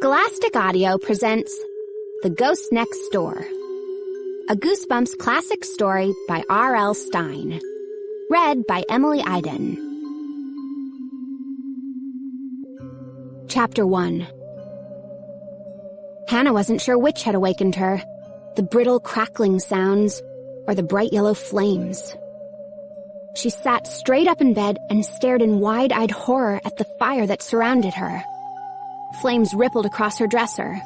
Scholastic Audio presents The Ghost Next Door, a Goosebumps classic story by R.L. Stine, read by Emily Iden. Chapter 1. Hannah wasn't sure which had awakened her, the brittle crackling sounds or the bright yellow flames. She sat straight up in bed and stared in wide-eyed horror at the fire that surrounded her. Flames rippled across her dresser.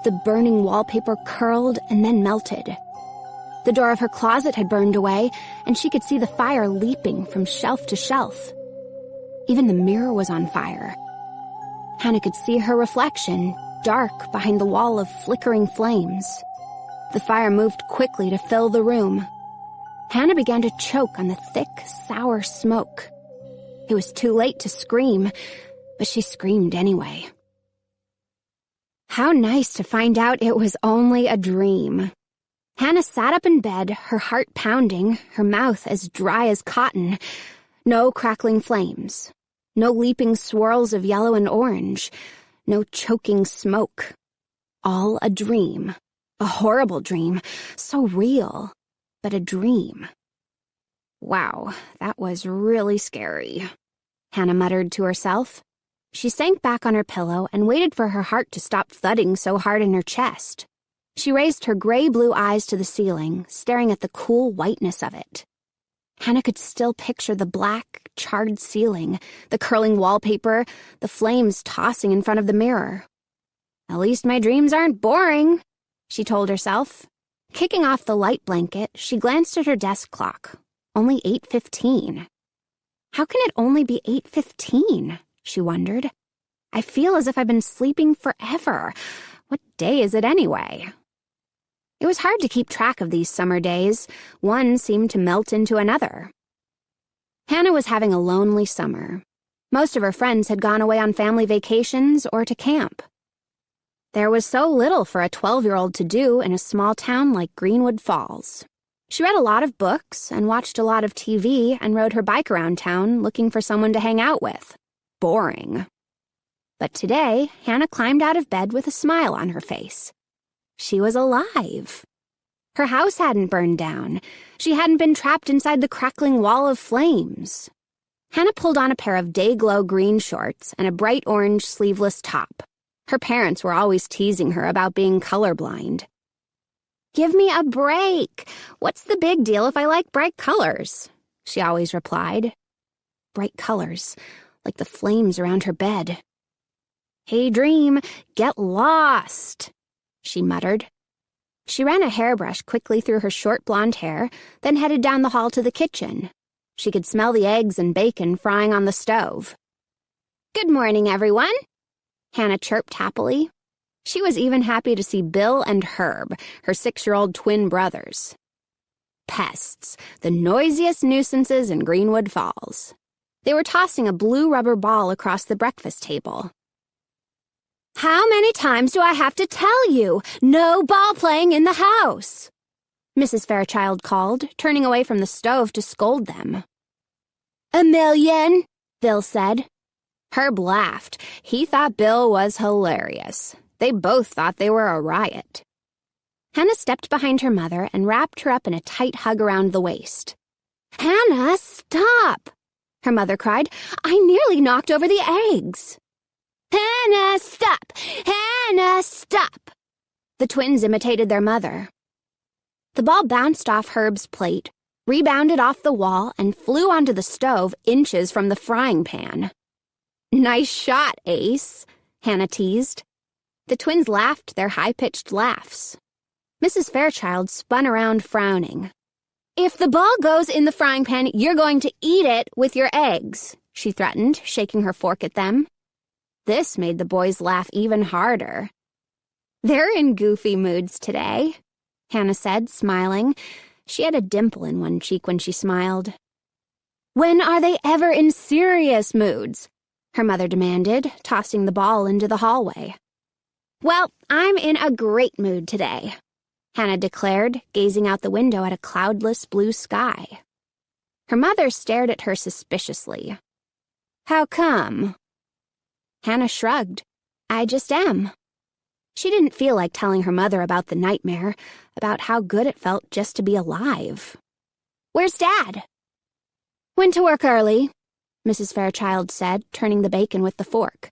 The burning wallpaper curled and then melted. The door of her closet had burned away, and she could see the fire leaping from shelf to shelf. Even the mirror was on fire. Hannah could see her reflection, dark behind the wall of flickering flames. The fire moved quickly to fill the room. Hannah began to choke on the thick, sour smoke. It was too late to scream, but she screamed anyway. How nice to find out it was only a dream. Hannah sat up in bed, her heart pounding, her mouth as dry as cotton. No crackling flames. No leaping swirls of yellow and orange. No choking smoke. All a dream. A horrible dream. So real. But a dream. Wow, that was really scary, Hannah muttered to herself. She sank back on her pillow and waited for her heart to stop thudding so hard in her chest. She raised her gray-blue eyes to the ceiling, staring at the cool whiteness of it. Hannah could still picture the black, charred ceiling, the curling wallpaper, the flames tossing in front of the mirror. At least my dreams aren't boring, she told herself. Kicking off the light blanket, she glanced at her desk clock. Only 8:15. How can it only be 8:15? She wondered. I feel as if I've been sleeping forever. What day is it anyway? It was hard to keep track of these summer days. One seemed to melt into another. Hannah was having a lonely summer. Most of her friends had gone away on family vacations or to camp. There was so little for a 12-year-old to do in a small town like Greenwood Falls. She read a lot of books and watched a lot of TV and rode her bike around town looking for someone to hang out with. Boring. But today, Hannah climbed out of bed with a smile on her face. She was alive. Her house hadn't burned down. She hadn't been trapped inside the crackling wall of flames. Hannah pulled on a pair of day-glow green shorts and a bright orange sleeveless top. Her parents were always teasing her about being colorblind. "Give me a break. What's the big deal if I like bright colors?" she always replied. Bright colors, like the flames around her bed. "Hey, dream, get lost," she muttered. She ran a hairbrush quickly through her short blonde hair, then headed down the hall to the kitchen. She could smell the eggs and bacon frying on the stove. "Good morning, everyone," Hannah chirped happily. She was even happy to see Bill and Herb, her 6-year-old twin brothers. Pests, the noisiest nuisances in Greenwood Falls. They were tossing a blue rubber ball across the breakfast table. "How many times do I have to tell you? No ball playing in the house!" Mrs. Fairchild called, turning away from the stove to scold them. "A million," Bill said. Herb laughed. He thought Bill was hilarious. They both thought they were a riot. Hannah stepped behind her mother and wrapped her up in a tight hug around the waist. "Hannah, stop!" her mother cried. "I nearly knocked over the eggs." "Hannah, stop! Hannah, stop!" The twins imitated their mother. The ball bounced off Herb's plate, rebounded off the wall, and flew onto the stove inches from the frying pan. "Nice shot, Ace," Hannah teased. The twins laughed their high-pitched laughs. Mrs. Fairchild spun around frowning. "If the ball goes in the frying pan, you're going to eat it with your eggs," she threatened, shaking her fork at them. This made the boys laugh even harder. "They're in goofy moods today," Hannah said, smiling. She had a dimple in one cheek when she smiled. "When are they ever in serious moods?" her mother demanded, tossing the ball into the hallway. "Well, I'm in a great mood today," Hannah declared, gazing out the window at a cloudless blue sky. Her mother stared at her suspiciously. "How come?" Hannah shrugged. "I just am." She didn't feel like telling her mother about the nightmare, about how good it felt just to be alive. "Where's Dad?" "Went to work early," Mrs. Fairchild said, turning the bacon with the fork.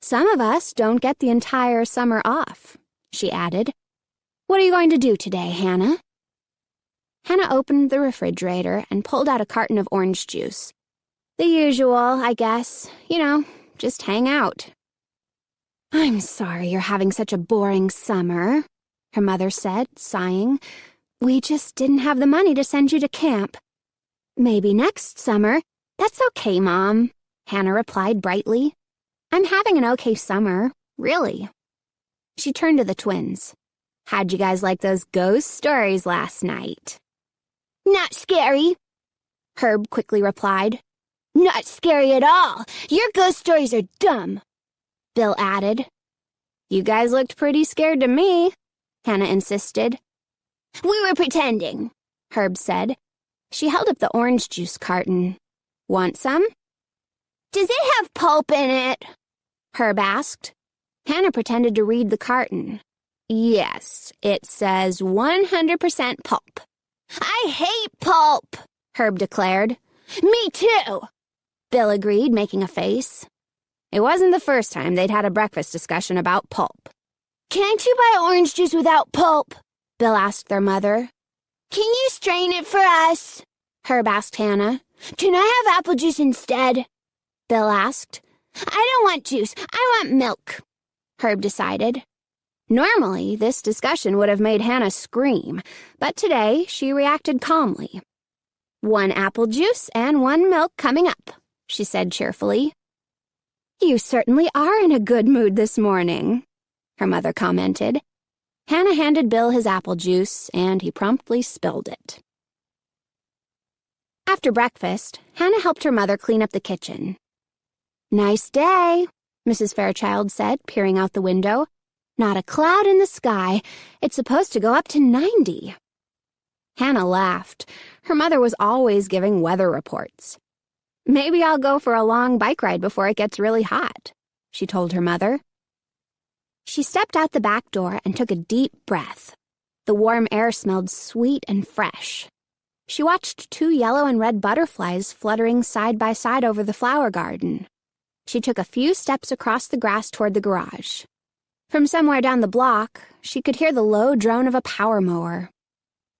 "Some of us don't get the entire summer off," she added. "What are you going to do today, Hannah?" Hannah opened the refrigerator and pulled out a carton of orange juice. "The usual, I guess. Just hang out." "I'm sorry you're having such a boring summer," her mother said, sighing. "We just didn't have the money to send you to camp." "Maybe next summer." "That's okay, Mom," Hannah replied brightly. "I'm having an okay summer, really." She turned to the twins. "How'd you guys like those ghost stories last night?" "Not scary," Herb quickly replied. "Not scary at all. Your ghost stories are dumb," Bill added. "You guys looked pretty scared to me," Hannah insisted. "We were pretending," Herb said. She held up the orange juice carton. "Want some?" "Does it have pulp in it?" Herb asked. Hannah pretended to read the carton. "Yes, it says 100% pulp." "I hate pulp," Herb declared. "Me too," Bill agreed, making a face. It wasn't the first time they'd had a breakfast discussion about pulp. "Can't you buy orange juice without pulp?" Bill asked their mother. "Can you strain it for us?" Herb asked Hannah. "Can I have apple juice instead?" Bill asked. "I don't want juice. I want milk," Herb decided. Normally, this discussion would have made Hannah scream, but today she reacted calmly. "1 apple juice and 1 milk coming up," she said cheerfully. "You certainly are in a good mood this morning," her mother commented. Hannah handed Bill his apple juice, and he promptly spilled it. After breakfast, Hannah helped her mother clean up the kitchen. "Nice day," Mrs. Fairchild said, peering out the window. "Not a cloud in the sky. It's supposed to go up to 90. Hannah laughed. Her mother was always giving weather reports. "Maybe I'll go for a long bike ride before it gets really hot," she told her mother. She stepped out the back door and took a deep breath. The warm air smelled sweet and fresh. She watched 2 yellow and red butterflies fluttering side by side over the flower garden. She took a few steps across the grass toward the garage. From somewhere down the block, she could hear the low drone of a power mower.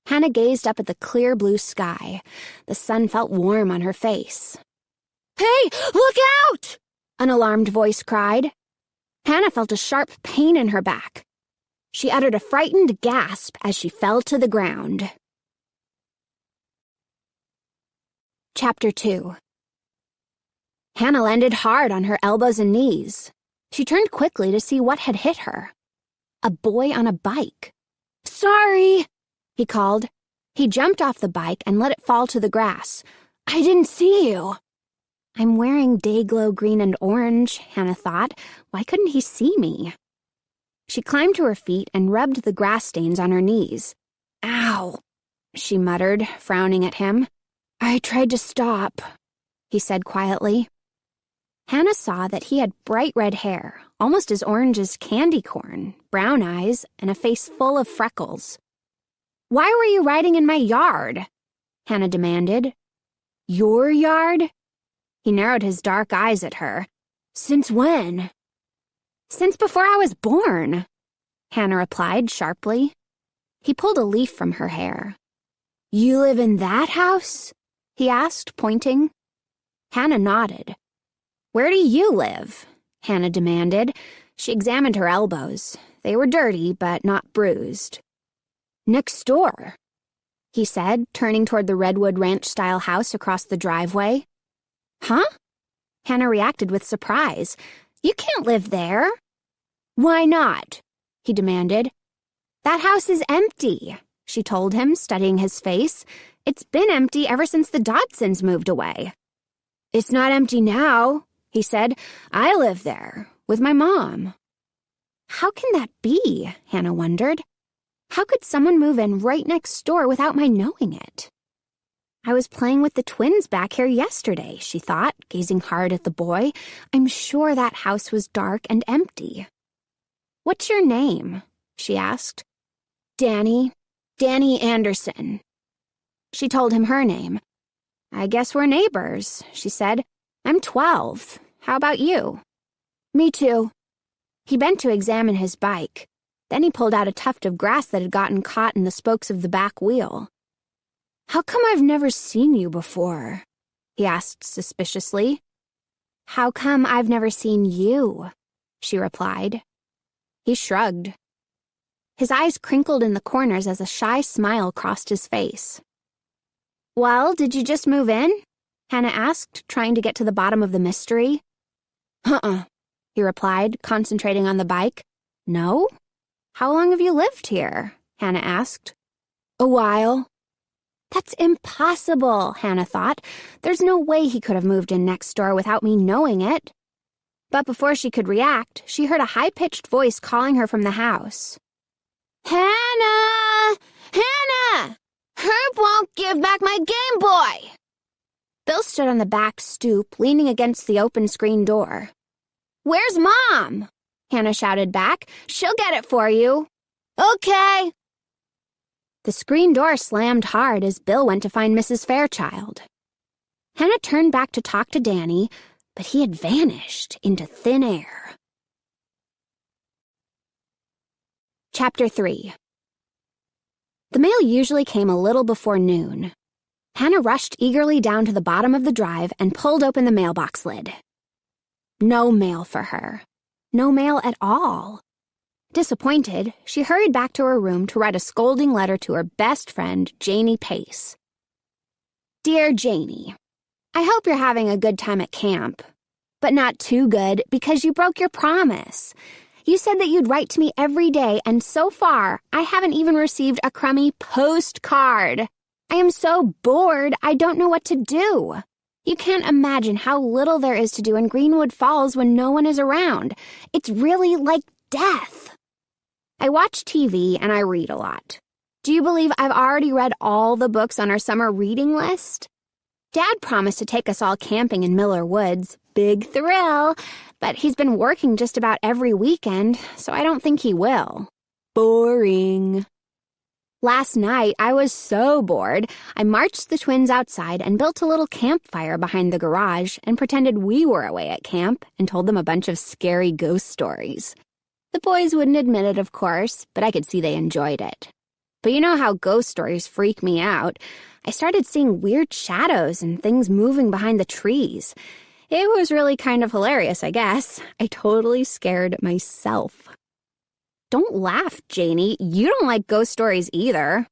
Hannah gazed up at the clear blue sky. The sun felt warm on her face. "Hey, look out!" an alarmed voice cried. Hannah felt a sharp pain in her back. She uttered a frightened gasp as she fell to the ground. Chapter 2. Hannah landed hard on her elbows and knees. She turned quickly to see what had hit her. A boy on a bike. "Sorry," he called. He jumped off the bike and let it fall to the grass. "I didn't see you." "I'm wearing day-glow green and orange," Hannah thought. "Why couldn't he see me?" She climbed to her feet and rubbed the grass stains on her knees. "Ow," she muttered, frowning at him. "I tried to stop," he said quietly. Hannah saw that he had bright red hair, almost as orange as candy corn, brown eyes, and a face full of freckles. "Why were you riding in my yard?" Hannah demanded. "Your yard?" He narrowed his dark eyes at her. "Since when?" "Since before I was born," Hannah replied sharply. He pulled a leaf from her hair. "You live in that house?" he asked, pointing. Hannah nodded. "Where do you live?" Hannah demanded. She examined her elbows. They were dirty, but not bruised. "Next door," he said, turning toward the Redwood Ranch-style house across the driveway. "Huh?" Hannah reacted with surprise. "You can't live there." "Why not?" he demanded. "That house is empty," she told him, studying his face. "It's been empty ever since the Dodsons moved away." "It's not empty now," he said. "I live there, with my mom." How can that be? Hannah wondered. How could someone move in right next door without my knowing it? I was playing with the twins back here yesterday, she thought, gazing hard at the boy. I'm sure that house was dark and empty. "What's your name?" she asked. "Danny Anderson." She told him her name. "I guess we're neighbors," she said. "I'm 12. How about you?" "Me too." He bent to examine his bike. Then he pulled out a tuft of grass that had gotten caught in the spokes of the back wheel. "How come I've never seen you before?" he asked suspiciously. "How come I've never seen you?" she replied. He shrugged. His eyes crinkled in the corners as a shy smile crossed his face. "Well, did you just move in?" Hannah asked, trying to get to the bottom of the mystery. "Uh-uh," he replied, concentrating on the bike. "No? How long have you lived here?" Hannah asked. "A while." "That's impossible," Hannah thought. "There's no way he could have moved in next door without me knowing it." But before she could react, she heard a high-pitched voice calling her from the house. "Hannah! Hannah! Herb won't give back my Game Boy!" Bill stood on the back stoop, leaning against the open screen door. "Where's Mom?" Hannah shouted back. "She'll get it for you." "Okay." The screen door slammed hard as Bill went to find Mrs. Fairchild. Hannah turned back to talk to Danny, but he had vanished into thin air. Chapter 3. The mail usually came a little before noon. Hannah rushed eagerly down to the bottom of the drive and pulled open the mailbox lid. No mail for her. No mail at all. Disappointed, she hurried back to her room to write a scolding letter to her best friend, Janie Pace. "Dear Janie, I hope you're having a good time at camp. But not too good, because you broke your promise. You said that you'd write to me every day, and so far, I haven't even received a crummy postcard. I am so bored, I don't know what to do. You can't imagine how little there is to do in Greenwood Falls when no one is around. It's really like death. I watch TV and I read a lot. Do you believe I've already read all the books on our summer reading list? Dad promised to take us all camping in Miller Woods. Big thrill. But he's been working just about every weekend, so I don't think he will. Boring. Last night, I was so bored, I marched the twins outside and built a little campfire behind the garage and pretended we were away at camp and told them a bunch of scary ghost stories. The boys wouldn't admit it, of course, but I could see they enjoyed it. But you know how ghost stories freak me out. I started seeing weird shadows and things moving behind the trees. It was really kind of hilarious, I guess. I totally scared myself. Don't laugh, Janie. You don't like ghost stories either.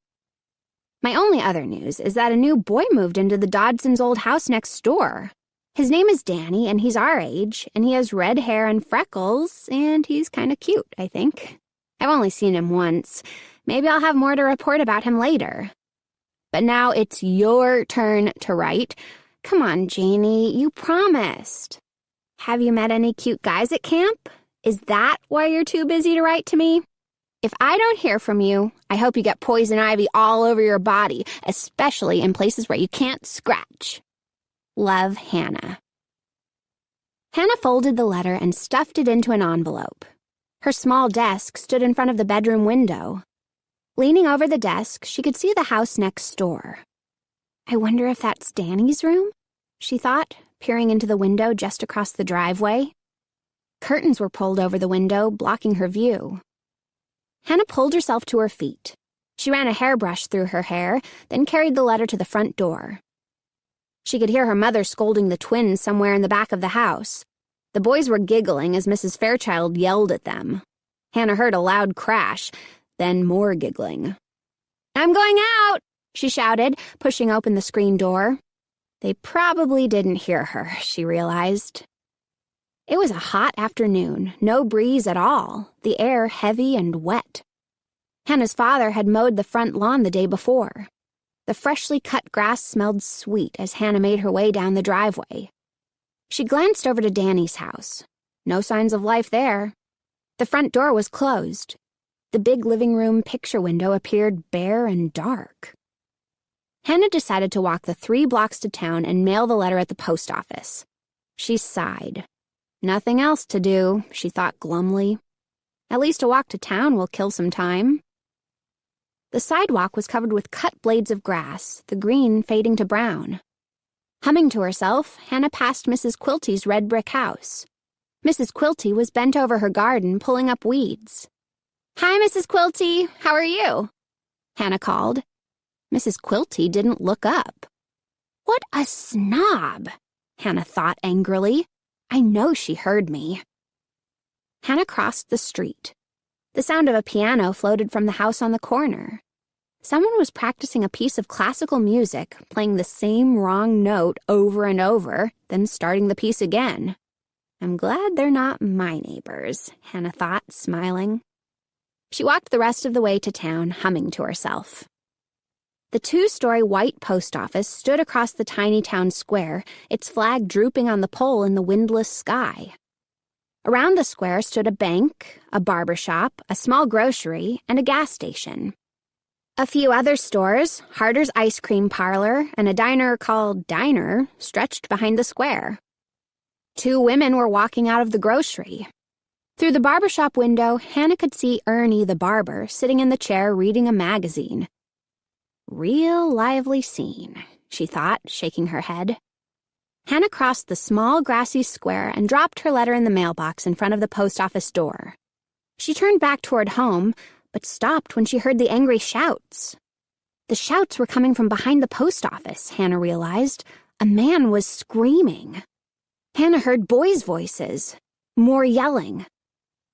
My only other news is that a new boy moved into the Dodsons' old house next door. His name is Danny, and he's our age, and he has red hair and freckles, and he's kind of cute, I think. I've only seen him once. Maybe I'll have more to report about him later. But now it's your turn to write. Come on, Janie, you promised. Have you met any cute guys at camp? Is that why you're too busy to write to me? If I don't hear from you, I hope you get poison ivy all over your body, especially in places where you can't scratch. Love, Hannah. Hannah folded the letter and stuffed it into an envelope. Her small desk stood in front of the bedroom window. Leaning over the desk, she could see the house next door. I wonder if that's Danny's room, she thought, peering into the window just across the driveway. Curtains were pulled over the window, blocking her view. Hannah pulled herself to her feet. She ran a hairbrush through her hair, then carried the letter to the front door. She could hear her mother scolding the twins somewhere in the back of the house. The boys were giggling as Mrs. Fairchild yelled at them. Hannah heard a loud crash, then more giggling. I'm going out, she shouted, pushing open the screen door. They probably didn't hear her, she realized. It was a hot afternoon, no breeze at all, the air heavy and wet. Hannah's father had mowed the front lawn the day before. The freshly cut grass smelled sweet as Hannah made her way down the driveway. She glanced over to Danny's house. No signs of life there. The front door was closed. The big living room picture window appeared bare and dark. Hannah decided to walk the 3 blocks to town and mail the letter at the post office. She sighed. Nothing else to do, she thought glumly. At least a walk to town will kill some time. The sidewalk was covered with cut blades of grass, the green fading to brown. Humming to herself, Hannah passed Mrs. Quilty's red brick house. Mrs. Quilty was bent over her garden, pulling up weeds. "Hi, Mrs. Quilty. How are you?" Hannah called. Mrs. Quilty didn't look up. "What a snob," Hannah thought angrily. "I know she heard me." Hannah crossed the street. The sound of a piano floated from the house on the corner. Someone was practicing a piece of classical music, playing the same wrong note over and over, then starting the piece again. "I'm glad they're not my neighbors," Hannah thought, smiling. She walked the rest of the way to town, humming to herself. The 2-story white post office stood across the tiny town square, its flag drooping on the pole in the windless sky. Around the square stood a bank, a barber shop, a small grocery, and a gas station. A few other stores, Harder's ice cream parlor, and a diner called Diner, stretched behind the square. 2 women were walking out of the grocery. Through the barbershop window, Hannah could see Ernie the barber sitting in the chair reading a magazine. "Real lively scene," she thought, shaking her head. Hannah crossed the small grassy square and dropped her letter in the mailbox in front of the post office door. She turned back toward home, but stopped when she heard the angry shouts. The shouts were coming from behind the post office, Hannah realized. A man was screaming. Hannah heard boys' voices, more yelling.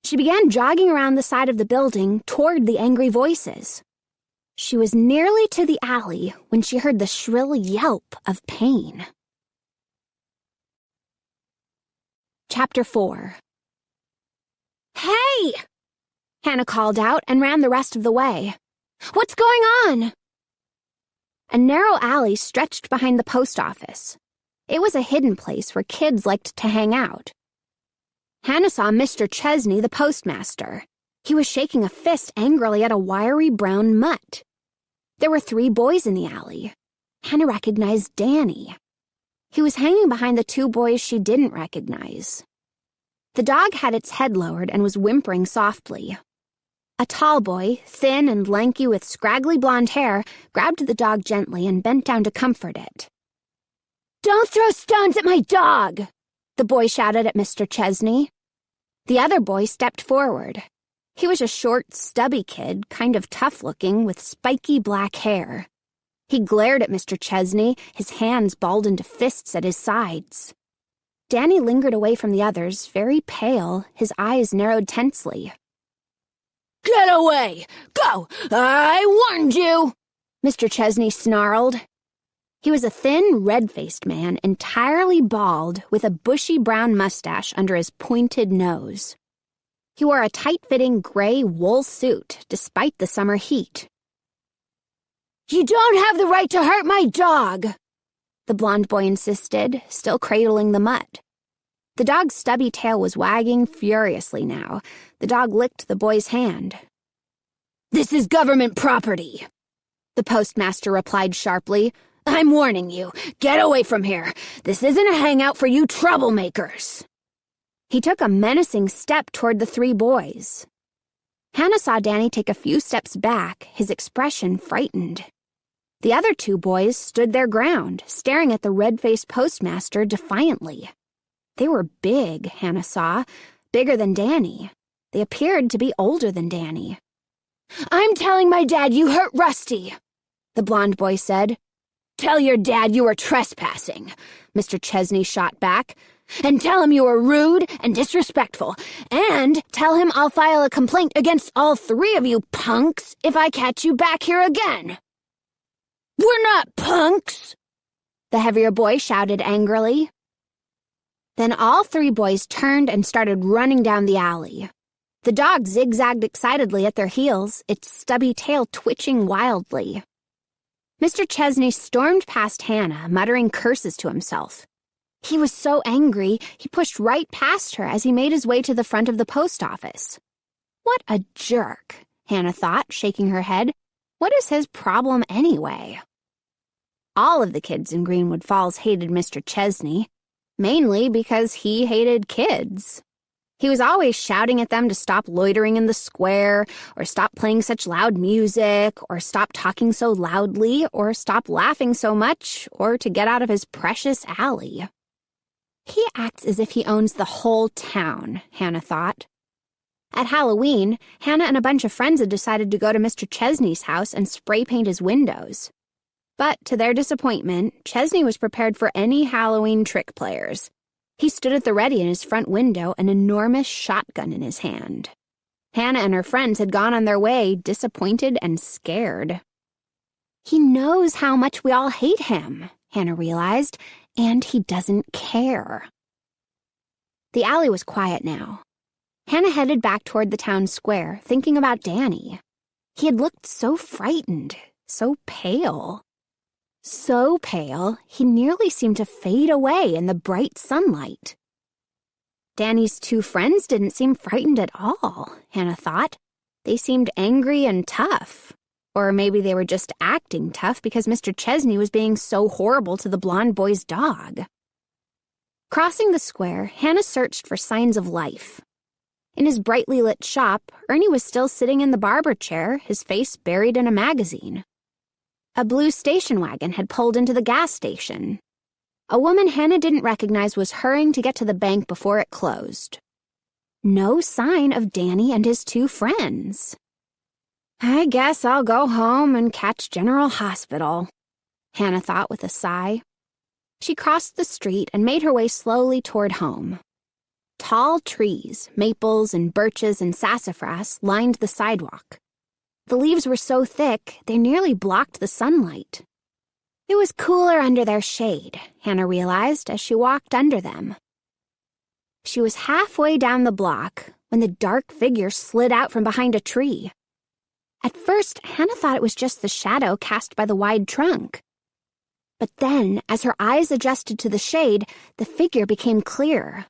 She began jogging around the side of the building toward the angry voices. She was nearly to the alley when she heard the shrill yelp of pain. Chapter 4. "Hey!" Hannah called out and ran the rest of the way. "What's going on?" A narrow alley stretched behind the post office. It was a hidden place where kids liked to hang out. Hannah saw Mr. Chesney, the postmaster. He was shaking a fist angrily at a wiry brown mutt. There were 3 boys in the alley. Hannah recognized Danny. He was hanging behind the 2 boys she didn't recognize. The dog had its head lowered and was whimpering softly. A tall boy, thin and lanky with scraggly blonde hair, grabbed the dog gently and bent down to comfort it. "Don't throw stones at my dog!" the boy shouted at Mr. Chesney. The other boy stepped forward. He was a short, stubby kid, kind of tough-looking, with spiky black hair. He glared at Mr. Chesney, his hands balled into fists at his sides. Danny lingered away from the others, very pale, his eyes narrowed tensely. "Get away! Go! I warned you!" Mr. Chesney snarled. He was a thin, red-faced man, entirely bald, with a bushy brown mustache under his pointed nose. He wore a tight-fitting gray wool suit, despite the summer heat. "You don't have the right to hurt my dog!" the blonde boy insisted, still cradling the mutt. The dog's stubby tail was wagging furiously now. The dog licked the boy's hand. "This is government property," the postmaster replied sharply. "I'm warning you. Get away from here. This isn't a hangout for you troublemakers." He took a menacing step toward the 3 boys. Hannah saw Danny take a few steps back, his expression frightened. The other 2 boys stood their ground, staring at the red-faced postmaster defiantly. They were big, Hannah saw, bigger than Danny. They appeared to be older than Danny. "I'm telling my dad you hurt Rusty," the blonde boy said. "Tell your dad you were trespassing," Mr. Chesney shot back. "And tell him you were rude and disrespectful. And tell him I'll file a complaint against all 3 of you punks if I catch you back here again." "We're not punks," the heavier boy shouted angrily. Then all 3 boys turned and started running down the alley. The dog zigzagged excitedly at their heels, its stubby tail twitching wildly. Mr. Chesney stormed past Hannah, muttering curses to himself. He was so angry, he pushed right past her as he made his way to the front of the post office. What a jerk, Hannah thought, shaking her head. What is his problem anyway? All of the kids in Greenwood Falls hated Mr. Chesney, mainly because he hated kids. He was always shouting at them to stop loitering in the square, or stop playing such loud music, or stop talking so loudly, or stop laughing so much, or to get out of his precious alley. He acts as if he owns the whole town, Hannah thought. At Halloween, Hannah and a bunch of friends had decided to go to Mr. Chesney's house and spray paint his windows. But to their disappointment, Chesney was prepared for any Halloween trick players. He stood at the ready in his front window, an enormous shotgun in his hand. Hannah and her friends had gone on their way, disappointed and scared. He knows how much we all hate him, Hannah realized, and he doesn't care. The alley was quiet now. Hannah headed back toward the town square, thinking about Danny. He had looked so frightened, so pale. So pale, he nearly seemed to fade away in the bright sunlight. Danny's two friends didn't seem frightened at all, Hannah thought. They seemed angry and tough. Or maybe they were just acting tough because Mr. Chesney was being so horrible to the blonde boy's dog. Crossing the square, Hannah searched for signs of life. In his brightly lit shop, Ernie was still sitting in the barber chair, his face buried in a magazine. A blue station wagon had pulled into the gas station. A woman Hannah didn't recognize was hurrying to get to the bank before it closed. No sign of Danny and his two friends. I guess I'll go home and catch General Hospital, Hannah thought with a sigh. She crossed the street and made her way slowly toward home. Tall trees, maples and birches and sassafras, lined the sidewalk. The leaves were so thick, they nearly blocked the sunlight. It was cooler under their shade, Hannah realized as she walked under them. She was halfway down the block when the dark figure slid out from behind a tree. At first, Hannah thought it was just the shadow cast by the wide trunk. But then, as her eyes adjusted to the shade, the figure became clear.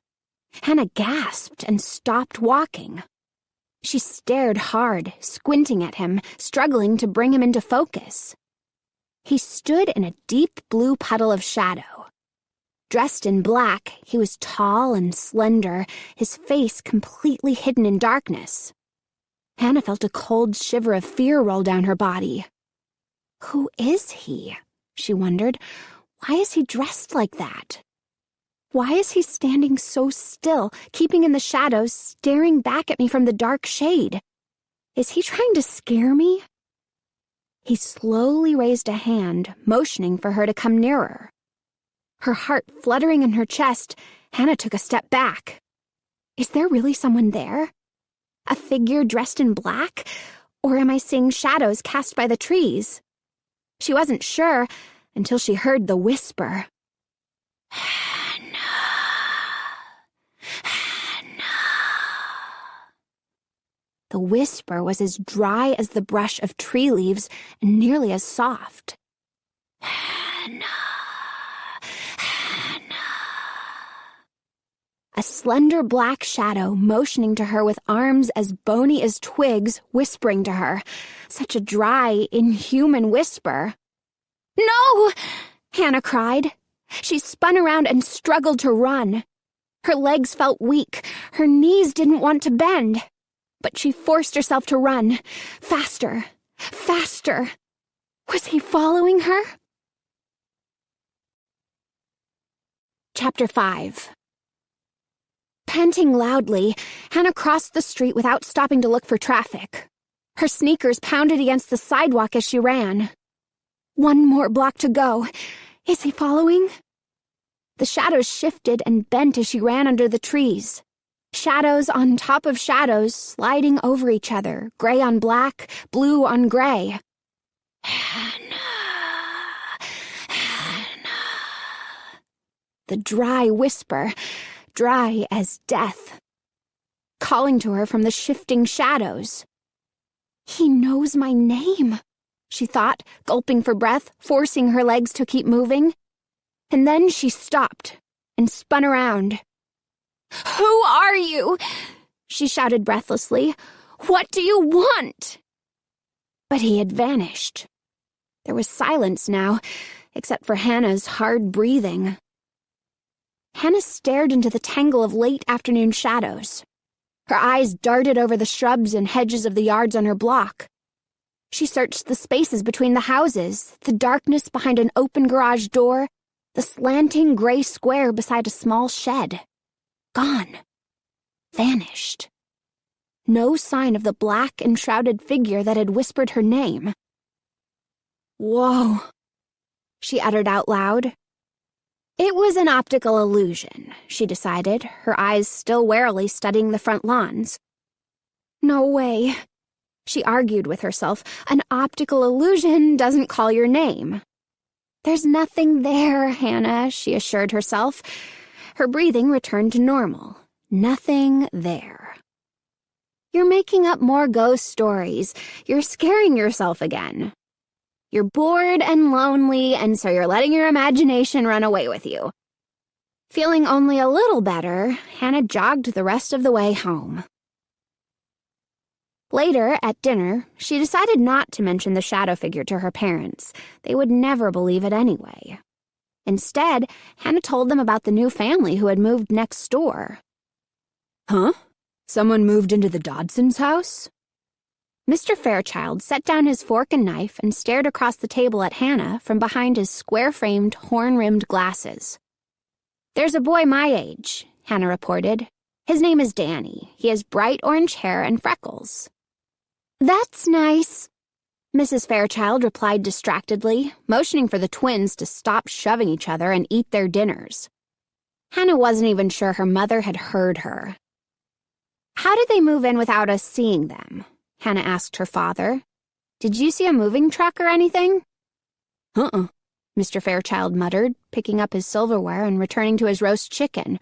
Hannah gasped and stopped walking. She stared hard, squinting at him, struggling to bring him into focus. He stood in a deep blue puddle of shadow. Dressed in black, he was tall and slender, his face completely hidden in darkness. Hannah felt a cold shiver of fear roll down her body. Who is he? She wondered. Why is he dressed like that? Why is he standing so still, keeping in the shadows, staring back at me from the dark shade? Is he trying to scare me? He slowly raised a hand, motioning for her to come nearer. Her heart fluttering in her chest, Hannah took a step back. Is there really someone there? A figure dressed in black? Or am I seeing shadows cast by the trees? She wasn't sure until she heard the whisper. The whisper was as dry as the brush of tree leaves and nearly as soft. Hannah, Hannah. A slender black shadow motioning to her with arms as bony as twigs, whispering to her. Such a dry, inhuman whisper. No! Hannah cried. She spun around and struggled to run. Her legs felt weak. Her knees didn't want to bend. But she forced herself to run. Faster. Faster. Was he following her? Chapter 5. Panting loudly, Hannah crossed the street without stopping to look for traffic. Her sneakers pounded against the sidewalk as she ran. One more block to go. Is he following? The shadows shifted and bent as she ran under the trees. Shadows on top of shadows, sliding over each other, gray on black, blue on gray. Hannah, Hannah. The dry whisper, dry as death, calling to her from the shifting shadows. He knows my name, she thought, gulping for breath, forcing her legs to keep moving. And then she stopped and spun around. Who are you? She shouted breathlessly. What do you want? But he had vanished. There was silence now, except for Hannah's hard breathing. Hannah stared into the tangle of late afternoon shadows. Her eyes darted over the shrubs and hedges of the yards on her block. She searched the spaces between the houses, the darkness behind an open garage door, the slanting gray square beside a small shed. Gone. Vanished. No sign of the black, enshrouded figure that had whispered her name. "Whoa," she uttered out loud. It was an optical illusion, she decided, her eyes still warily studying the front lawns. No way, she argued with herself. An optical illusion doesn't call your name. There's nothing there, Hannah, she assured herself. Her breathing returned to normal. Nothing there. You're making up more ghost stories. You're scaring yourself again. You're bored and lonely, and so you're letting your imagination run away with you. Feeling only a little better, Hannah jogged the rest of the way home. Later, at dinner, she decided not to mention the shadow figure to her parents. They would never believe it anyway. Instead, Hannah told them about the new family who had moved next door. Huh? Someone moved into the Dodsons' house? Mr. Fairchild set down his fork and knife and stared across the table at Hannah from behind his square-framed, horn-rimmed glasses. There's a boy my age, Hannah reported. His name is Danny. He has bright orange hair and freckles. That's nice, Mrs. Fairchild replied distractedly, motioning for the twins to stop shoving each other and eat their dinners. Hannah wasn't even sure her mother had heard her. How did they move in without us seeing them? Hannah asked her father. Did you see a moving truck or anything? Mr. Fairchild muttered, picking up his silverware and returning to his roast chicken.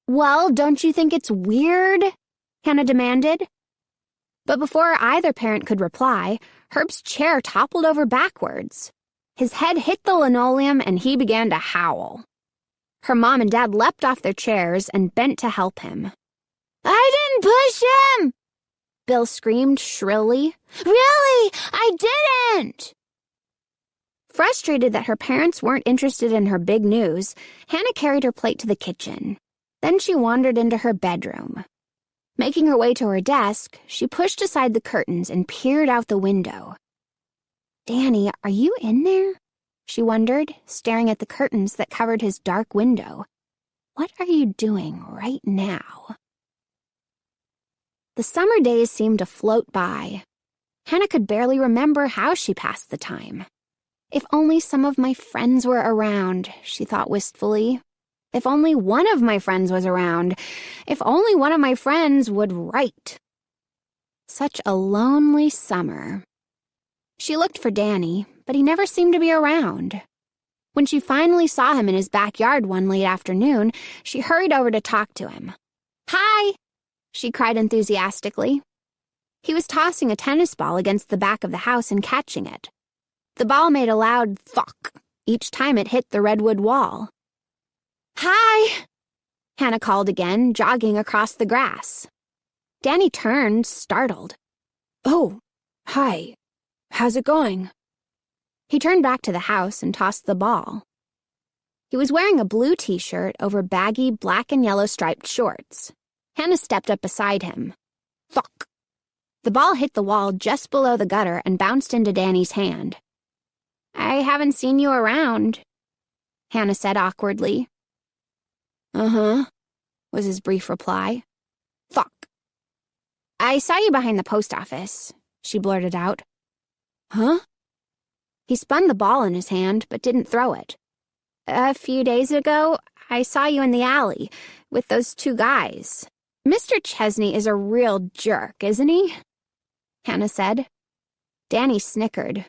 Well, don't you think it's weird? Hannah demanded. But before either parent could reply, Herb's chair toppled over backwards. His head hit the linoleum and he began to howl. Her mom and dad leapt off their chairs and bent to help him. I didn't push him! Bill screamed shrilly. Really? I didn't! Frustrated that her parents weren't interested in her big news, Hannah carried her plate to the kitchen. Then she wandered into her bedroom. Making her way to her desk, she pushed aside the curtains and peered out the window. Danny, are you in there? She wondered, staring at the curtains that covered his dark window. What are you doing right now? The summer days seemed to float by. Hannah could barely remember how she passed the time. If only some of my friends were around, she thought wistfully. If only one of my friends was around. If only one of my friends would write. Such a lonely summer. She looked for Danny, but he never seemed to be around. When she finally saw him in his backyard one late afternoon, she hurried over to talk to him. Hi! She cried enthusiastically. He was tossing a tennis ball against the back of the house and catching it. The ball made a loud thwack each time it hit the redwood wall. Hi! Hannah called again, jogging across the grass. Danny turned, startled. Oh, hi. How's it going? He turned back to the house and tossed the ball. He was wearing a blue t-shirt over baggy black and yellow striped shorts. Hannah stepped up beside him. Thwack! The ball hit the wall just below the gutter and bounced into Danny's hand. I haven't seen you around, Hannah said awkwardly. Uh-huh, was his brief reply. Fuck. I saw you behind the post office, she blurted out. Huh? He spun the ball in his hand, but didn't throw it. A few days ago, I saw you in the alley with those two guys. Mr. Chesney is a real jerk, isn't he? Hannah said. Danny snickered.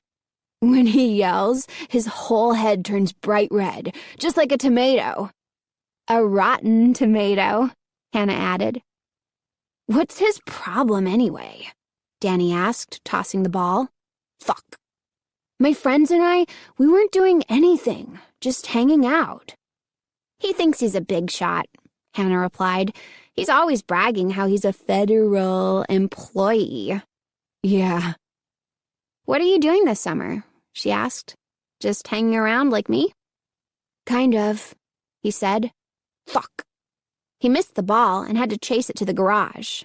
When he yells, his whole head turns bright red, just like a tomato. A rotten tomato, Hannah added. What's his problem anyway? Danny asked, tossing the ball. Fuck. My friends and I, we weren't doing anything, just hanging out. He thinks he's a big shot, Hannah replied. He's always bragging how he's a federal employee. Yeah. What are you doing this summer? She asked. Just hanging around like me? Kind of, he said. Fuck. He missed the ball and had to chase it to the garage.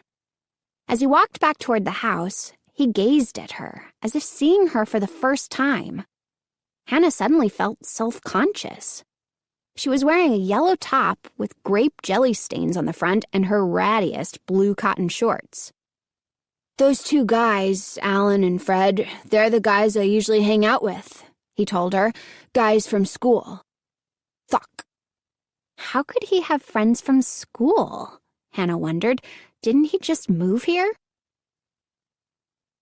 As he walked back toward the house, he gazed at her, as if seeing her for the first time. Hannah suddenly felt self-conscious. She was wearing a yellow top with grape jelly stains on the front and her rattiest blue cotton shorts. "Those two guys, Alan and Fred, they're the guys I usually hang out with," he told her. "Guys from school." Fuck. How could he have friends from school? Hannah wondered. Didn't he just move here?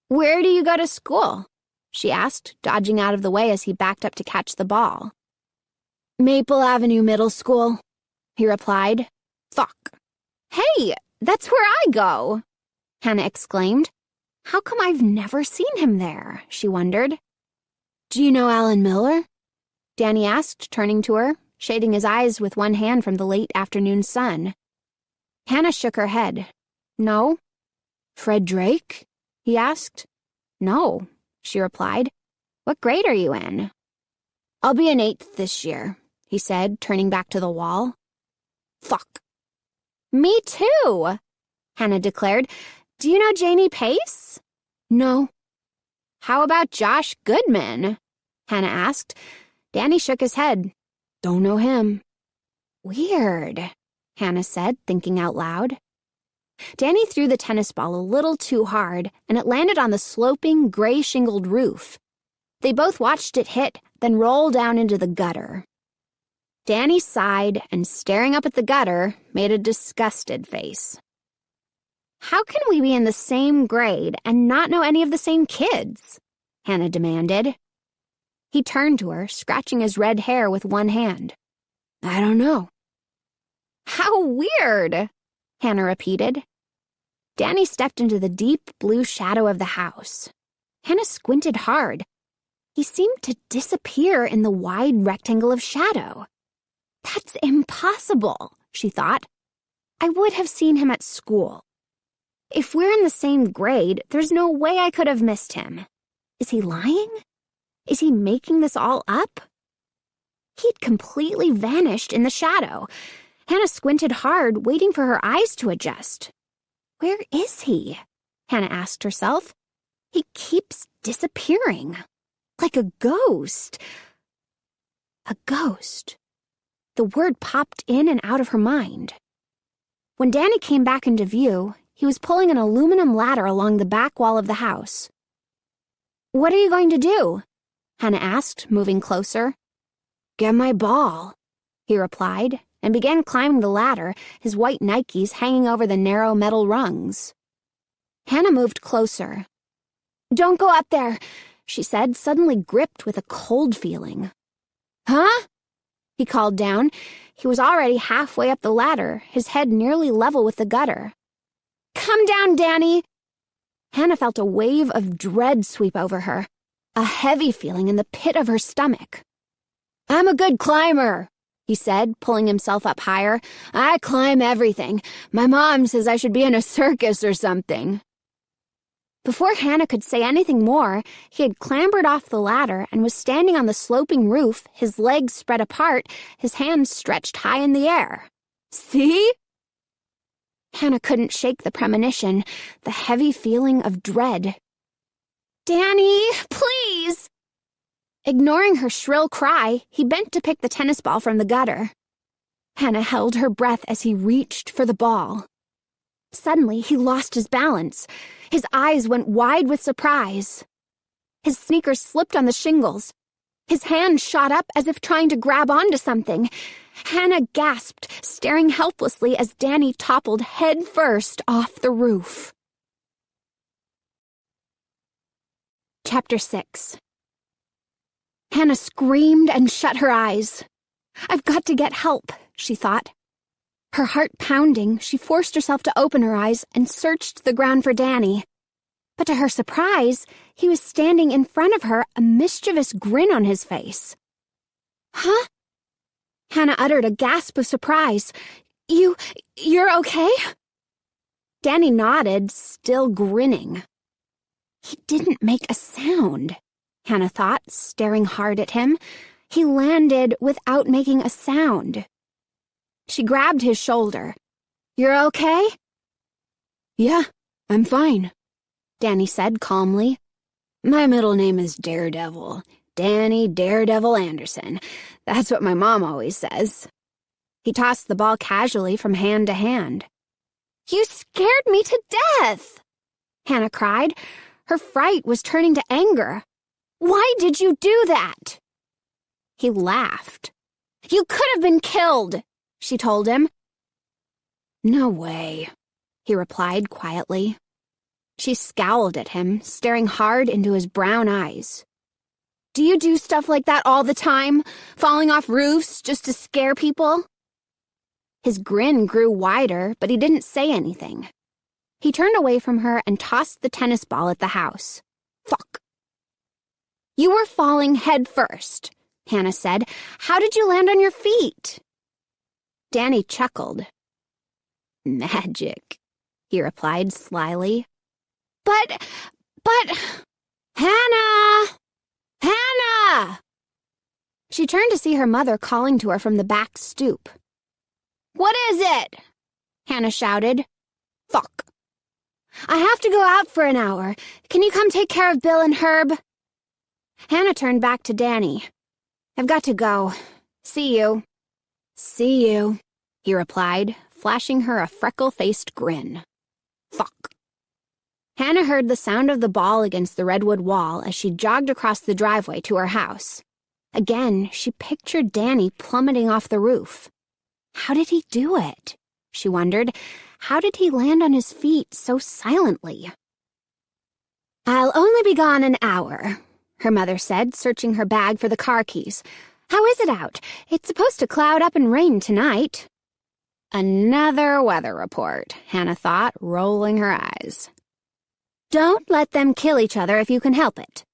"Where do you go to school?" she asked, dodging out of the way as he backed up to catch the ball. "Maple Avenue Middle School," he replied. Fuck. "Hey, that's where I go," Hannah exclaimed. How come I've never seen him there? She wondered. "Do you know Alan Miller?" Danny asked, turning to her, shading his eyes with one hand from the late afternoon sun. Hannah shook her head. "No." "Fred Drake?" he asked. "No," she replied. "What grade are you in?" "I'll be in 8th this year," he said, turning back to the wall. Fuck. "Me too," Hannah declared. "Do you know Janie Pace?" "No." "How about Josh Goodman?" Hannah asked. Danny shook his head. "Don't know him." "Weird," Hannah said, thinking out loud. Danny threw the tennis ball a little too hard, and it landed on the sloping, gray-shingled roof. They both watched it hit, then roll down into the gutter. Danny sighed and, staring up at the gutter, made a disgusted face. "How can we be in the same grade and not know any of the same kids?" Hannah demanded. He turned to her, scratching his red hair with one hand. "I don't know." "How weird," Hannah repeated. Danny stepped into the deep blue shadow of the house. Hannah squinted hard. He seemed to disappear in the wide rectangle of shadow. That's impossible, she thought. I would have seen him at school. If we're in the same grade, there's no way I could have missed him. Is he lying? Is he making this all up? He'd completely vanished in the shadow. Hannah squinted hard, waiting for her eyes to adjust. Where is he? Hannah asked herself. He keeps disappearing. Like a ghost. A ghost. The word popped in and out of her mind. When Danny came back into view, he was pulling an aluminum ladder along the back wall of the house. "What are you going to do?" Hannah asked, moving closer. "Get my ball," he replied, and began climbing the ladder, his white Nikes hanging over the narrow metal rungs. Hannah moved closer. "Don't go up there," she said, suddenly gripped with a cold feeling. "Huh?" he called down. He was already halfway up the ladder, his head nearly level with the gutter. "Come down, Danny!" Hannah felt a wave of dread sweep over her, a heavy feeling in the pit of her stomach. "I'm a good climber," he said, pulling himself up higher. "I climb everything. My mom says I should be in a circus or something." Before Hannah could say anything more, he had clambered off the ladder and was standing on the sloping roof, his legs spread apart, his hands stretched high in the air. "See?" Hannah couldn't shake the premonition, the heavy feeling of dread. "Danny, please!" Ignoring her shrill cry, he bent to pick the tennis ball from the gutter. Hannah held her breath as he reached for the ball. Suddenly, he lost his balance. His eyes went wide with surprise. His sneakers slipped on the shingles. His hand shot up as if trying to grab onto something. Hannah gasped, staring helplessly as Danny toppled head first off the roof. Chapter 6. Hannah screamed and shut her eyes. "I've got to get help," she thought. Her heart pounding, she forced herself to open her eyes and searched the ground for Danny. But to her surprise, he was standing in front of her, a mischievous grin on his face. "Huh?" Hannah uttered a gasp of surprise. You're okay?" Danny nodded, still grinning. He didn't make a sound, Hannah thought, staring hard at him. He landed without making a sound. She grabbed his shoulder. "You're okay?" "Yeah," I'm fine, Danny said calmly. My middle name is Daredevil. Danny Daredevil Anderson. That's what my mom always says. He tossed the ball casually from hand to hand. You scared me to death, Hannah cried. Her fright was turning to anger. Why did you do that? He laughed. You could have been killed, she told him. No way, he replied quietly. She scowled at him, staring hard into his brown eyes. Do you do stuff like that all the time? Falling off roofs just to scare people? His grin grew wider, but he didn't say anything. He turned away from her and tossed the tennis ball at the house. Fuck. You were falling head first, Hannah said. How did you land on your feet? Danny chuckled. Magic, he replied slyly. But, Hannah! Hannah! She turned to see her mother calling to her from the back stoop. What is it? Hannah shouted. Fuck. I have to go out for an hour. Can you come take care of Bill and Herb? Hannah turned back to Danny. I've got to go. See you. See you, he replied, flashing her a freckle-faced grin. Fuck. Hannah heard the sound of the ball against the redwood wall as she jogged across the driveway to her house. Again, she pictured Danny plummeting off the roof. How did he do it? She wondered. How did he land on his feet so silently? I'll only be gone an hour, her mother said, searching her bag for the car keys. How is it out? It's supposed to cloud up and rain tonight. Another weather report, Hannah thought, rolling her eyes. Don't let them kill each other if you can help it,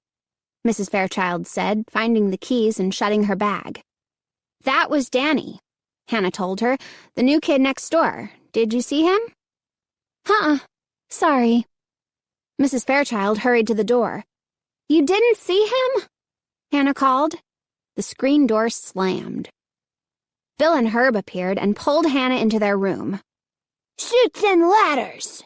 Mrs. Fairchild said, finding the keys and shutting her bag. That was Danny, Hannah told her, the new kid next door. Did you see him? Sorry. Mrs. Fairchild hurried to the door. You didn't see him? Hannah called. The screen door slammed. Bill and Herb appeared and pulled Hannah into their room. Chutes and ladders,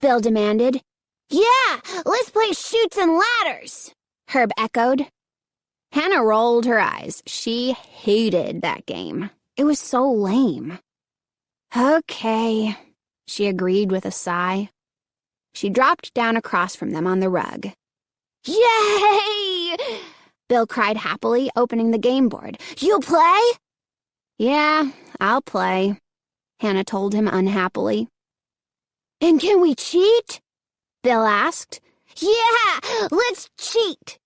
Bill demanded. Yeah, let's play chutes and ladders, Herb echoed. Hannah rolled her eyes. She hated that game. It was so lame. Okay, she agreed with a sigh. She dropped down across from them on the rug. Yay! Bill cried happily, opening the game board. You'll play? Yeah, I'll play, Hannah told him unhappily. And can we cheat? Bill asked. Yeah, let's cheat,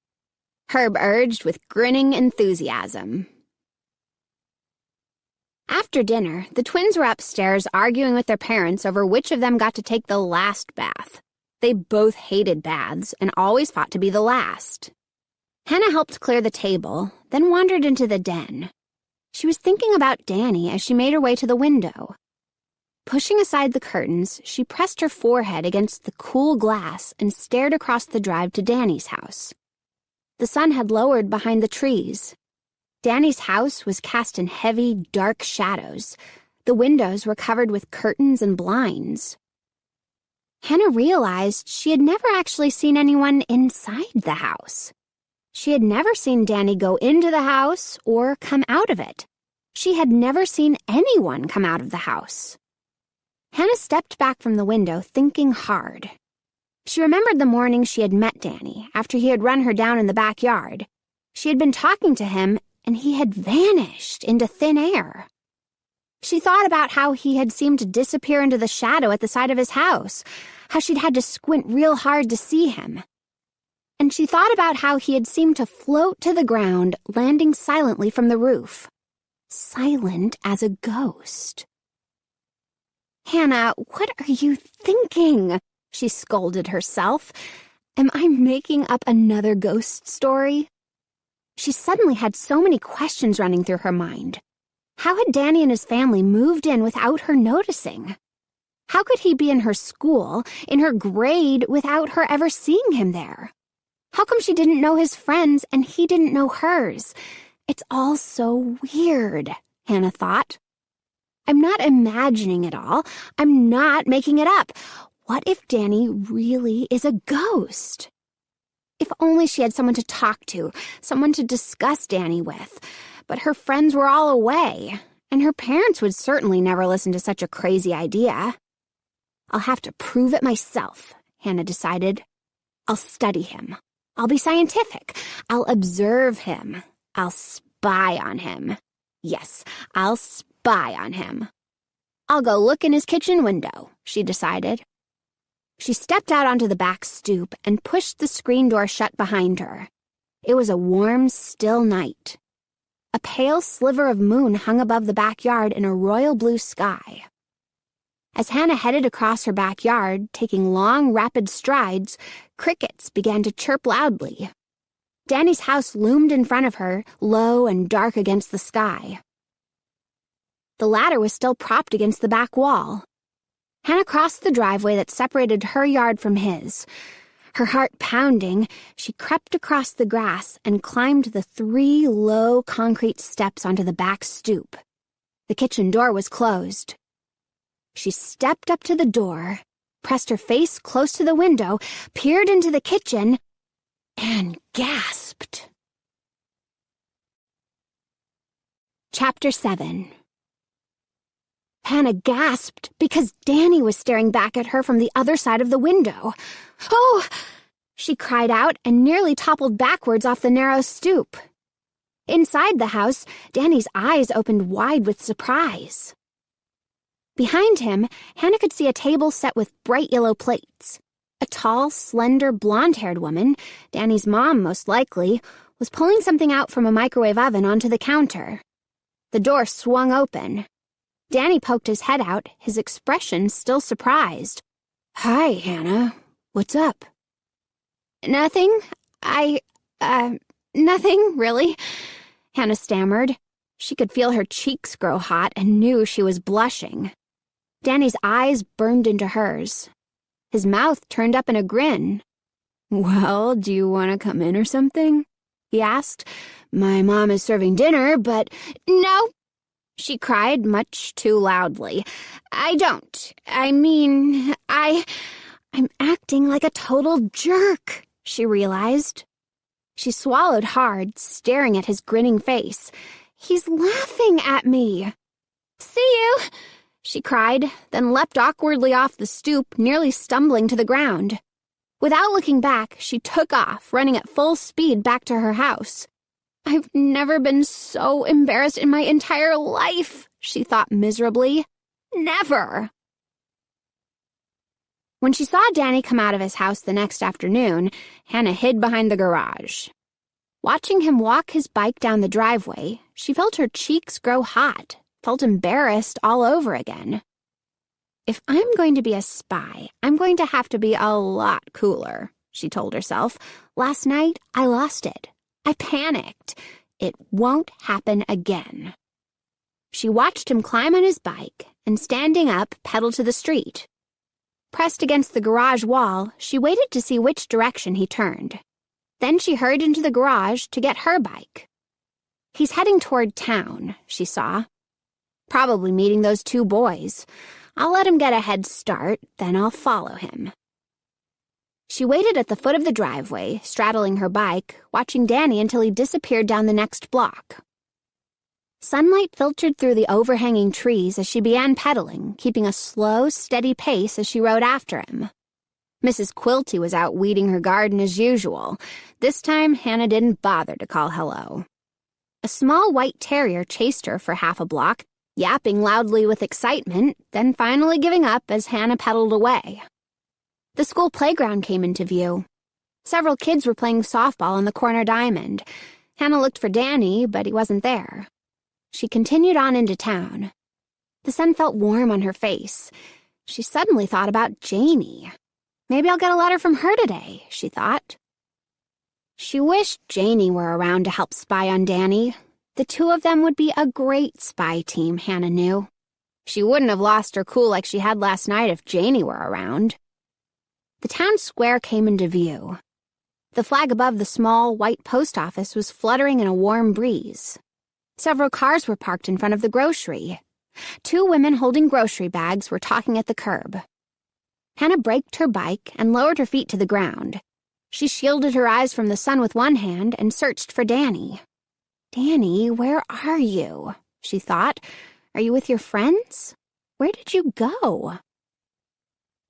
Herb urged with grinning enthusiasm. After dinner, the twins were upstairs arguing with their parents over which of them got to take the last bath. They both hated baths and always fought to be the last. Hannah helped clear the table, then wandered into the den. She was thinking about Danny as she made her way to the window. Pushing aside the curtains, she pressed her forehead against the cool glass and stared across the drive to Danny's house. The sun had lowered behind the trees. Danny's house was cast in heavy, dark shadows. The windows were covered with curtains and blinds. Hannah realized she had never actually seen anyone inside the house. She had never seen Danny go into the house or come out of it. She had never seen anyone come out of the house. Hannah stepped back from the window, thinking hard. She remembered the morning she had met Danny after he had run her down in the backyard. She had been talking to him, and he had vanished into thin air. She thought about how he had seemed to disappear into the shadow at the side of his house, how she'd had to squint real hard to see him. And she thought about how he had seemed to float to the ground, landing silently from the roof. Silent as a ghost. Hannah, what are you thinking? She scolded herself. Am I making up another ghost story? She suddenly had so many questions running through her mind. How had Danny and his family moved in without her noticing? How could he be in her school, in her grade, without her ever seeing him there? How come she didn't know his friends and he didn't know hers? It's all so weird, Hannah thought. I'm not imagining it all. I'm not making it up. What if Danny really is a ghost? If only she had someone to talk to, someone to discuss Danny with. But her friends were all away, and her parents would certainly never listen to such a crazy idea. I'll have to prove it myself, Hannah decided. I'll study him. I'll be scientific. I'll observe him. I'll spy on him. Yes, I'll spy on him. I'll go look in his kitchen window, she decided. She stepped out onto the back stoop and pushed the screen door shut behind her. It was a warm, still night. A pale sliver of moon hung above the backyard in a royal blue sky. As Hannah headed across her backyard, taking long, rapid strides, crickets began to chirp loudly. Danny's house loomed in front of her, low and dark against the sky. The ladder was still propped against the back wall. Hannah crossed the driveway that separated her yard from his. Her heart pounding, she crept across the grass and climbed the 3 low concrete steps onto the back stoop. The kitchen door was closed. She stepped up to the door, pressed her face close to the window, peered into the kitchen, and gasped. Chapter 7. Hannah gasped because Danny was staring back at her from the other side of the window. "Oh!" she cried out and nearly toppled backwards off the narrow stoop. Inside the house, Danny's eyes opened wide with surprise. Behind him, Hannah could see a table set with bright yellow plates. A tall, slender, blonde-haired woman, Danny's mom most likely, was pulling something out from a microwave oven onto the counter. The door swung open. Danny poked his head out, his expression still surprised. "Hi, Hannah. What's up?" "Nothing. Nothing, really," Hannah stammered. She could feel her cheeks grow hot and knew she was blushing. Danny's eyes burned into hers. His mouth turned up in a grin. "Well, do you want to come in or something?" he asked. "My mom is serving dinner, but—" "No!" she cried much too loudly. "I don't. I'm acting like a total jerk," she realized. She swallowed hard, staring at his grinning face. "He's laughing at me." "See you!" she cried, then leapt awkwardly off the stoop, nearly stumbling to the ground. Without looking back, she took off, running at full speed back to her house. "I've never been so embarrassed in my entire life," she thought miserably. Never! When she saw Danny come out of his house the next afternoon, Hannah hid behind the garage. Watching him walk his bike down the driveway, she felt her cheeks grow hot, felt embarrassed all over again. "If I'm going to be a spy, I'm going to have to be a lot cooler," she told herself. "Last night, I lost it. I panicked. It won't happen again." She watched him climb on his bike and, standing up, pedal to the street. Pressed against the garage wall, she waited to see which direction he turned. Then she hurried into the garage to get her bike. He's heading toward town, she saw. Probably meeting those 2 boys. I'll let him get a head start, then I'll follow him. She waited at the foot of the driveway, straddling her bike, watching Danny until he disappeared down the next block. Sunlight filtered through the overhanging trees as she began pedaling, keeping a slow, steady pace as she rode after him. Mrs. Quilty was out weeding her garden as usual. This time, Hannah didn't bother to call hello. A small white terrier chased her for half a block, yapping loudly with excitement, then finally giving up as Hannah pedaled away. The school playground came into view. Several kids were playing softball on the corner diamond. Hannah looked for Danny, but he wasn't there. She continued on into town. The sun felt warm on her face. She suddenly thought about Janie. Maybe I'll get a letter from her today, she thought. She wished Janie were around to help spy on Danny. The 2 of them would be a great spy team, Hannah knew. She wouldn't have lost her cool like she had last night if Janie were around. The town square came into view. The flag above the small, white post office was fluttering in a warm breeze. Several cars were parked in front of the grocery. 2 women holding grocery bags were talking at the curb. Hannah braked her bike and lowered her feet to the ground. She shielded her eyes from the sun with one hand and searched for Danny. "Danny, where are you?" she thought. "Are you with your friends? Where did you go?"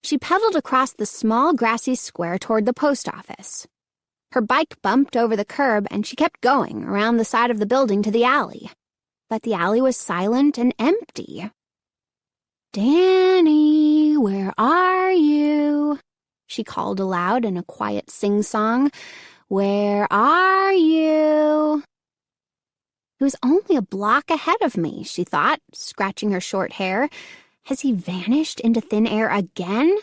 She pedaled across the small grassy square toward the post office. Her bike bumped over the curb and she kept going around the side of the building to the alley. But the alley was silent and empty. "Danny, where are you?" she called aloud in a quiet sing-song. "Where are you?" "He was only a block ahead of me," she thought, scratching her short hair. "Has he vanished into thin air again?"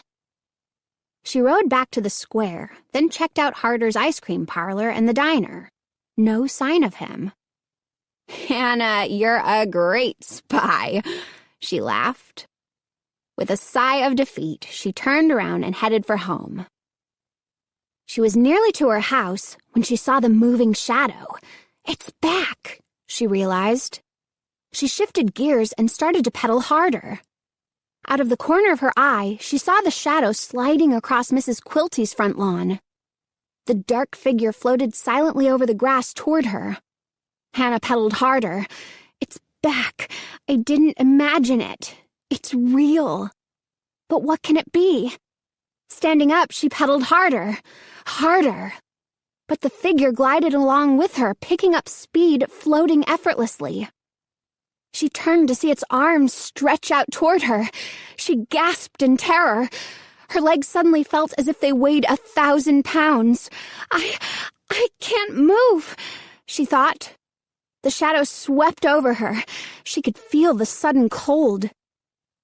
She rode back to the square, then checked out Harder's ice cream parlor and the diner. No sign of him. "Hannah, you're a great spy," she laughed. With a sigh of defeat, she turned around and headed for home. She was nearly to her house when she saw the moving shadow. "It's back," she realized. She shifted gears and started to pedal harder. Out of the corner of her eye, she saw the shadow sliding across Mrs. Quilty's front lawn. The dark figure floated silently over the grass toward her. Hannah pedaled harder. "It's back. I didn't imagine it. It's real. But what can it be?" Standing up, she pedaled harder. Harder. But the figure glided along with her, picking up speed, floating effortlessly. She turned to see its arms stretch out toward her. She gasped in terror. Her legs suddenly felt as if they weighed 1,000 pounds. I can't move," she thought. The shadow swept over her. She could feel the sudden cold.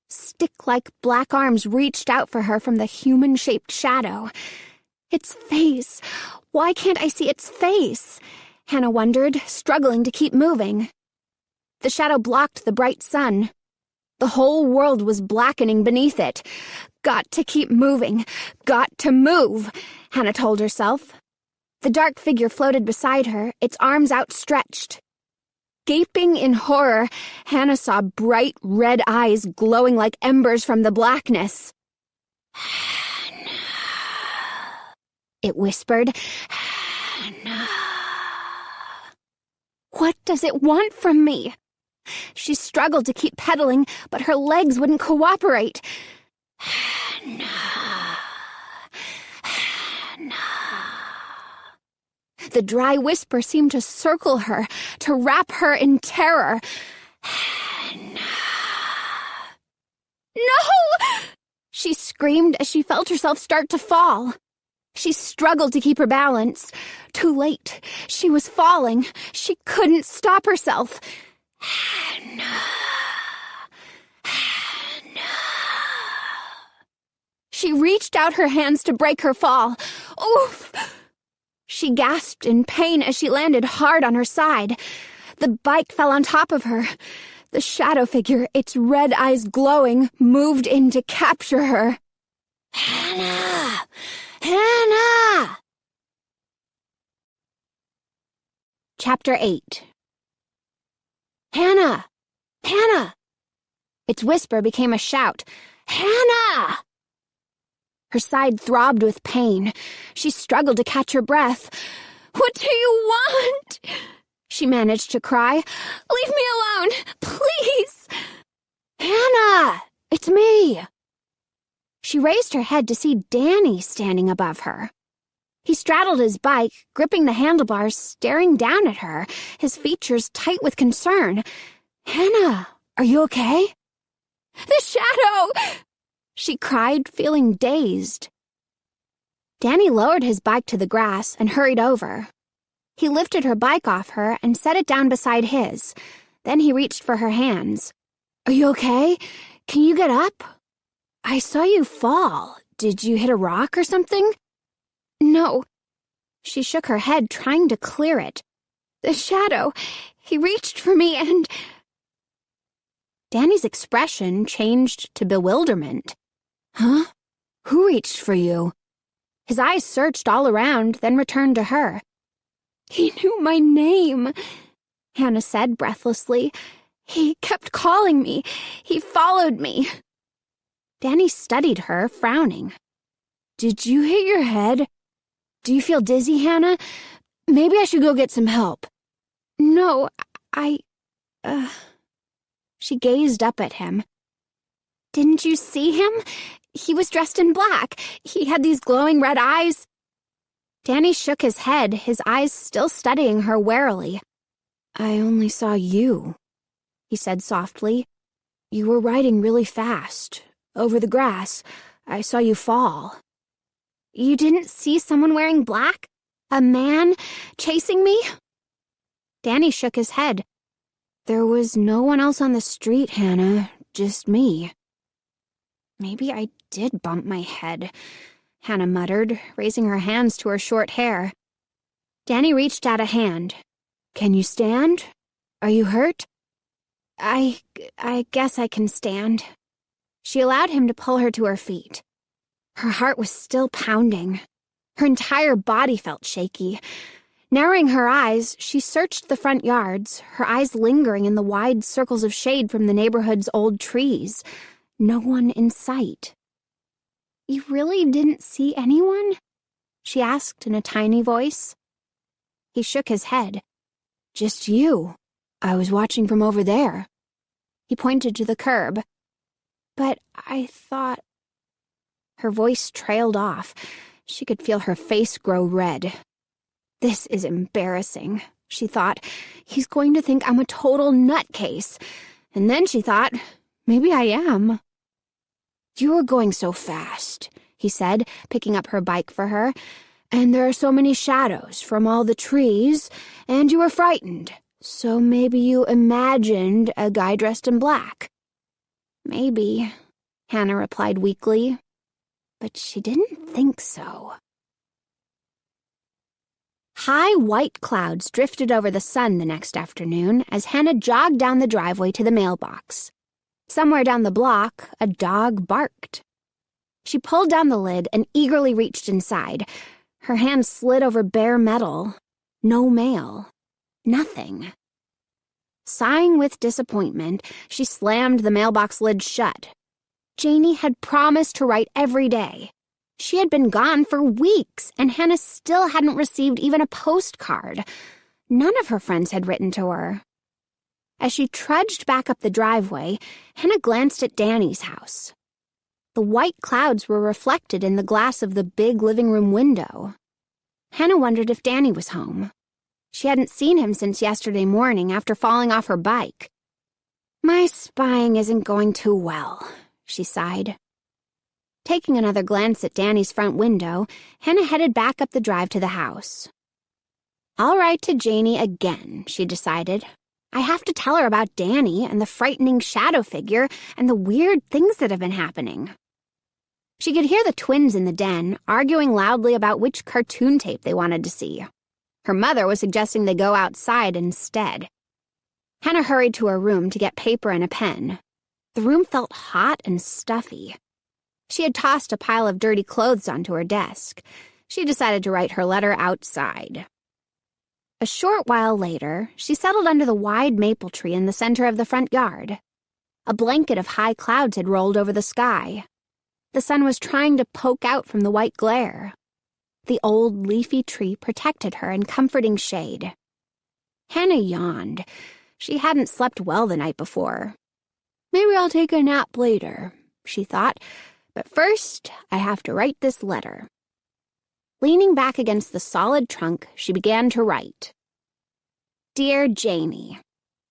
Stick-like black arms reached out for her from the human-shaped shadow. "Its face. Why can't I see its face?" Hannah wondered, struggling to keep moving. The shadow blocked the bright sun. The whole world was blackening beneath it. "Got to keep moving. Got to move," Hannah told herself. The dark figure floated beside her, its arms outstretched. Gaping in horror, Hannah saw bright red eyes glowing like embers from the blackness. "Hannah," it whispered. "Hannah. What does it want from me?" She struggled to keep pedaling, but her legs wouldn't cooperate. "Hannah. Hannah." The dry whisper seemed to circle her, to wrap her in terror. "Hannah." "No!" she screamed as she felt herself start to fall. She struggled to keep her balance. Too late. She was falling. She couldn't stop herself. "Hannah. Hannah." She reached out her hands to break her fall. "Oof!" She gasped in pain as she landed hard on her side. The bike fell on top of her. The shadow figure, its red eyes glowing, moved in to capture her. "Hannah! Hannah!" Chapter 8. "Hannah! Hannah!" Its whisper became a shout. "Hannah!" Her side throbbed with pain. She struggled to catch her breath. "What do you want?" she managed to cry. "Leave me alone, please!" "Hannah! It's me!" She raised her head to see Danny standing above her. He straddled his bike, gripping the handlebars, staring down at her, his features tight with concern. "Hannah, are you okay?" "The shadow!" she cried, feeling dazed. Danny lowered his bike to the grass and hurried over. He lifted her bike off her and set it down beside his. Then he reached for her hands. "Are you okay? Can you get up? I saw you fall. Did you hit a rock or something?" "No." She shook her head, trying to clear it. "The shadow. He reached for me and—" Danny's expression changed to bewilderment. "Huh? Who reached for you?" His eyes searched all around, then returned to her. "He knew my name," Hannah said breathlessly. "He kept calling me. He followed me." Danny studied her, frowning. "Did you hit your head? Do you feel dizzy, Hannah? Maybe I should go get some help." "No, She gazed up at him. "Didn't you see him? He was dressed in black. He had these glowing red eyes." Danny shook his head, his eyes still studying her warily. "I only saw you," he said softly. "You were riding really fast. Over the grass. I saw you fall." "You didn't see someone wearing black? A man chasing me?" Danny shook his head. "There was no one else on the street, Hannah. Just me." "Maybe I did bump my head," Hannah muttered, raising her hands to her short hair. Danny reached out a hand. "Can you stand? Are you hurt?" I guess I can stand." She allowed him to pull her to her feet. Her heart was still pounding. Her entire body felt shaky. Narrowing her eyes, she searched the front yards, her eyes lingering in the wide circles of shade from the neighborhood's old trees. No one in sight. "You really didn't see anyone?" she asked in a tiny voice. He shook his head. "Just you. I was watching from over there." He pointed to the curb. "But I thought—" Her voice trailed off. She could feel her face grow red. "This is embarrassing," she thought. "He's going to think I'm a total nutcase." And then she thought, maybe I am. "You were going so fast," he said, picking up her bike for her. "And there are so many shadows from all the trees, and you were frightened. So maybe you imagined a guy dressed in black." "Maybe," Hannah replied weakly. But she didn't think so. High white clouds drifted over the sun the next afternoon as Hannah jogged down the driveway to the mailbox. Somewhere down the block, a dog barked. She pulled down the lid and eagerly reached inside. Her hand slid over bare metal. No mail. Nothing. Sighing with disappointment, she slammed the mailbox lid shut. Janie had promised to write every day. She had been gone for weeks, and Hannah still hadn't received even a postcard. None of her friends had written to her. As she trudged back up the driveway, Hannah glanced at Danny's house. The white clouds were reflected in the glass of the big living room window. Hannah wondered if Danny was home. She hadn't seen him since yesterday morning after falling off her bike. "My spying isn't going too well," she sighed. Taking another glance at Danny's front window, Hannah headed back up the drive to the house. "I'll write to Janie again," she decided. "I have to tell her about Danny and the frightening shadow figure and the weird things that have been happening." She could hear the twins in the den, arguing loudly about which cartoon tape they wanted to see. Her mother was suggesting they go outside instead. Hannah hurried to her room to get paper and a pen. The room felt hot and stuffy. She had tossed a pile of dirty clothes onto her desk. She decided to write her letter outside. A short while later, she settled under the wide maple tree in the center of the front yard. A blanket of high clouds had rolled over the sky. The sun was trying to poke out from the white glare. The old leafy tree protected her in comforting shade. Hannah yawned. She hadn't slept well the night before. "Maybe I'll take a nap later," she thought. "But first, I have to write this letter." Leaning back against the solid trunk, she began to write. "Dear Janie,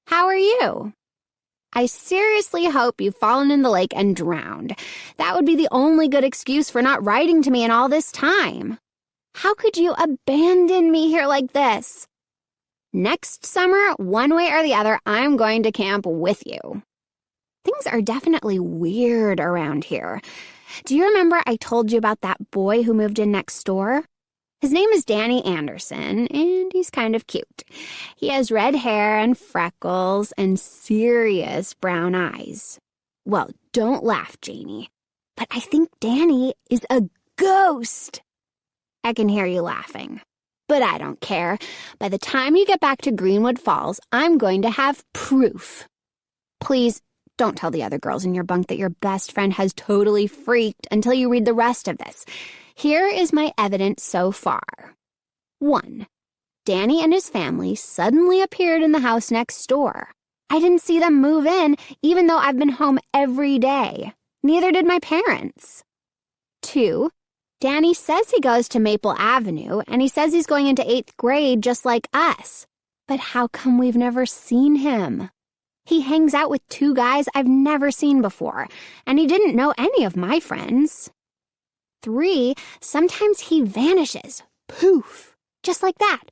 how are you? I seriously hope you've fallen in the lake and drowned. That would be the only good excuse for not writing to me in all this time. How could you abandon me here like this? Next summer, one way or the other, I'm going to camp with you. Things are definitely weird around here. Do you remember I told you about that boy who moved in next door? His name is Danny Anderson, and he's kind of cute. He has red hair and freckles and serious brown eyes. Well, don't laugh, Janie, but I think Danny is a ghost." I can hear you laughing. But I don't care. By the time you get back to Greenwood Falls, I'm going to have proof. Please, Don't tell the other girls in your bunk that your best friend has totally freaked until you read the rest of this. Here is my evidence so far. 1. Danny and his family suddenly appeared in the house next door. I didn't see them move in, even though I've been home every day. Neither did my parents. 2. Danny says he goes to Maple Avenue, and he says he's going into 8th grade just like us. But how come we've never seen him? He hangs out with 2 guys I've never seen before, and he didn't know any of my friends. 3. Sometimes he vanishes. Poof. Just like that.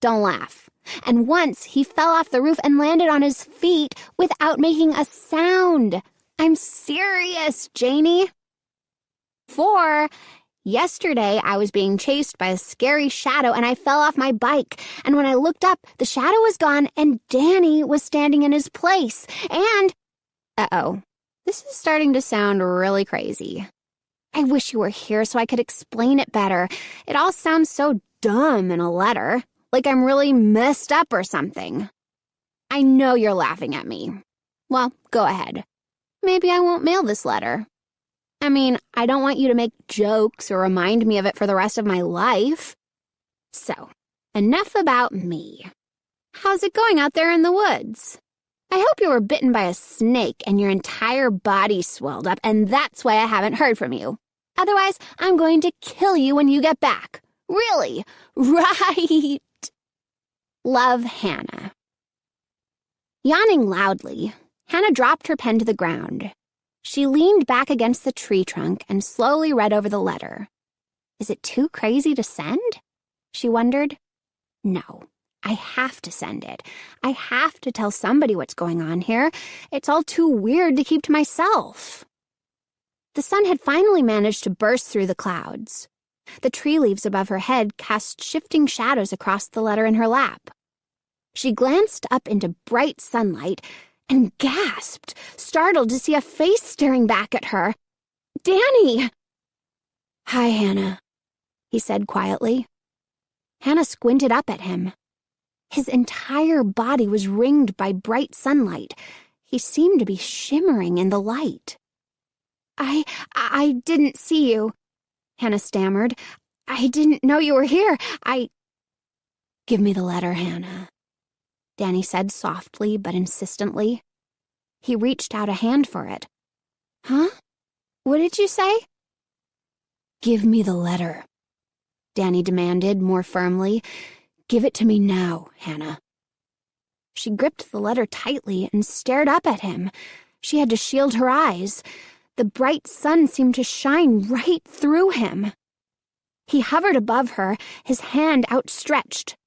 Don't laugh. And once he fell off the roof and landed on his feet without making a sound. I'm serious, Janie. 4. Yesterday, I was being chased by a scary shadow and I fell off my bike. And when I looked up, the shadow was gone and Danny was standing in his place. And, this is starting to sound really crazy. I wish you were here so I could explain it better. It all sounds so dumb in a letter, like I'm really messed up or something. I know you're laughing at me. Well, go ahead. Maybe I won't mail this letter. I mean, I don't want you to make jokes or remind me of it for the rest of my life. So, enough about me. How's it going out there in the woods? I hope you were bitten by a snake and your entire body swelled up, and that's why I haven't heard from you. Otherwise, I'm going to kill you when you get back. Really? Right. Love, Hannah. Yawning loudly, Hannah dropped her pen to the ground. She leaned back against the tree trunk and slowly read over the letter. Is it too crazy to send? She wondered. No, I have to send it. I have to tell somebody what's going on here. It's all too weird to keep to myself. The sun had finally managed to burst through the clouds. The tree leaves above her head cast shifting shadows across the letter in her lap. She glanced up into bright sunlight and gasped, startled to see a face staring back at her. Danny! Hi, Hannah, he said quietly. Hannah squinted up at him. His entire body was ringed by bright sunlight. He seemed to be shimmering in the light. I didn't see you, Hannah stammered. I didn't know you were here. Give me the letter, Hannah, Danny said softly but insistently. He reached out a hand for it. Huh? What did you say? Give me the letter, Danny demanded more firmly. Give it to me now, Hannah. She gripped the letter tightly and stared up at him. She had to shield her eyes. The bright sun seemed to shine right through him. He hovered above her, his hand outstretched.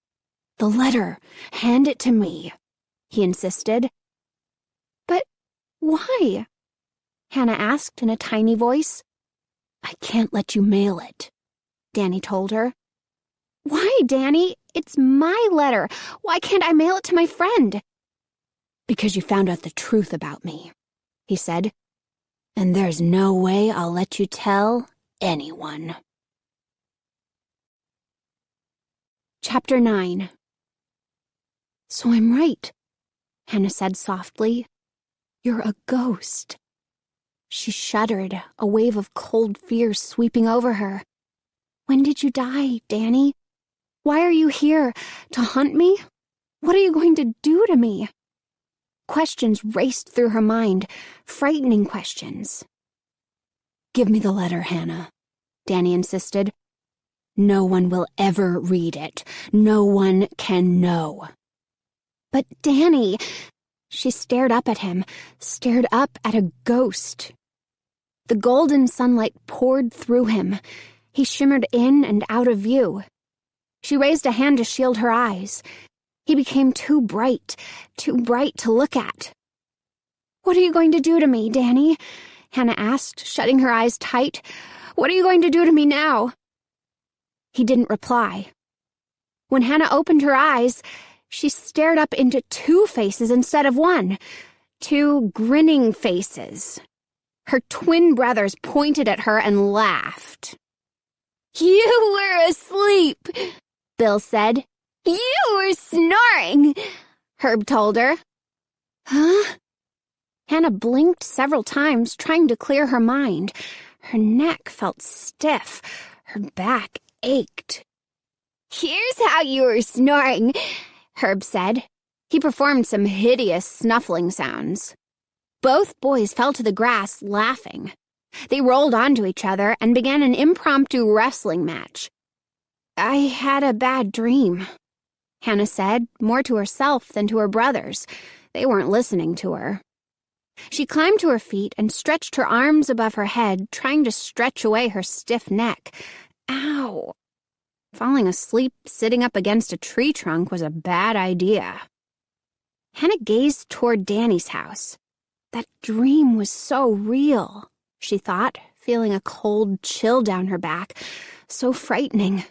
The letter, hand it to me, he insisted. But why? Hannah asked in a tiny voice. I can't let you mail it, Danny told her. Why, Danny? It's my letter. Why can't I mail it to my friend? Because you found out the truth about me, he said. And there's no way I'll let you tell anyone. Chapter 9. So I'm right, Hannah said softly. You're a ghost. She shuddered, a wave of cold fear sweeping over her. When did you die, Danny? Why are you here? To hunt me? What are you going to do to me? Questions raced through her mind, frightening questions. Give me the letter, Hannah, Danny insisted. No one will ever read it. No one can know. But Danny, she stared up at him, stared up at a ghost. The golden sunlight poured through him. He shimmered in and out of view. She raised a hand to shield her eyes. He became too bright to look at. What are you going to do to me, Danny? Hannah asked, shutting her eyes tight. What are you going to do to me now? He didn't reply. When Hannah opened her eyes, she stared up into 2 faces instead of 1. 2 grinning faces. Her twin brothers pointed at her and laughed. You were asleep, Bill said. You were snoring, Herb told her. Huh? Hannah blinked several times, trying to clear her mind. Her neck felt stiff. Her back ached. "Here's how you were snoring," Herb said. He performed some hideous snuffling sounds. Both boys fell to the grass, laughing. They rolled onto each other and began an impromptu wrestling match. "I had a bad dream," Hannah said, more to herself than to her brothers. They weren't listening to her. She climbed to her feet and stretched her arms above her head, trying to stretch away her stiff neck. Ow! Falling asleep sitting up against a tree trunk was a bad idea. Hannah gazed toward Danny's house. That dream was so real, she thought, feeling a cold chill down her back. So frightening.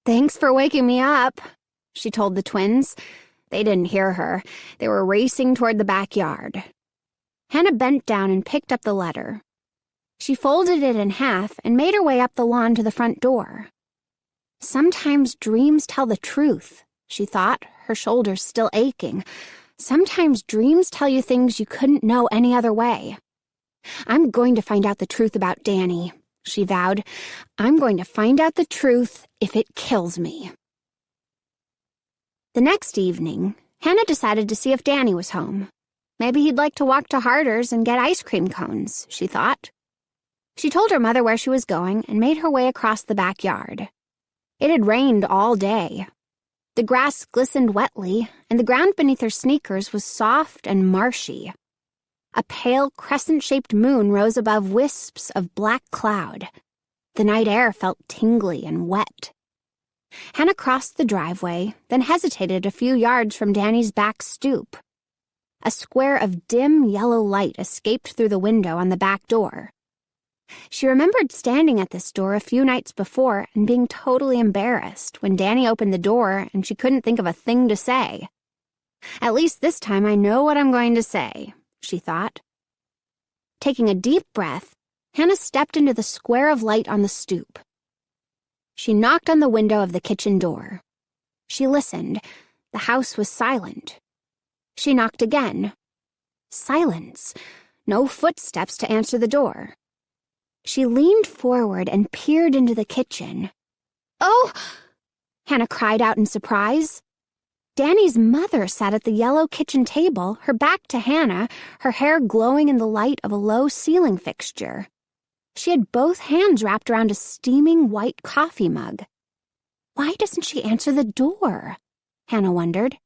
"Thanks for waking me up," she told the twins. They didn't hear her. They were racing toward the backyard. Hannah bent down and picked up the letter. She folded it in half and made her way up the lawn to the front door. Sometimes dreams tell the truth, she thought, her shoulders still aching. Sometimes dreams tell you things you couldn't know any other way. "I'm going to find out the truth about Danny," she vowed. "I'm going to find out the truth if it kills me." The next evening, Hannah decided to see if Danny was home. Maybe he'd like to walk to Harder's and get ice cream cones, she thought. She told her mother where she was going and made her way across the backyard. It had rained all day. The grass glistened wetly, and the ground beneath her sneakers was soft and marshy. A pale crescent-shaped moon rose above wisps of black cloud. The night air felt tingly and wet. Hannah crossed the driveway, then hesitated a few yards from Danny's back stoop. A square of dim yellow light escaped through the window on the back door. She remembered standing at this door a few nights before and being totally embarrassed when Danny opened the door and she couldn't think of a thing to say. "At least this time I know what I'm going to say," she thought. Taking a deep breath, Hannah stepped into the square of light on the stoop. She knocked on the window of the kitchen door. She listened. The house was silent. She knocked again. Silence. No footsteps to answer the door. She leaned forward and peered into the kitchen. "Oh!" Hannah cried out in surprise. Danny's mother sat at the yellow kitchen table, her back to Hannah, her hair glowing in the light of a low ceiling fixture. She had both hands wrapped around a steaming white coffee mug. Why doesn't she answer the door? Hannah wondered.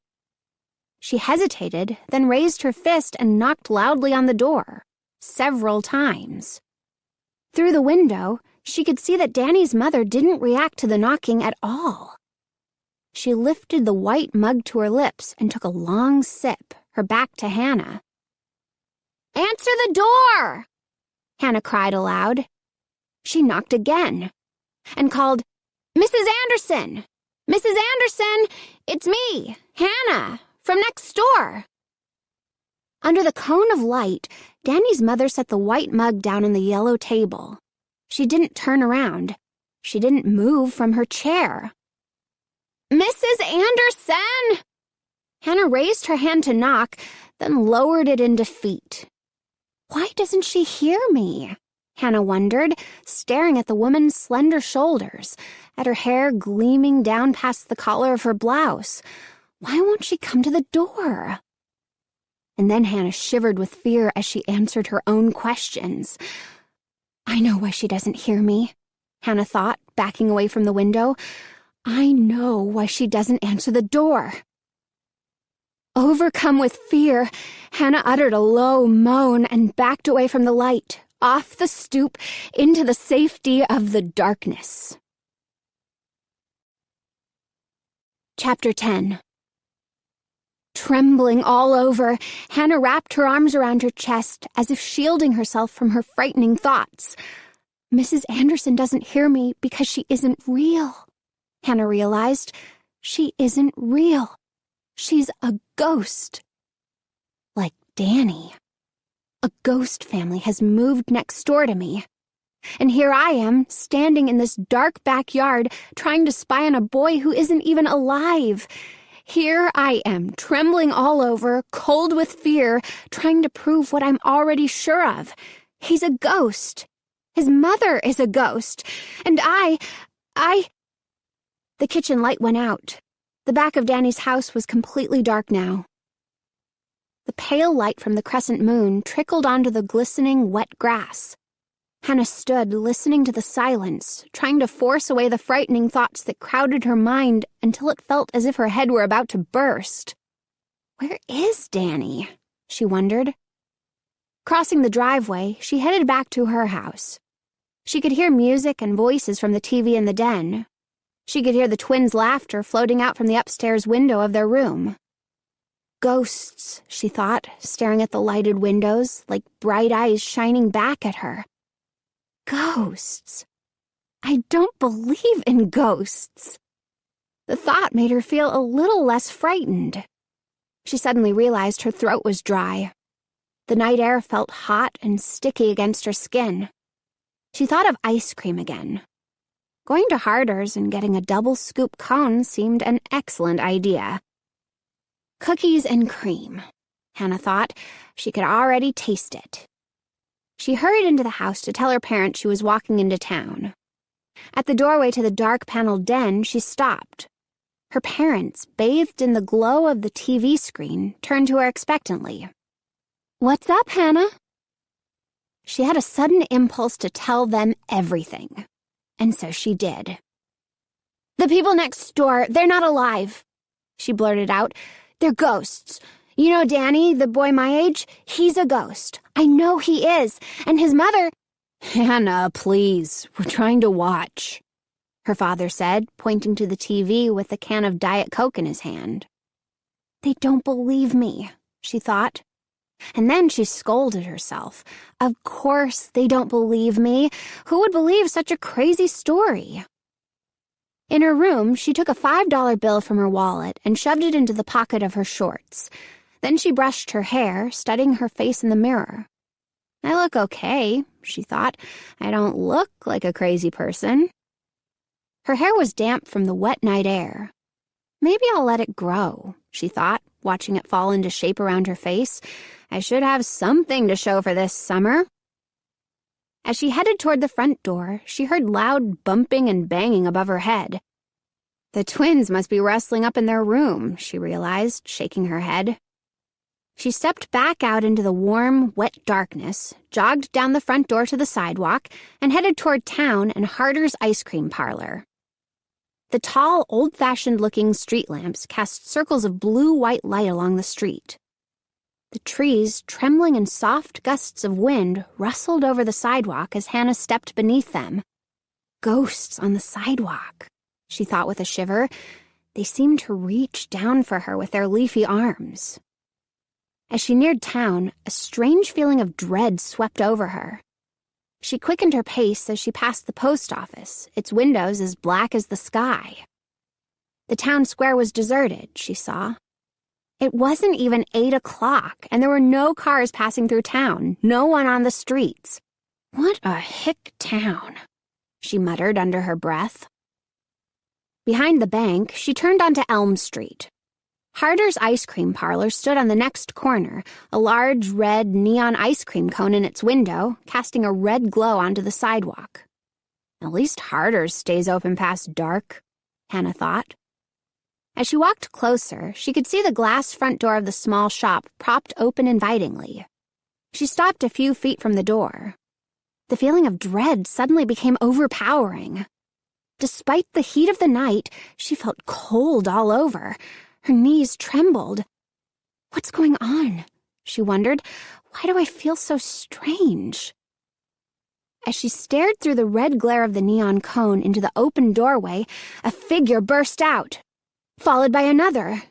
She hesitated, then raised her fist and knocked loudly on the door, several times. Through the window, she could see that Danny's mother didn't react to the knocking at all. She lifted the white mug to her lips and took a long sip, her back to Hannah. "Answer the door!" Hannah cried aloud. She knocked again and called, "Mrs. Anderson! Mrs. Anderson! It's me, Hannah, from next door!" Under the cone of light, Danny's mother set the white mug down on the yellow table. She didn't turn around. She didn't move from her chair. "Mrs. Anderson!" Hannah raised her hand to knock, then lowered it in defeat. Why doesn't she hear me? Hannah wondered, staring at the woman's slender shoulders, at her hair gleaming down past the collar of her blouse. Why won't she come to the door? And then Hannah shivered with fear as she answered her own questions. I know why she doesn't hear me, Hannah thought, backing away from the window. I know why she doesn't answer the door. Overcome with fear, Hannah uttered a low moan and backed away from the light, off the stoop, into the safety of the darkness. Chapter 10. Trembling all over, Hannah wrapped her arms around her chest as if shielding herself from her frightening thoughts. Mrs. Anderson doesn't hear me because she isn't real, Hannah realized. She isn't real. She's a ghost. Like Danny. A ghost family has moved next door to me. And here I am, standing in this dark backyard, trying to spy on a boy who isn't even alive. Here I am, trembling all over, cold with fear, trying to prove what I'm already sure of. He's a ghost. His mother is a ghost. And I... The kitchen light went out. The back of Danny's house was completely dark now. The pale light from the crescent moon trickled onto the glistening, wet grass. Hannah stood, listening to the silence, trying to force away the frightening thoughts that crowded her mind until it felt as if her head were about to burst. Where is Danny? She wondered. Crossing the driveway, she headed back to her house. She could hear music and voices from the TV in the den. She could hear the twins' laughter floating out from the upstairs window of their room. Ghosts, she thought, staring at the lighted windows, like bright eyes shining back at her. Ghosts. I don't believe in ghosts. The thought made her feel a little less frightened. She suddenly realized her throat was dry. The night air felt hot and sticky against her skin. She thought of ice cream again. Going to Harder's and getting a double scoop cone seemed an excellent idea. Cookies and cream, Hannah thought. She could already taste it. She hurried into the house to tell her parents she was walking into town. At the doorway to the dark-paneled den, she stopped. Her parents, bathed in the glow of the TV screen, turned to her expectantly. "What's up, Hannah?" She had a sudden impulse to tell them everything, and so she did. "The people next door, they're not alive," she blurted out. "They're ghosts. You know Danny, the boy my age? He's a ghost. I know he is. And his mother—" "Hannah, please. We're trying to watch," her father said, pointing to the TV with a can of Diet Coke in his hand. They don't believe me, she thought. And then she scolded herself. Of course they don't believe me. Who would believe such a crazy story? In her room, she took a $5 bill from her wallet and shoved it into the pocket of her shorts. Then she brushed her hair, studying her face in the mirror. I look okay, she thought. I don't look like a crazy person. Her hair was damp from the wet night air. Maybe I'll let it grow, she thought, watching it fall into shape around her face. I should have something to show for this summer. As she headed toward the front door, she heard loud bumping and banging above her head. The twins must be wrestling up in their room, she realized, shaking her head. She stepped back out into the warm, wet darkness, jogged down the front door to the sidewalk, and headed toward town and Harder's ice cream parlor. The tall, old-fashioned-looking street lamps cast circles of blue-white light along the street. The trees, trembling in soft gusts of wind, rustled over the sidewalk as Hannah stepped beneath them. Ghosts on the sidewalk, she thought with a shiver. They seemed to reach down for her with their leafy arms. As she neared town, a strange feeling of dread swept over her. She quickened her pace as she passed the post office, its windows as black as the sky. The town square was deserted, she saw. It wasn't even 8 o'clock, and there were no cars passing through town, no one on the streets. What a hick town, she muttered under her breath. Behind the bank, she turned onto Elm Street. Harder's ice cream parlor stood on the next corner, a large red neon ice cream cone in its window, casting a red glow onto the sidewalk. At least Harder's stays open past dark, Hannah thought. As she walked closer, she could see the glass front door of the small shop propped open invitingly. She stopped a few feet from the door. The feeling of dread suddenly became overpowering. Despite the heat of the night, she felt cold all over. Her knees trembled. What's going on? She wondered. Why do I feel so strange? As she stared through the red glare of the neon cone into the open doorway, a figure burst out, followed by another,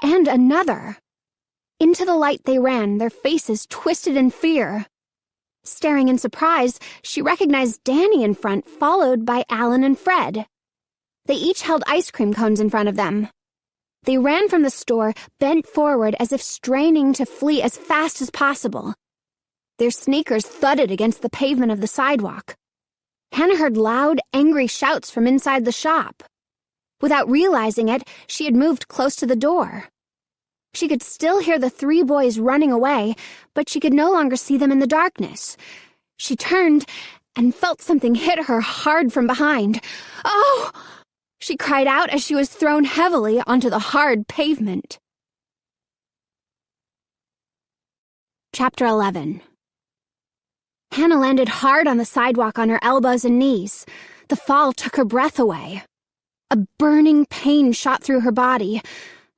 and another. Into the light they ran, their faces twisted in fear. Staring in surprise, she recognized Danny in front, followed by Alan and Fred. They each held ice cream cones in front of them. They ran from the store, bent forward as if straining to flee as fast as possible. Their sneakers thudded against the pavement of the sidewalk. Hannah heard loud, angry shouts from inside the shop. Without realizing it, she had moved close to the door. She could still hear the 3 boys running away, but she could no longer see them in the darkness. She turned and felt something hit her hard from behind. "Oh!" she cried out as she was thrown heavily onto the hard pavement. Chapter 11. Hannah landed hard on the sidewalk on her elbows and knees. The fall took her breath away. A burning pain shot through her body.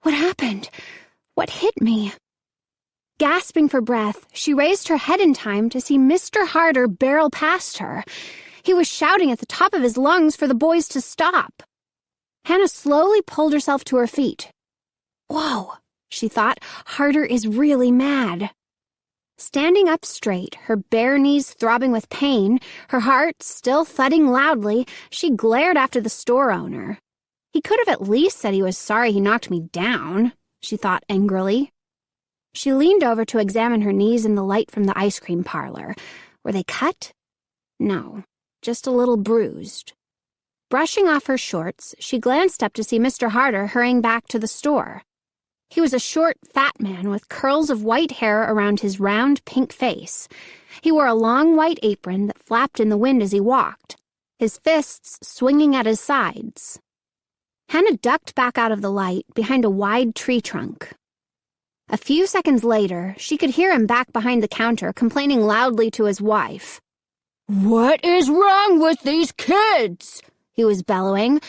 What happened? What hit me? Gasping for breath, she raised her head in time to see Mr. Harder barrel past her. He was shouting at the top of his lungs for the boys to stop. Hannah slowly pulled herself to her feet. Whoa, she thought, Harder is really mad. Standing up straight, her bare knees throbbing with pain, her heart still thudding loudly, she glared after the store owner. He could have at least said he was sorry he knocked me down, she thought angrily. She leaned over to examine her knees in the light from the ice cream parlor. Were they cut? No, just a little bruised. Brushing off her shorts, she glanced up to see Mr. Harder hurrying back to the store. He was a short, fat man with curls of white hair around his round, pink face. He wore a long white apron that flapped in the wind as he walked, his fists swinging at his sides. Hannah ducked back out of the light behind a wide tree trunk. A few seconds later, she could hear him back behind the counter complaining loudly to his wife. "What is wrong with these kids?" he was bellowing.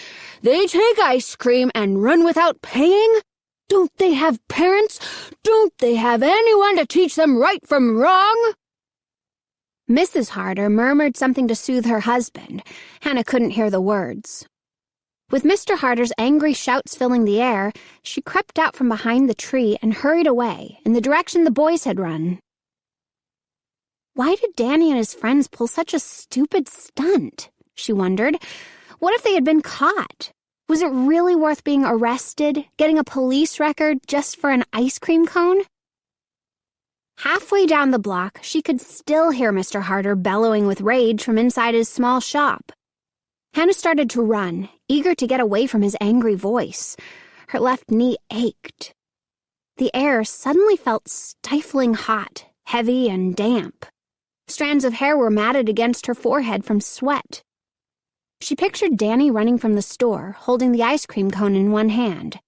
"They take ice cream and run without paying? Don't they have parents? Don't they have anyone to teach them right from wrong?" Mrs. Harder murmured something to soothe her husband. Hannah couldn't hear the words. With Mr. Harder's angry shouts filling the air, she crept out from behind the tree and hurried away in the direction the boys had run. Why did Danny and his friends pull such a stupid stunt? She wondered. What if they had been caught? Was it really worth being arrested, getting a police record just for an ice cream cone? Halfway down the block, she could still hear Mr. Harder bellowing with rage from inside his small shop. Hannah started to run, eager to get away from his angry voice. Her left knee ached. The air suddenly felt stifling hot, heavy and damp. Strands of hair were matted against her forehead from sweat. She pictured Danny running from the store, holding the ice cream cone in one hand.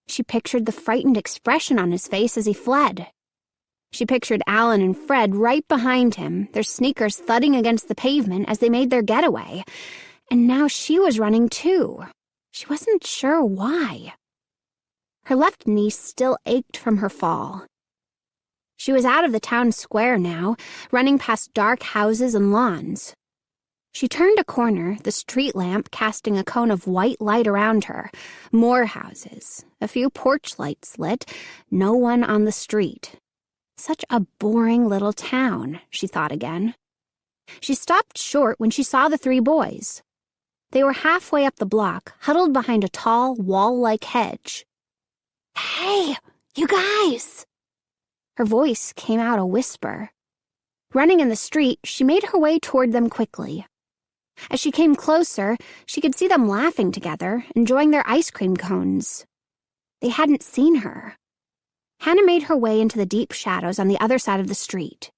She pictured the frightened expression on his face as he fled. She pictured Alan and Fred right behind him, their sneakers thudding against the pavement as they made their getaway. And now she was running too. She wasn't sure why. Her left knee still ached from her fall. She was out of the town square now, running past dark houses and lawns. She turned a corner, the street lamp casting a cone of white light around her. More houses, a few porch lights lit, no one on the street. Such a boring little town, she thought again. She stopped short when she saw the 3 boys. They were halfway up the block, huddled behind a tall, wall-like hedge. "Hey, you guys!" Her voice came out a whisper. Running in the street, she made her way toward them quickly. As she came closer, she could see them laughing together, enjoying their ice cream cones. They hadn't seen her. Hannah made her way into the deep shadows on the other side of the street.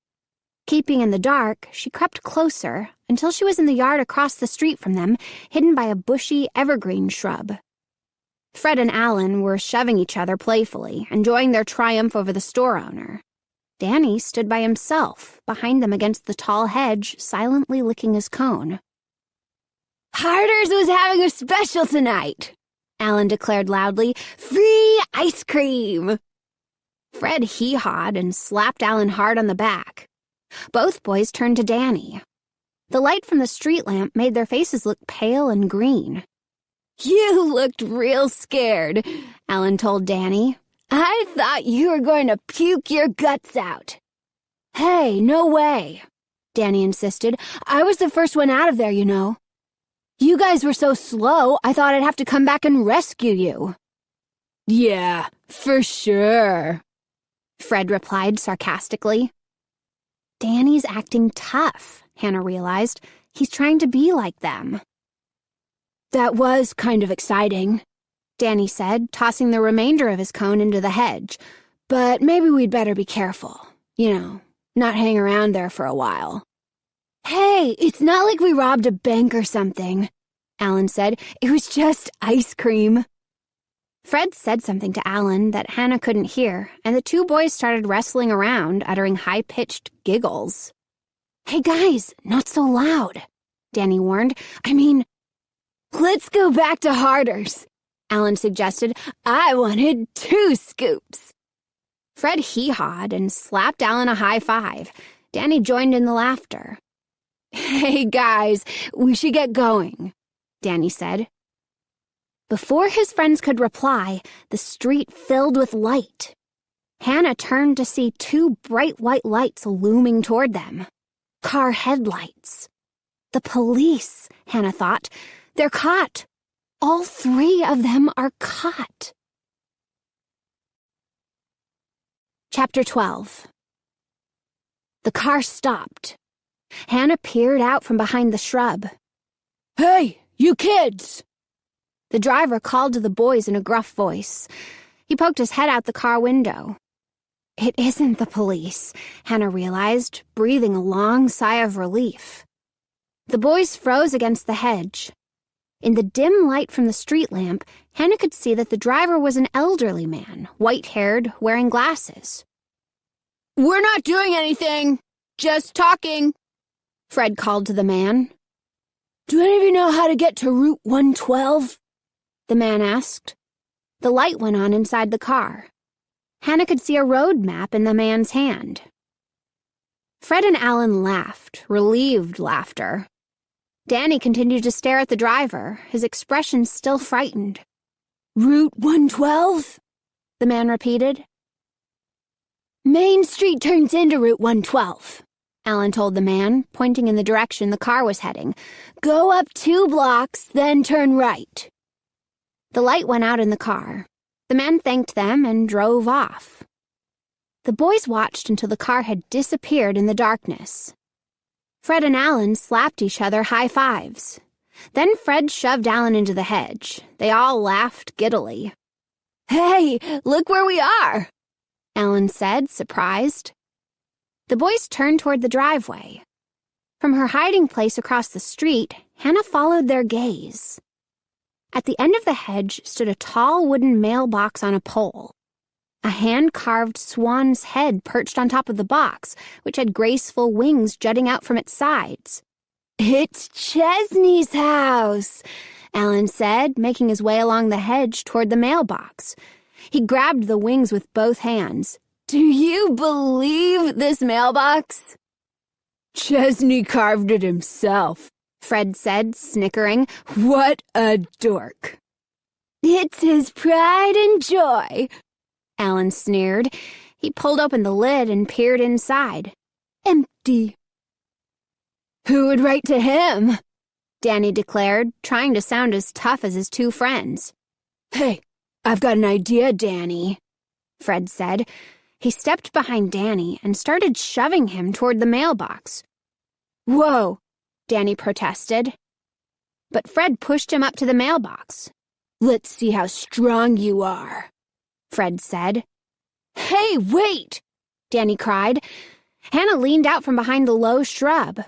Keeping in the dark, she crept closer until she was in the yard across the street from them, hidden by a bushy evergreen shrub. Fred and Alan were shoving each other playfully, enjoying their triumph over the store owner. Danny stood by himself, behind them against the tall hedge, silently licking his cone. "Harder's was having a special tonight," Alan declared loudly. "Free ice cream!" Fred hee-hawed and slapped Alan hard on the back. Both boys turned to Danny. The light from the street lamp made their faces look pale and green. "You looked real scared," Alan told Danny. "I thought you were going to puke your guts out." "Hey, no way," Danny insisted. "I was the first one out of there, you know. You guys were so slow, I thought I'd have to come back and rescue you." "Yeah, for sure," Fred replied sarcastically. Danny's acting tough, Hannah realized. He's trying to be like them. That was kind of exciting, Danny said, tossing the remainder of his cone into the hedge. But maybe we'd better be careful. Not hang around there for a while. Hey, it's not like we robbed a bank or something, Alan said. It was just ice cream. Fred said something to Alan that Hannah couldn't hear, and the two boys started wrestling around, uttering high-pitched giggles. Hey guys, not so loud, Danny warned. Let's go back to Harder's, Alan suggested. I wanted 2 scoops. Fred hee-hawed and slapped Alan a high five. Danny joined in the laughter. Hey guys, we should get going, Danny said. Before his friends could reply, the street filled with light. Hannah turned to see 2 bright white lights looming toward them. Car headlights. The police, Hannah thought. They're caught. All 3 of them are caught. Chapter 12. The car stopped. Hannah peered out from behind the shrub. Hey, you kids! The driver called to the boys in a gruff voice. He poked his head out the car window. It isn't the police, Hannah realized, breathing a long sigh of relief. The boys froze against the hedge. In the dim light from the street lamp, Hannah could see that the driver was an elderly man, white-haired, wearing glasses. We're not doing anything, just talking, Fred called to the man. Do any of you know how to get to Route 112? The man asked. The light went on inside the car. Hannah could see a road map in the man's hand. Fred and Alan laughed, relieved laughter. Danny continued to stare at the driver, his expression still frightened. Route 112? The man repeated. Main Street turns into Route 112, Alan told the man, pointing in the direction the car was heading. Go up 2 blocks, then turn right. The light went out in the car. The man thanked them and drove off. The boys watched until the car had disappeared in the darkness. Fred and Alan slapped each other high fives. Then Fred shoved Alan into the hedge. They all laughed giddily. Hey, look where we are, Alan said, surprised. The boys turned toward the driveway. From her hiding place across the street, Hannah followed their gaze. At the end of the hedge stood a tall wooden mailbox on a pole. A hand-carved swan's head perched on top of the box, which had graceful wings jutting out from its sides. It's Chesney's house, Alan said, making his way along the hedge toward the mailbox. He grabbed the wings with both hands. Do you believe this mailbox? Chesney carved it himself, Fred said, snickering. What a dork. It's his pride and joy, Alan sneered. He pulled open the lid and peered inside. Empty. Who would write to him? Danny declared, trying to sound as tough as his 2 friends. Hey, I've got an idea, Danny, Fred said. He stepped behind Danny and started shoving him toward the mailbox. Whoa, Danny protested. But Fred pushed him up to the mailbox. Let's see how strong you are, Fred said. Hey, wait, Danny cried. Hannah leaned out from behind the low shrub.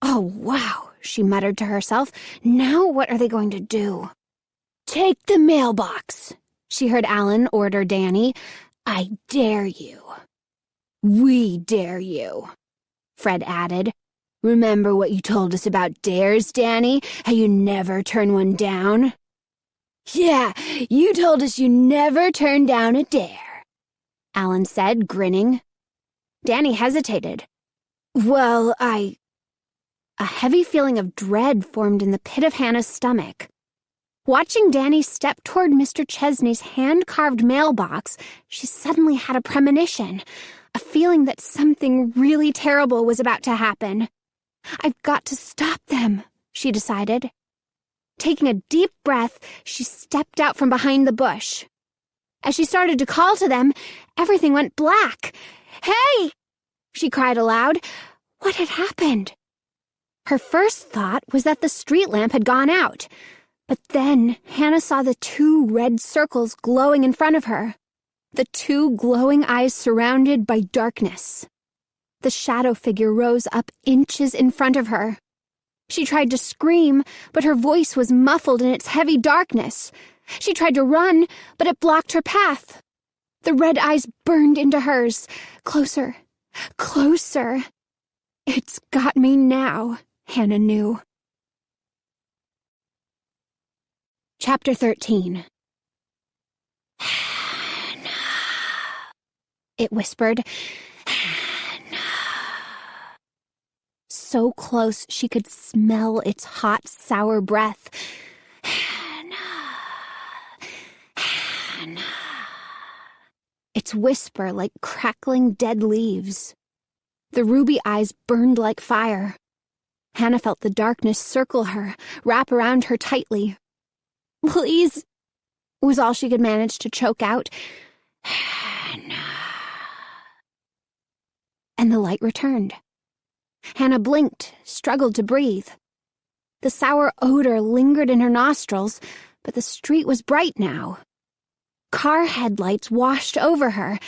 Oh, wow, she muttered to herself. Now what are they going to do? Take the mailbox, she heard Alan order Danny. I dare you. We dare you, Fred added. Remember what you told us about dares, Danny? How you never turn one down? Yeah, you told us you never turn down a dare, Alan said, grinning. Danny hesitated. Well, A heavy feeling of dread formed in the pit of Hannah's stomach. Watching Danny step toward Mr. Chesney's hand-carved mailbox, she suddenly had a premonition, a feeling that something really terrible was about to happen. I've got to stop them, she decided. Taking a deep breath, she stepped out from behind the bush. As she started to call to them, everything went black. Hey! She cried aloud. What had happened? Her first thought was that the street lamp had gone out. But then Hannah saw the 2 red circles glowing in front of her. The 2 glowing eyes surrounded by darkness. The shadow figure rose up inches in front of her. She tried to scream, but her voice was muffled in its heavy darkness. She tried to run, but it blocked her path. The red eyes burned into hers. Closer, closer. It's got me now, Hannah knew. Chapter 13. Hannah, it whispered. Hannah. So close she could smell its hot, sour breath. Hannah. Hannah. Its whisper like crackling dead leaves. The ruby eyes burned like fire. Hannah felt the darkness circle her, wrap around her tightly. "Please," was all she could manage to choke out. Hannah. And the light returned. Hannah blinked, struggled to breathe. The sour odor lingered in her nostrils, but the street was bright now. Car headlights washed over her.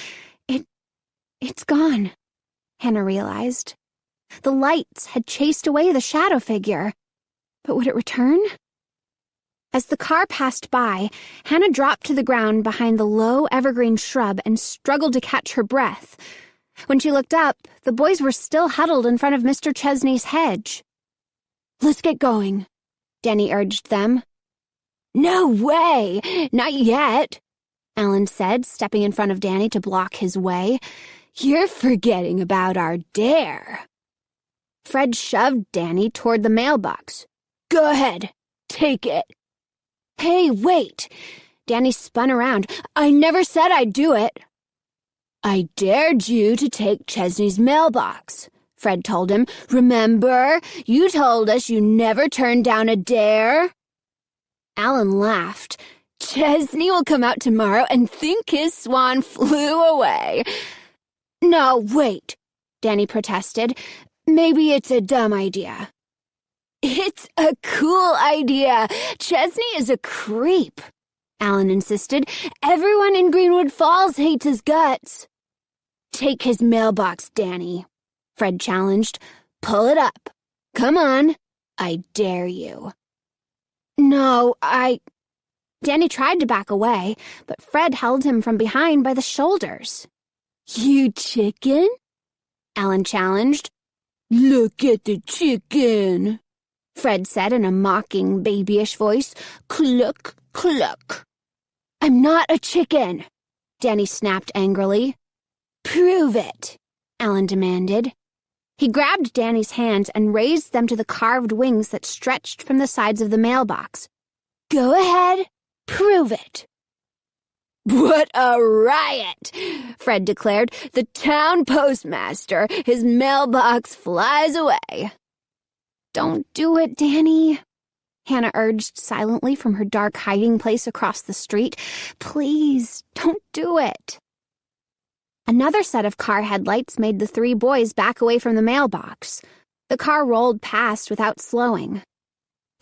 It's gone, Hannah realized. The lights had chased away the shadow figure. But would it return? As the car passed by, Hannah dropped to the ground behind the low evergreen shrub and struggled to catch her breath. When she looked up, the boys were still huddled in front of Mr. Chesney's hedge. "Let's get going," Danny urged them. "No way! Not yet," Alan said, stepping in front of Danny to block his way. "You're forgetting about our dare." Fred shoved Danny toward the mailbox. "Go ahead. Take it." "Hey, wait!" Danny spun around. "I never said I'd do it." "I dared you to take Chesney's mailbox," Fred told him. "Remember? You told us you never turned down a dare." Alan laughed. "Chesney will come out tomorrow and think his swan flew away." "No, wait," Danny protested. "Maybe it's a dumb idea." "It's a cool idea. Chesney is a creep," Alan insisted. "Everyone in Greenwood Falls hates his guts." "Take his mailbox, Danny," Fred challenged. "Pull it up. Come on. I dare you." "No, Danny tried to back away, but Fred held him from behind by the shoulders. "You chicken?" Alan challenged. "Look at the chicken," Fred said in a mocking, babyish voice. "Cluck, cluck." "I'm not a chicken," Danny snapped angrily. "Prove it," Alan demanded. He grabbed Danny's hands and raised them to the carved wings that stretched from the sides of the mailbox. "Go ahead, prove it." "What a riot!" Fred declared. "The town postmaster, his mailbox flies away." "Don't do it, Danny," Hannah urged silently from her dark hiding place across the street. "Please, don't do it." Another set of car headlights made the 3 boys back away from the mailbox. The car rolled past without slowing.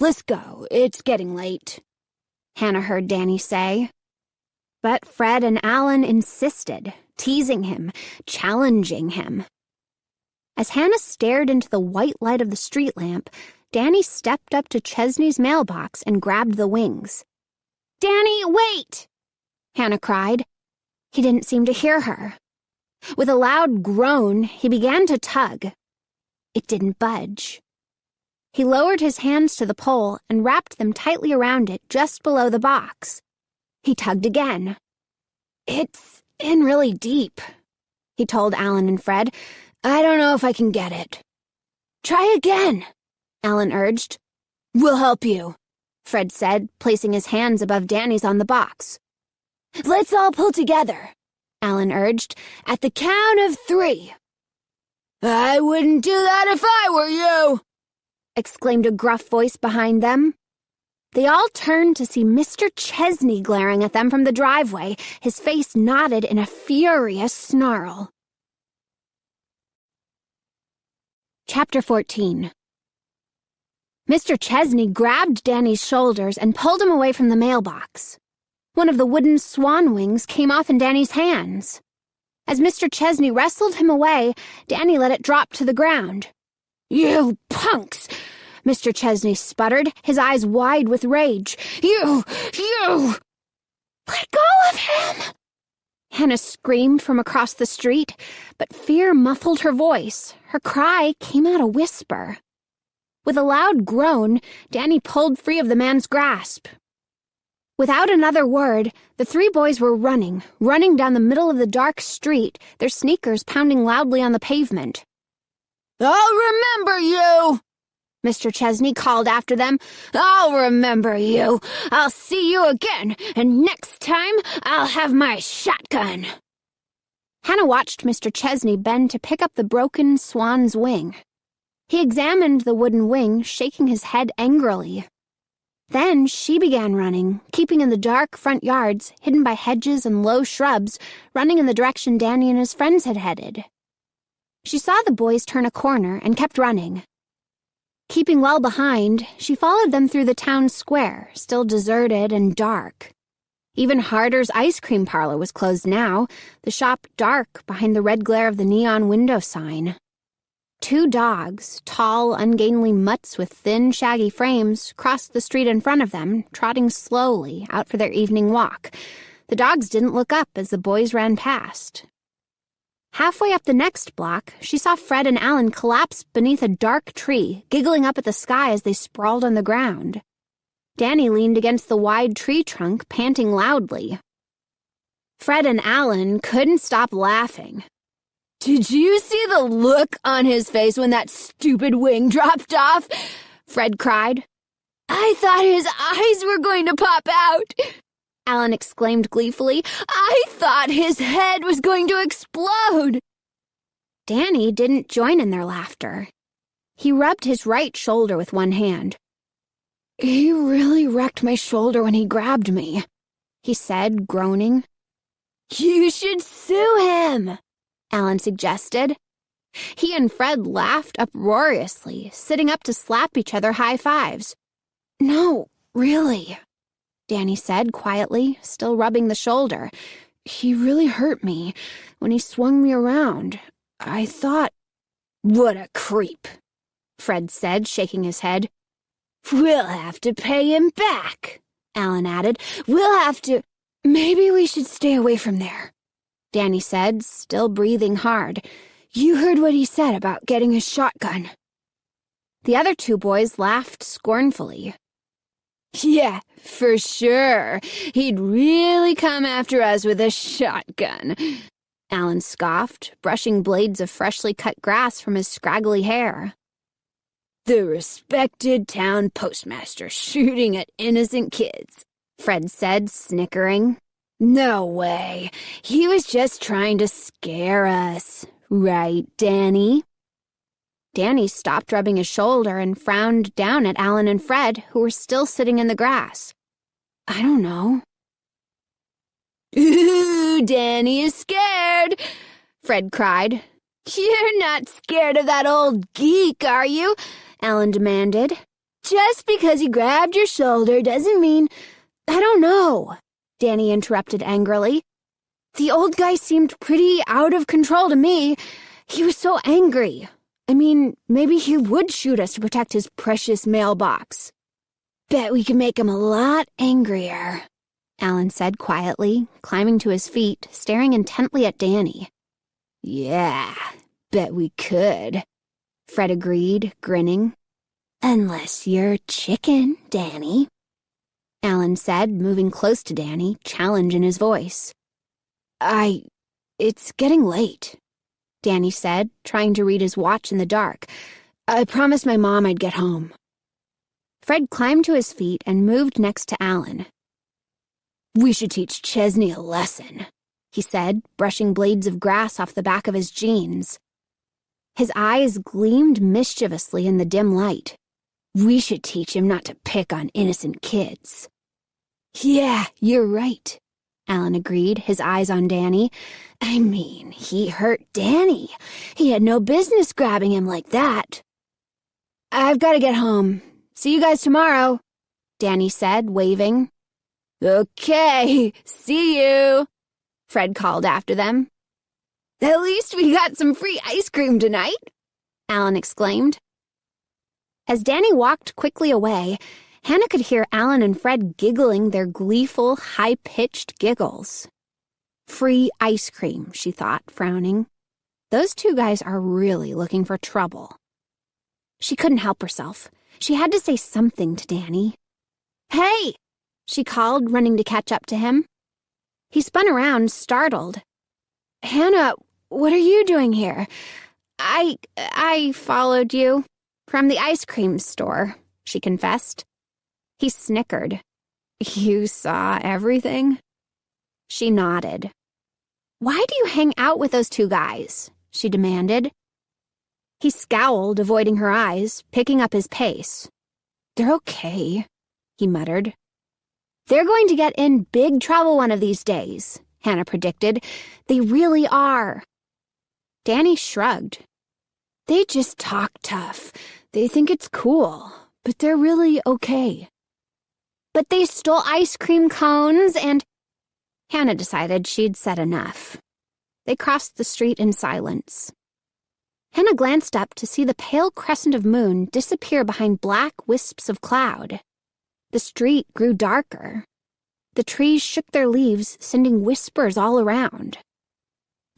"Let's go. It's getting late," Hannah heard Danny say. But Fred and Alan insisted, teasing him, challenging him. As Hannah stared into the white light of the street lamp, Danny stepped up to Chesney's mailbox and grabbed the wings. "Danny, wait!" Hannah cried. He didn't seem to hear her. With a loud groan, he began to tug. It didn't budge. He lowered his hands to the pole and wrapped them tightly around it just below the box. He tugged again. "It's in really deep," he told Alan and Fred. "I don't know if I can get it." "Try again," Alan urged. "We'll help you," Fred said, placing his hands above Danny's on the box. "Let's all pull together," Alan urged, "at the count of 3. "I wouldn't do that if I were you," exclaimed a gruff voice behind them. They all turned to see Mr. Chesney glaring at them from the driveway, his face knotted in a furious snarl. Chapter 14. Mr. Chesney grabbed Danny's shoulders and pulled him away from the mailbox. One of the wooden swan wings came off in Danny's hands. As Mr. Chesney wrestled him away, Danny let it drop to the ground. "You punks!" Mr. Chesney sputtered, his eyes wide with rage. You! Let go of him! Hannah screamed from across the street, but fear muffled her voice. Her cry came out a whisper. With a loud groan, Danny pulled free of the man's grasp. Without another word, the three boys were running down the middle of the dark street, their sneakers pounding loudly on the pavement. "I'll remember you!" Mr. Chesney called after them. "I'll remember you. I'll see you again, and next time I'll have my shotgun." Hannah watched Mr. Chesney bend to pick up the broken swan's wing. He examined the wooden wing, shaking his head angrily. Then she began running, keeping in the dark front yards, hidden by hedges and low shrubs, running in the direction Danny and his friends had headed. She saw the boys turn a corner and kept running. Keeping well behind, she followed them through the town square, still deserted and dark. Even Harder's ice cream parlor was closed now, the shop dark behind the red glare of the neon window sign. Two dogs, tall, ungainly mutts with thin, shaggy frames, crossed the street in front of them, trotting slowly out for their evening walk. The dogs didn't look up as the boys ran past. Halfway up the next block, she saw Fred and Alan collapse beneath a dark tree, giggling up at the sky as they sprawled on the ground. Danny leaned against the wide tree trunk, panting loudly. Fred and Alan couldn't stop laughing. "Did you see the look on his face when that stupid wing dropped off?" Fred cried. "I thought his eyes were going to pop out," Alan exclaimed gleefully. "I thought his head was going to explode." Danny didn't join in their laughter. He rubbed his right shoulder with one hand. "He really wrecked my shoulder when he grabbed me," he said, groaning. "You should sue him," Alan suggested. He and Fred laughed uproariously, sitting up to slap each other high fives. "No, really," Danny said quietly, still rubbing the shoulder. "He really hurt me when he swung me around. I thought—" "What a creep," Fred said, shaking his head. "We'll have to pay him back," Alan added. "We'll have to—" "Maybe we should stay away from there," Danny said, still breathing hard. "You heard what he said about getting his shotgun." The other two boys laughed scornfully. "Yeah, for sure. He'd really come after us with a shotgun," Alan scoffed, brushing blades of freshly cut grass from his scraggly hair. "The respected town postmaster shooting at innocent kids," Fred said, snickering. "No way. He was just trying to scare us. Right, Danny?" Danny stopped rubbing his shoulder and frowned down at Alan and Fred, who were still sitting in the grass. "I don't know." "Ooh, Danny is scared," Fred cried. "You're not scared of that old geek, are you?" Alan demanded. "Just because he grabbed your shoulder doesn't mean—" "I don't know," Danny interrupted angrily. "The old guy seemed pretty out of control to me. He was so angry. I mean, maybe he would shoot us to protect his precious mailbox." "Bet we can make him a lot angrier," Alan said quietly, climbing to his feet, staring intently at Danny. "Yeah, bet we could," Fred agreed, grinning. "Unless you're chicken, Danny," Alan said, moving close to Danny, challenge in his voice. It's getting late," Danny said, trying to read his watch in the dark. "I promised my mom I'd get home." Fred climbed to his feet and moved next to Alan. "We should teach Chesney a lesson," he said, brushing blades of grass off the back of his jeans. His eyes gleamed mischievously in the dim light. "We should teach him not to pick on innocent kids." "Yeah, you're right," Alan agreed, his eyes on Danny. "I mean, he hurt Danny. He had no business grabbing him like that." "I've got to get home. See you guys tomorrow, Danny said, waving. Okay, see you, Fred called after them. At least we got some free ice cream tonight, Alan exclaimed. As Danny walked quickly away, Hannah could hear Alan and Fred giggling their gleeful, high-pitched giggles. Free ice cream, she thought, frowning. Those two guys are really looking for trouble. She couldn't help herself. She had to say something to Danny. Hey, she called, running to catch up to him. He spun around, startled. Hannah, what are you doing here? I followed you from the ice cream store, she confessed. He snickered. You saw everything? She nodded. Why do you hang out with those two guys? She demanded. He scowled, avoiding her eyes, picking up his pace. They're okay, he muttered. They're going to get in big trouble one of these days, Hannah predicted. They really are. Danny shrugged. They just talk tough. They think it's cool, but they're really okay. But they stole ice cream cones and... Hannah decided she'd said enough. They crossed the street in silence. Hannah glanced up to see the pale crescent of moon disappear behind black wisps of cloud. The street grew darker. The trees shook their leaves, sending whispers all around.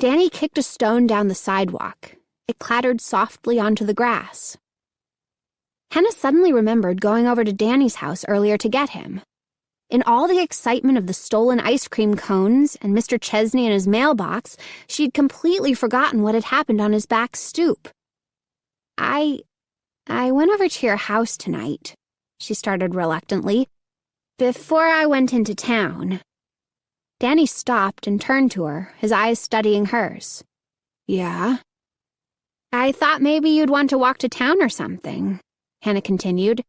Danny kicked a stone down the sidewalk. It clattered softly onto the grass. Hannah suddenly remembered going over to Danny's house earlier to get him. In all the excitement of the stolen ice cream cones and Mr. Chesney and his mailbox, she'd completely forgotten what had happened on his back stoop. I went over to your house tonight, she started reluctantly, before I went into town. Danny stopped and turned to her, his eyes studying hers. Yeah? I thought maybe you'd want to walk to town or something, Hannah continued.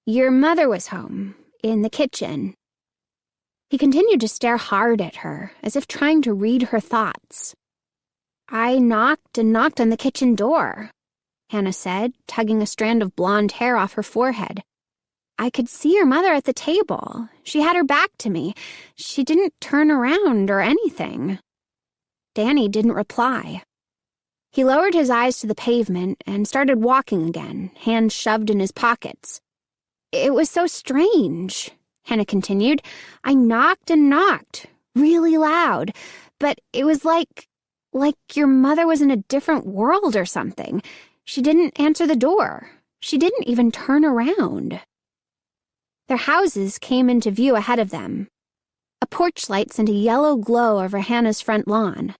Your mother was home, in the kitchen. He continued to stare hard at her, as if trying to read her thoughts. I knocked and knocked on the kitchen door, Hannah said, tugging a strand of blonde hair off her forehead. I could see your mother at the table. She had her back to me. She didn't turn around or anything. Danny didn't reply. He lowered his eyes to the pavement and started walking again, hands shoved in his pockets. It was so strange, Hannah continued. I knocked and knocked, really loud, but it was like your mother was in a different world or something. She didn't answer the door. She didn't even turn around. Their houses came into view ahead of them. A porch light sent a yellow glow over Hannah's front lawn.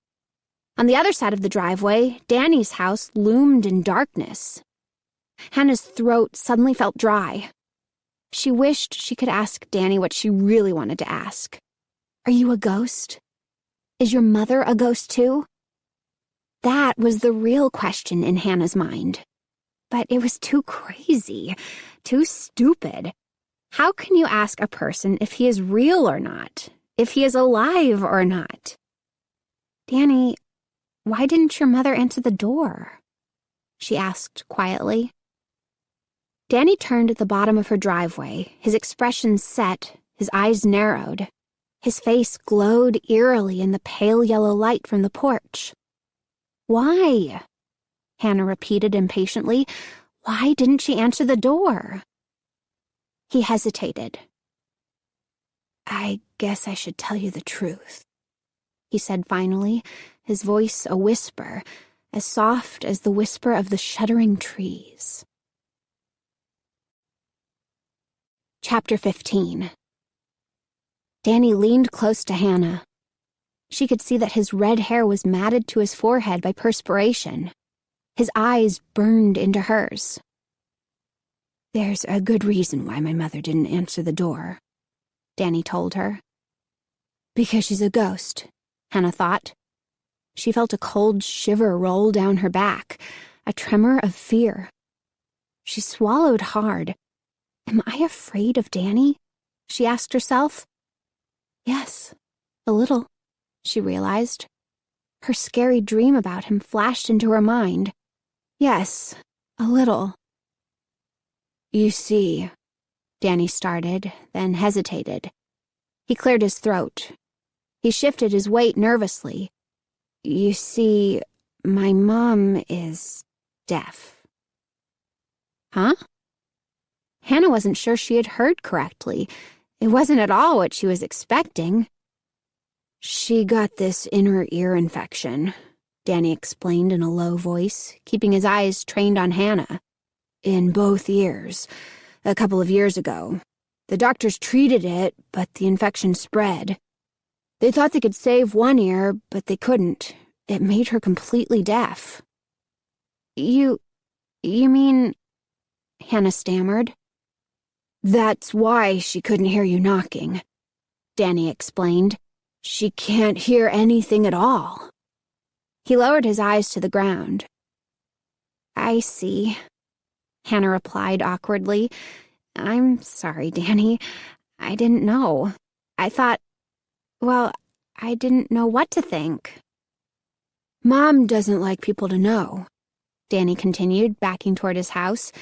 On the other side of the driveway, Danny's house loomed in darkness. Hannah's throat suddenly felt dry. She wished she could ask Danny what she really wanted to ask. Are you a ghost? Is your mother a ghost too? That was the real question in Hannah's mind. But it was too crazy, too stupid. How can you ask a person if he is real or not, if he is alive or not? Danny, why didn't your mother answer the door? She asked quietly. Danny turned at the bottom of her driveway, his expression set, his eyes narrowed. His face glowed eerily in the pale yellow light from the porch. Why? Hannah repeated impatiently. Why didn't she answer the door? He hesitated. I guess I should tell you the truth, he said finally, his voice a whisper, as soft as the whisper of the shuddering trees. Chapter 15. Danny leaned close to Hannah. She could see that his red hair was matted to his forehead by perspiration. His eyes burned into hers. There's a good reason why my mother didn't answer the door, Danny told her. Because she's a ghost, Hannah thought. She felt a cold shiver roll down her back, a tremor of fear. She swallowed hard. Am I afraid of Danny? She asked herself. Yes, a little, she realized. Her scary dream about him flashed into her mind. Yes, a little. You see, Danny started, then hesitated. He cleared his throat. He shifted his weight nervously. You see, my mom is deaf. Huh? Hannah wasn't sure she had heard correctly. It wasn't at all what she was expecting. She got this inner ear infection, Danny explained in a low voice, keeping his eyes trained on Hannah. In both ears. A couple of years ago. The doctors treated it, but the infection spread. They thought they could save one ear, but they couldn't. It made her completely deaf. You mean... Hannah stammered. That's why she couldn't hear you knocking, Danny explained. She can't hear anything at all. He lowered his eyes to the ground. I see, Hannah replied awkwardly. I'm sorry, Danny. I didn't know. I thought, well, I didn't know what to think. Mom doesn't like people to know, Danny continued, backing toward his house.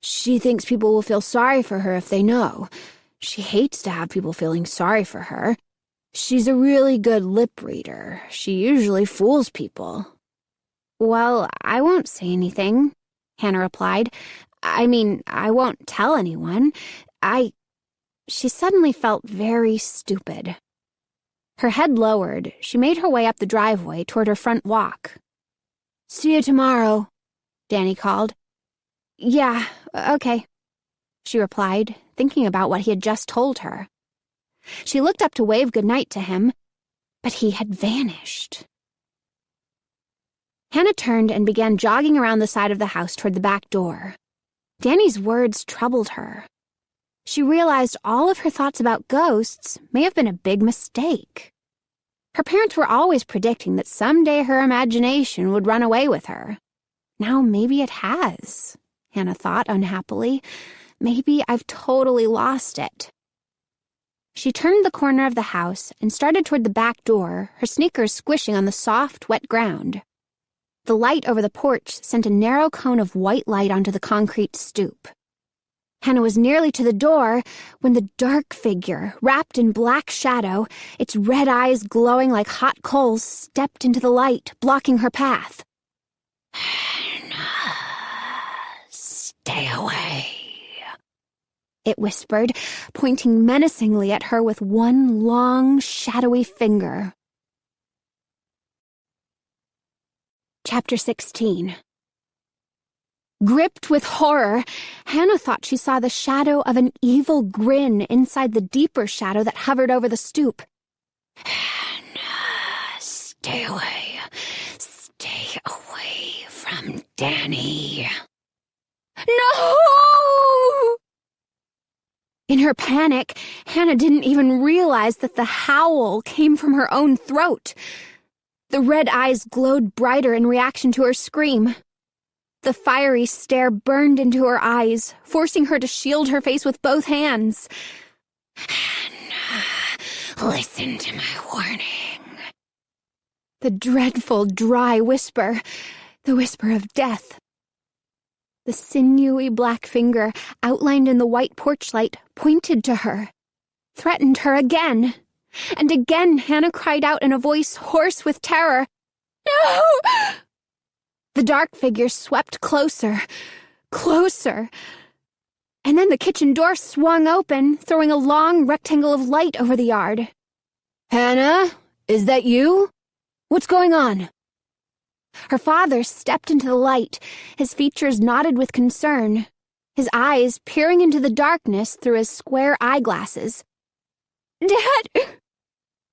She thinks people will feel sorry for her if they know. She hates to have people feeling sorry for her. She's a really good lip reader. She usually fools people. Well, I won't say anything, Hannah replied. I mean, I won't tell anyone. She suddenly felt very stupid. Her head lowered, she made her way up the driveway toward her front walk. See you tomorrow, Danny called. Yeah, okay, she replied, thinking about what he had just told her. She looked up to wave goodnight to him, but he had vanished. Hannah turned and began jogging around the side of the house toward the back door. Danny's words troubled her. She realized all of her thoughts about ghosts may have been a big mistake. Her parents were always predicting that someday her imagination would run away with her. Now maybe it has, Hannah thought unhappily. Maybe I've totally lost it. She turned the corner of the house and started toward the back door, her sneakers squishing on the soft, wet ground. The light over the porch sent a narrow cone of white light onto the concrete stoop. Hannah was nearly to the door when the dark figure, wrapped in black shadow, its red eyes glowing like hot coals, stepped into the light, blocking her path. Hannah, stay away, it whispered, pointing menacingly at her with one long, shadowy finger. Chapter 16. Gripped with horror, Hannah thought she saw the shadow of an evil grin inside the deeper shadow that hovered over the stoop. Hannah, stay away. Stay away from Danny. No! In her panic, Hannah didn't even realize that the howl came from her own throat. The red eyes glowed brighter in reaction to her scream. The fiery stare burned into her eyes, forcing her to shield her face with both hands. Hannah, listen to my warning. The dreadful, dry whisper, the whisper of death. The sinewy black finger, outlined in the white porch light, pointed to her, threatened her again. And again Hannah cried out in a voice hoarse with terror, "No!" The dark figure swept closer, closer. And then the kitchen door swung open, throwing a long rectangle of light over the yard. Hannah, is that you? What's going on? Her father stepped into the light, his features knotted with concern, his eyes peering into the darkness through his square eyeglasses. Dad!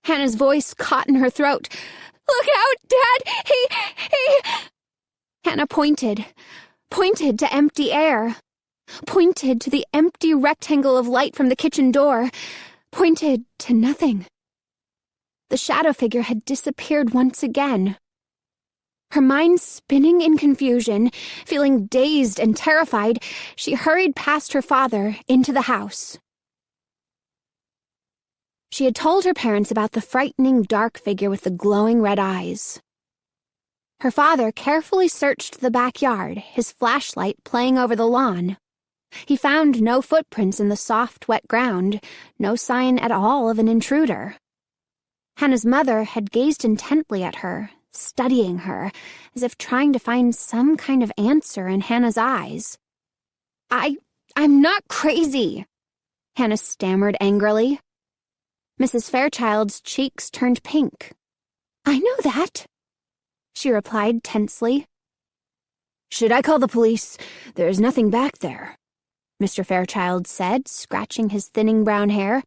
Hannah's voice caught in her throat. Look out, Dad! He... Hannah pointed to empty air, pointed to the empty rectangle of light from the kitchen door, pointed to nothing. The shadow figure had disappeared once again. Her mind spinning in confusion, feeling dazed and terrified, she hurried past her father into the house. She had told her parents about the frightening dark figure with the glowing red eyes. Her father carefully searched the backyard, his flashlight playing over the lawn. He found no footprints in the soft, wet ground, no sign at all of an intruder. Hannah's mother had gazed intently at her, studying her, as if trying to find some kind of answer in Hannah's eyes. I'm not crazy," Hannah stammered angrily. Mrs. Fairchild's cheeks turned pink. "I know that," she replied tensely. "Should I call the police? There's nothing back there," Mr. Fairchild said, scratching his thinning brown hair,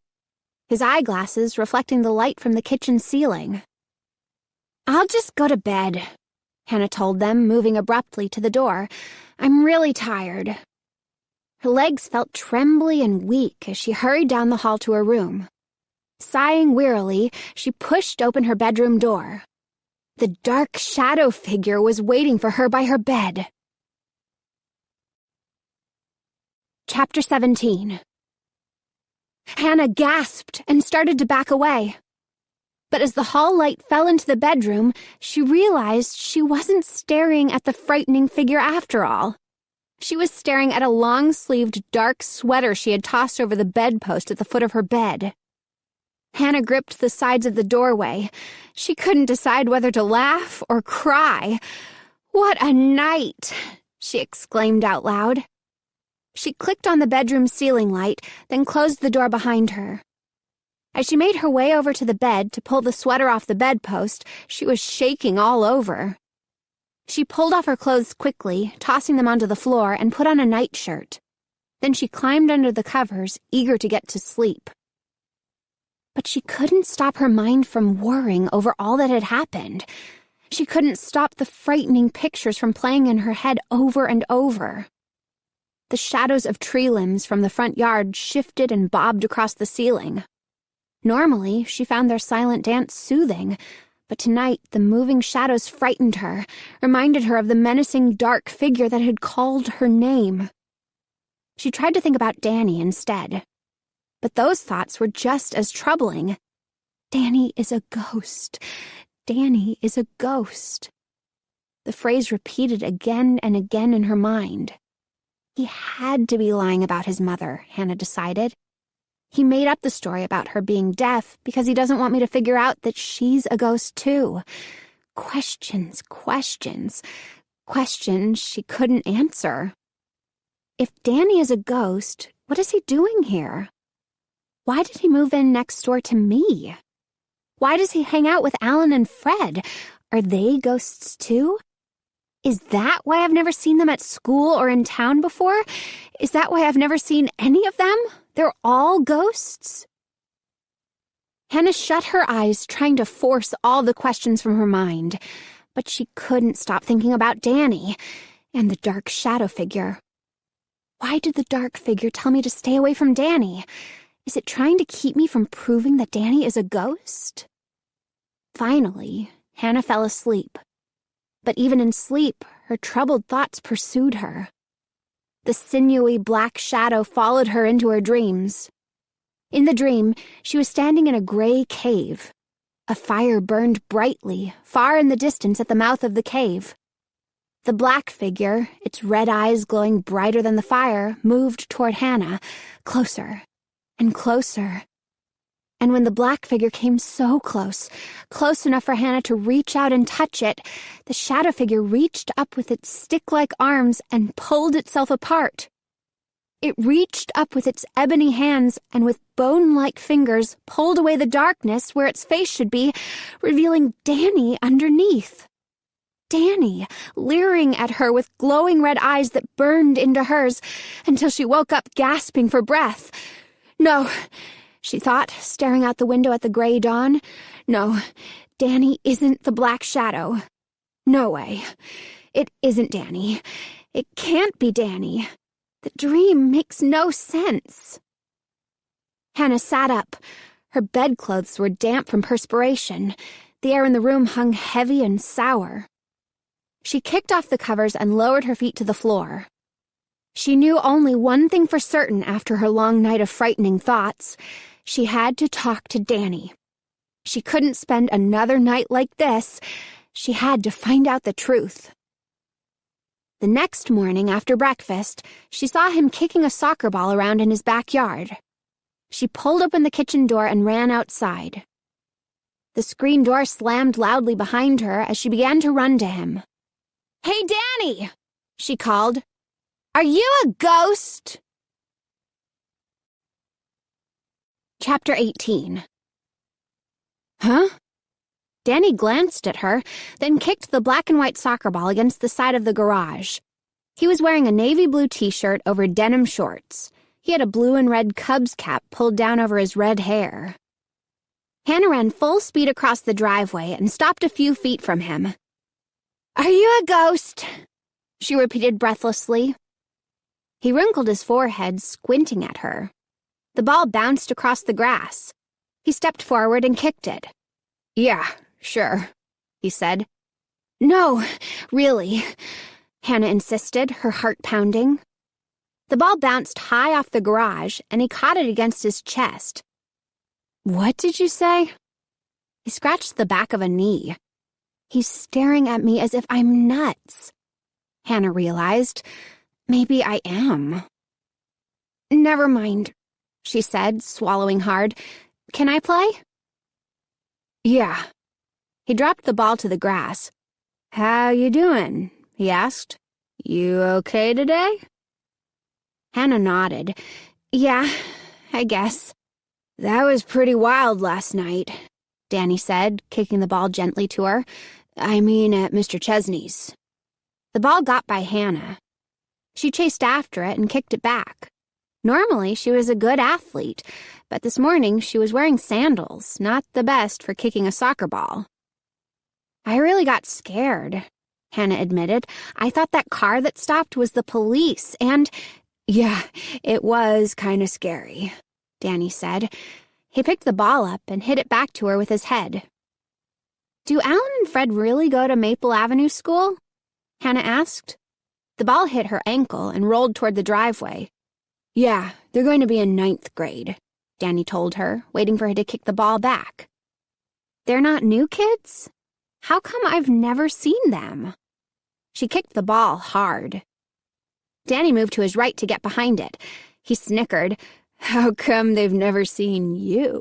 his eyeglasses reflecting the light from the kitchen ceiling. "I'll just go to bed," Hannah told them, moving abruptly to the door. "I'm really tired." Her legs felt trembly and weak as she hurried down the hall to her room. Sighing wearily, she pushed open her bedroom door. The dark shadow figure was waiting for her by her bed. Chapter 17. Hannah gasped and started to back away. But as the hall light fell into the bedroom, she realized she wasn't staring at the frightening figure after all. She was staring at a long-sleeved dark sweater she had tossed over the bedpost at the foot of her bed. Hannah gripped the sides of the doorway. She couldn't decide whether to laugh or cry. "What a night!" she exclaimed out loud. She clicked on the bedroom ceiling light, then closed the door behind her. As she made her way over to the bed to pull the sweater off the bedpost, she was shaking all over. She pulled off her clothes quickly, tossing them onto the floor, and put on a nightshirt. Then she climbed under the covers, eager to get to sleep. But she couldn't stop her mind from worrying over all that had happened. She couldn't stop the frightening pictures from playing in her head over and over. The shadows of tree limbs from the front yard shifted and bobbed across the ceiling. Normally, she found their silent dance soothing, but tonight the moving shadows frightened her, reminded her of the menacing dark figure that had called her name. She tried to think about Danny instead. But those thoughts were just as troubling. Danny is a ghost. Danny is a ghost. The phrase repeated again and again in her mind. He had to be lying about his mother, Hannah decided. He made up the story about her being deaf because he doesn't want me to figure out that she's a ghost too. Questions, questions, questions she couldn't answer. If Danny is a ghost, what is he doing here? Why did he move in next door to me? Why does he hang out with Alan and Fred? Are they ghosts too? Is that why I've never seen them at school or in town before? Is that why I've never seen any of them? They're all ghosts? Hannah shut her eyes, trying to force all the questions from her mind. But she couldn't stop thinking about Danny and the dark shadow figure. Why did the dark figure tell me to stay away from Danny? Is it trying to keep me from proving that Danny is a ghost? Finally, Hannah fell asleep. But even in sleep, her troubled thoughts pursued her. The sinewy black shadow followed her into her dreams. In the dream, she was standing in a gray cave. A fire burned brightly, far in the distance at the mouth of the cave. The black figure, its red eyes glowing brighter than the fire, moved toward Hannah, closer and closer. And when the black figure came so close, close enough for Hannah to reach out and touch it, the shadow figure reached up with its stick-like arms and pulled itself apart. It reached up with its ebony hands and with bone-like fingers pulled away the darkness where its face should be, revealing Danny underneath. Danny, leering at her with glowing red eyes that burned into hers until she woke up gasping for breath. No, she thought, staring out the window at the gray dawn. No, Danny isn't the black shadow. No way. It isn't Danny. It can't be Danny. The dream makes no sense. Hannah sat up. Her bedclothes were damp from perspiration. The air in the room hung heavy and sour. She kicked off the covers and lowered her feet to the floor. She knew only one thing for certain after her long night of frightening thoughts. She had to talk to Danny. She couldn't spend another night like this. She had to find out the truth. The next morning after breakfast, she saw him kicking a soccer ball around in his backyard. She pulled open the kitchen door and ran outside. The screen door slammed loudly behind her as she began to run to him. "Hey, Danny!" she called. "Are you a ghost?" Chapter 18. Huh? Danny glanced at her, then kicked the black and white soccer ball against the side of the garage. He was wearing a navy blue t-shirt over denim shorts. He had a blue and red Cubs cap pulled down over his red hair. Hannah ran full speed across the driveway and stopped a few feet from him. "Are you a ghost?" she repeated breathlessly. He wrinkled his forehead, squinting at her. The ball bounced across the grass. He stepped forward and kicked it. "Yeah, sure," he said. "No, really," Hannah insisted, her heart pounding. The ball bounced high off the garage, and he caught it against his chest. "What did you say?" He scratched the back of a knee. "He's staring at me as if I'm nuts." Hannah realized. Maybe I am. "Never mind," she said, swallowing hard. "Can I play?" "Yeah." He dropped the ball to the grass. "How you doing?" he asked. "You okay today?" Hannah nodded. "Yeah, I guess." "That was pretty wild last night," Danny said, kicking the ball gently to her. "I mean at Mr. Chesney's." The ball got by Hannah. She chased after it and kicked it back. Normally, she was a good athlete, but this morning she was wearing sandals, not the best for kicking a soccer ball. "I really got scared," Hannah admitted. "I thought that car that stopped was the police, and—" "Yeah, it was kind of scary," Danny said. He picked the ball up and hit it back to her with his head. "Do Alan and Fred really go to Maple Avenue School?" Hannah asked. The ball hit her ankle and rolled toward the driveway. "Yeah, they're going to be in 9th grade, Danny told her, waiting for her to kick the ball back. "They're not new kids? How come I've never seen them?" She kicked the ball hard. Danny moved to his right to get behind it. He snickered. "How come they've never seen you?"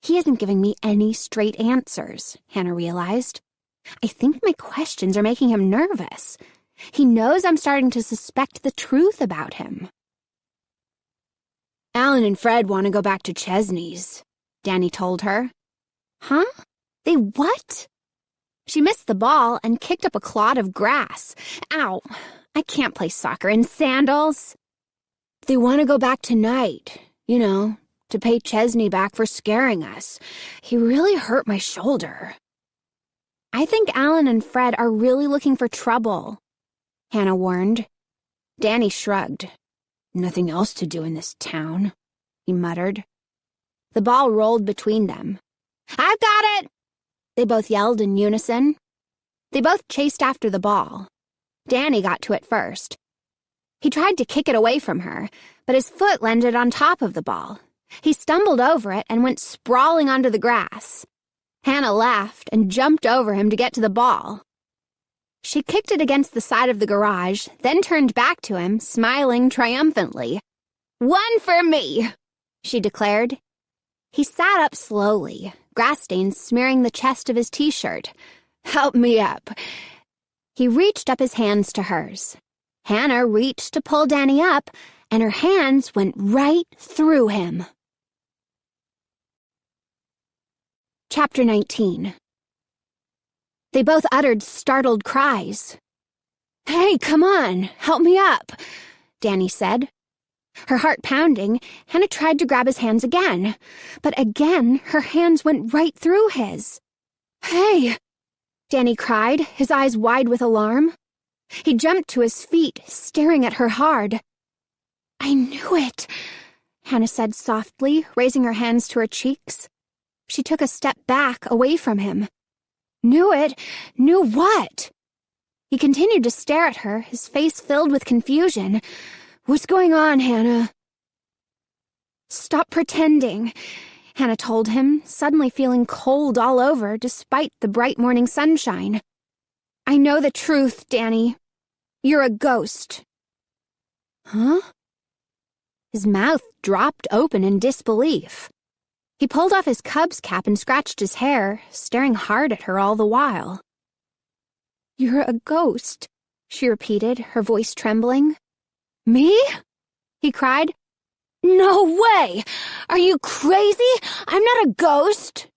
He isn't giving me any straight answers, Hannah realized. I think my questions are making him nervous. He knows I'm starting to suspect the truth about him. "Alan and Fred want to go back to Chesney's," Danny told her. "Huh? They what?" She missed the ball and kicked up a clod of grass. "Ow! I can't play soccer in sandals." "They want to go back tonight, to pay Chesney back for scaring us. He really hurt my shoulder." "I think Alan and Fred are really looking for trouble," Hannah warned. Danny shrugged. "Nothing else to do in this town," he muttered. The ball rolled between them. "I've got it!" they both yelled in unison. They both chased after the ball. Danny got to it first. He tried to kick it away from her, but his foot landed on top of the ball. He stumbled over it and went sprawling onto the grass. Hannah laughed and jumped over him to get to the ball. She kicked it against the side of the garage, then turned back to him, smiling triumphantly. "One for me," she declared. He sat up slowly, grass stains smearing the chest of his t-shirt. "Help me up." He reached up his hands to hers. Hannah reached to pull Danny up, and her hands went right through him. Chapter 19. They both uttered startled cries. "Hey, come on, help me up," Danny said. Her heart pounding, Hannah tried to grab his hands again, but again her hands went right through his. "Hey!" Danny cried, his eyes wide with alarm. He jumped to his feet, staring at her hard. "I knew it," Hannah said softly, raising her hands to her cheeks. She took a step back, away from him. "Knew it? Knew what?" He continued to stare at her, his face filled with confusion. "What's going on, Hannah?" "Stop pretending," Hannah told him, suddenly feeling cold all over despite the bright morning sunshine. "I know the truth, Danny. You're a ghost." "Huh?" His mouth dropped open in disbelief. He pulled off his Cub's cap and scratched his hair, staring hard at her all the while. "You're a ghost," she repeated, her voice trembling. "Me?" he cried. "No way! Are you crazy? I'm not a ghost!"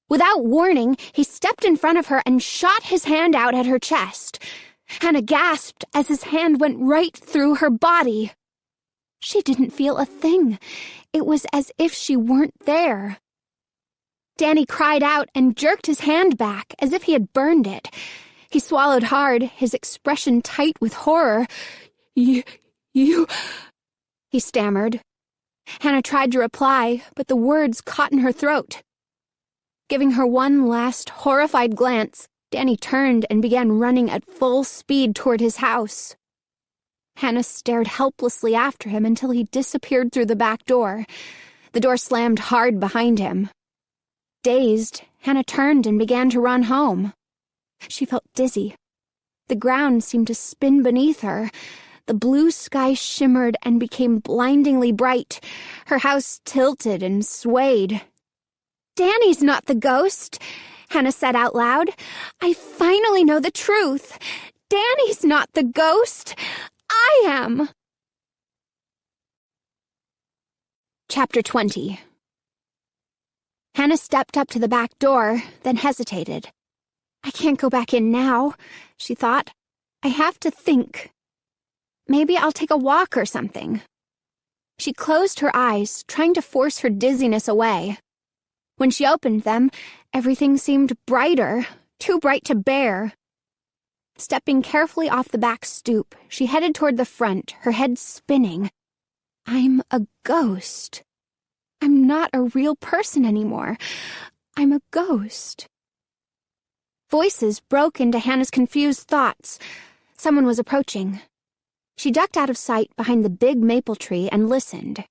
Without warning, he stepped in front of her and shot his hand out at her chest. Hannah gasped as his hand went right through her body. She didn't feel a thing. It was as if she weren't there. Danny cried out and jerked his hand back as if he had burned it. He swallowed hard, his expression tight with horror. You... he stammered. Hannah tried to reply, but the words caught in her throat. Giving her one last horrified glance, Danny turned and began running at full speed toward his house. Hannah stared helplessly after him until he disappeared through the back door. The door slammed hard behind him. Dazed, Hannah turned and began to run home. She felt dizzy. The ground seemed to spin beneath her. The blue sky shimmered and became blindingly bright. Her house tilted and swayed. "Danny's not the ghost," Hannah said out loud. "I finally know the truth. Danny's not the ghost. I am." Chapter 20. Hannah stepped up to the back door, then hesitated. "I can't go back in now," she thought. "I have to think. Maybe I'll take a walk or something." She closed her eyes, trying to force her dizziness away. When she opened them, everything seemed brighter, too bright to bear. Stepping carefully off the back stoop, she headed toward the front, her head spinning. "I'm a ghost. I'm not a real person anymore. I'm a ghost." Voices broke into Hannah's confused thoughts. Someone was approaching. She ducked out of sight behind the big maple tree and listened.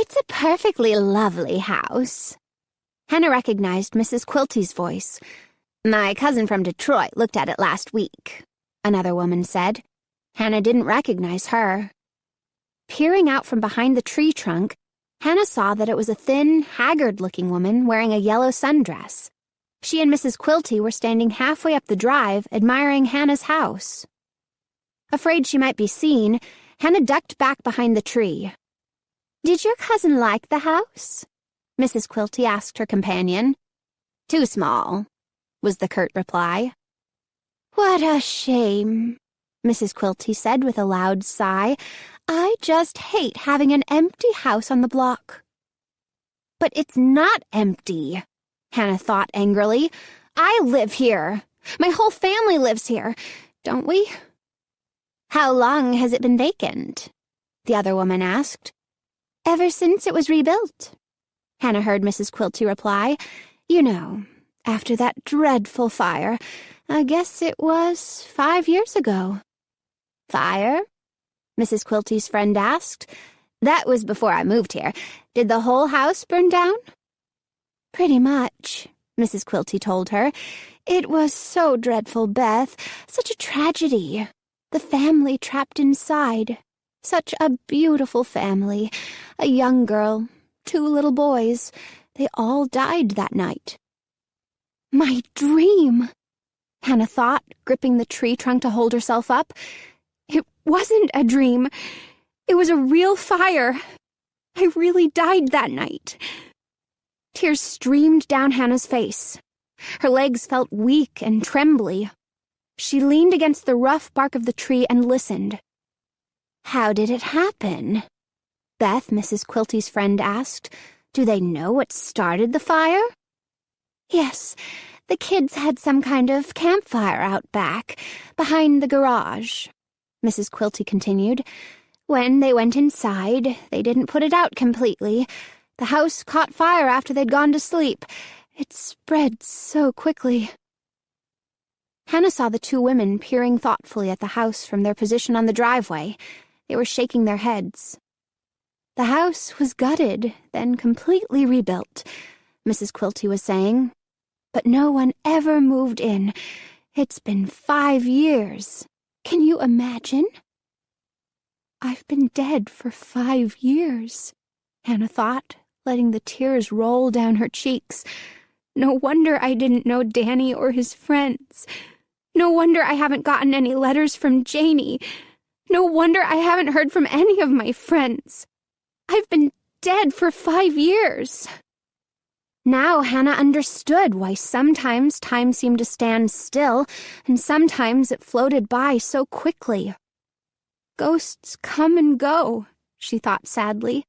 "It's a perfectly lovely house." Hannah recognized Mrs. Quilty's voice. "My cousin from Detroit looked at it last week," another woman said. Hannah didn't recognize her. Peering out from behind the tree trunk, Hannah saw that it was a thin, haggard-looking woman wearing a yellow sundress. She and Mrs. Quilty were standing halfway up the drive, admiring Hannah's house. Afraid she might be seen, Hannah ducked back behind the tree. "Did your cousin like the house?" Mrs. Quilty asked her companion. "Too small," was the curt reply. "What a shame," Mrs. Quilty said with a loud sigh. "I just hate having an empty house on the block." "But it's not empty," Hannah thought angrily. "I live here. My whole family lives here, don't we?" "How long has it been vacant?" the other woman asked. "Ever since it was rebuilt," Hannah heard Mrs. Quilty reply. "You know, after that dreadful fire. I guess it was 5 years ago." "Fire?" Mrs. Quilty's friend asked. "That was before I moved here. Did the whole house burn down?" "Pretty much," Mrs. Quilty told her. "It was so dreadful, Beth. Such a tragedy. The family trapped inside. Such a beautiful family. A young girl, 2 little boys. They all died that night." "My dream," Hannah thought, gripping the tree trunk to hold herself up. "It wasn't a dream. It was a real fire. I really died that night." Tears streamed down Hannah's face. Her legs felt weak and trembly. She leaned against the rough bark of the tree and listened. "How did it happen?" Beth, Mrs. Quilty's friend, asked. "Do they know what started the fire?" "Yes, the kids had some kind of campfire out back, behind the garage," Mrs. Quilty continued. "When they went inside, they didn't put it out completely. The house caught fire after they'd gone to sleep. It spread so quickly." Hannah saw the 2 women peering thoughtfully at the house from their position on the driveway. They were shaking their heads. "The house was gutted, then completely rebuilt," Mrs. Quilty was saying. "But no one ever moved in. It's been 5 years. Can you imagine? I've been dead for 5 years, Hannah thought, letting the tears roll down her cheeks. No wonder I didn't know Danny or his friends. No wonder I haven't gotten any letters from Janie. No wonder I haven't heard from any of my friends. I've been dead for 5 years. Now Hannah understood why sometimes time seemed to stand still, and sometimes it floated by so quickly. Ghosts come and go, she thought sadly.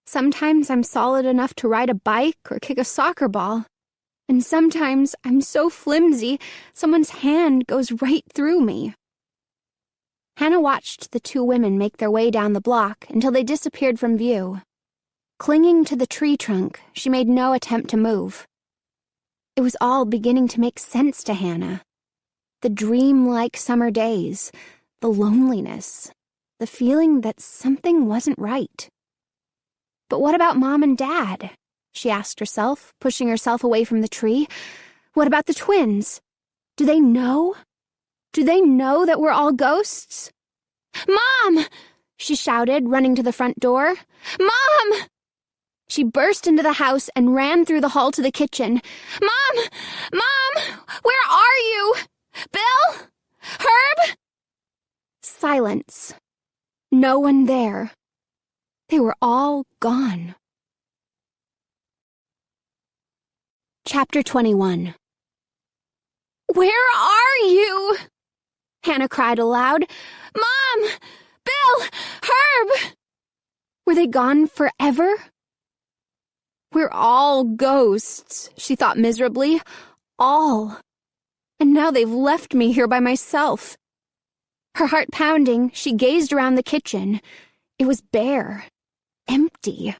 Sometimes I'm solid enough to ride a bike or kick a soccer ball, and sometimes I'm so flimsy someone's hand goes right through me. Hannah watched the two women make their way down the block until they disappeared from view. Clinging to the tree trunk, she made no attempt to move. It was all beginning to make sense to Hannah. The dream-like summer days, the loneliness, the feeling that something wasn't right. But what about Mom and Dad? She asked herself, pushing herself away from the tree. What about the twins? Do they know? Do they know that we're all ghosts? Mom! She shouted, running to the front door. Mom! She burst into the house and ran through the hall to the kitchen. Mom! Mom! Where are you? Bill? Herb? Silence. No one there. They were all gone. Chapter 21. Where are you? Hannah cried aloud. Mom! Bill! Herb! Were they gone forever? We're all ghosts, she thought miserably. All. And now they've left me here by myself. Her heart pounding, she gazed around the kitchen. It was bare. Empty.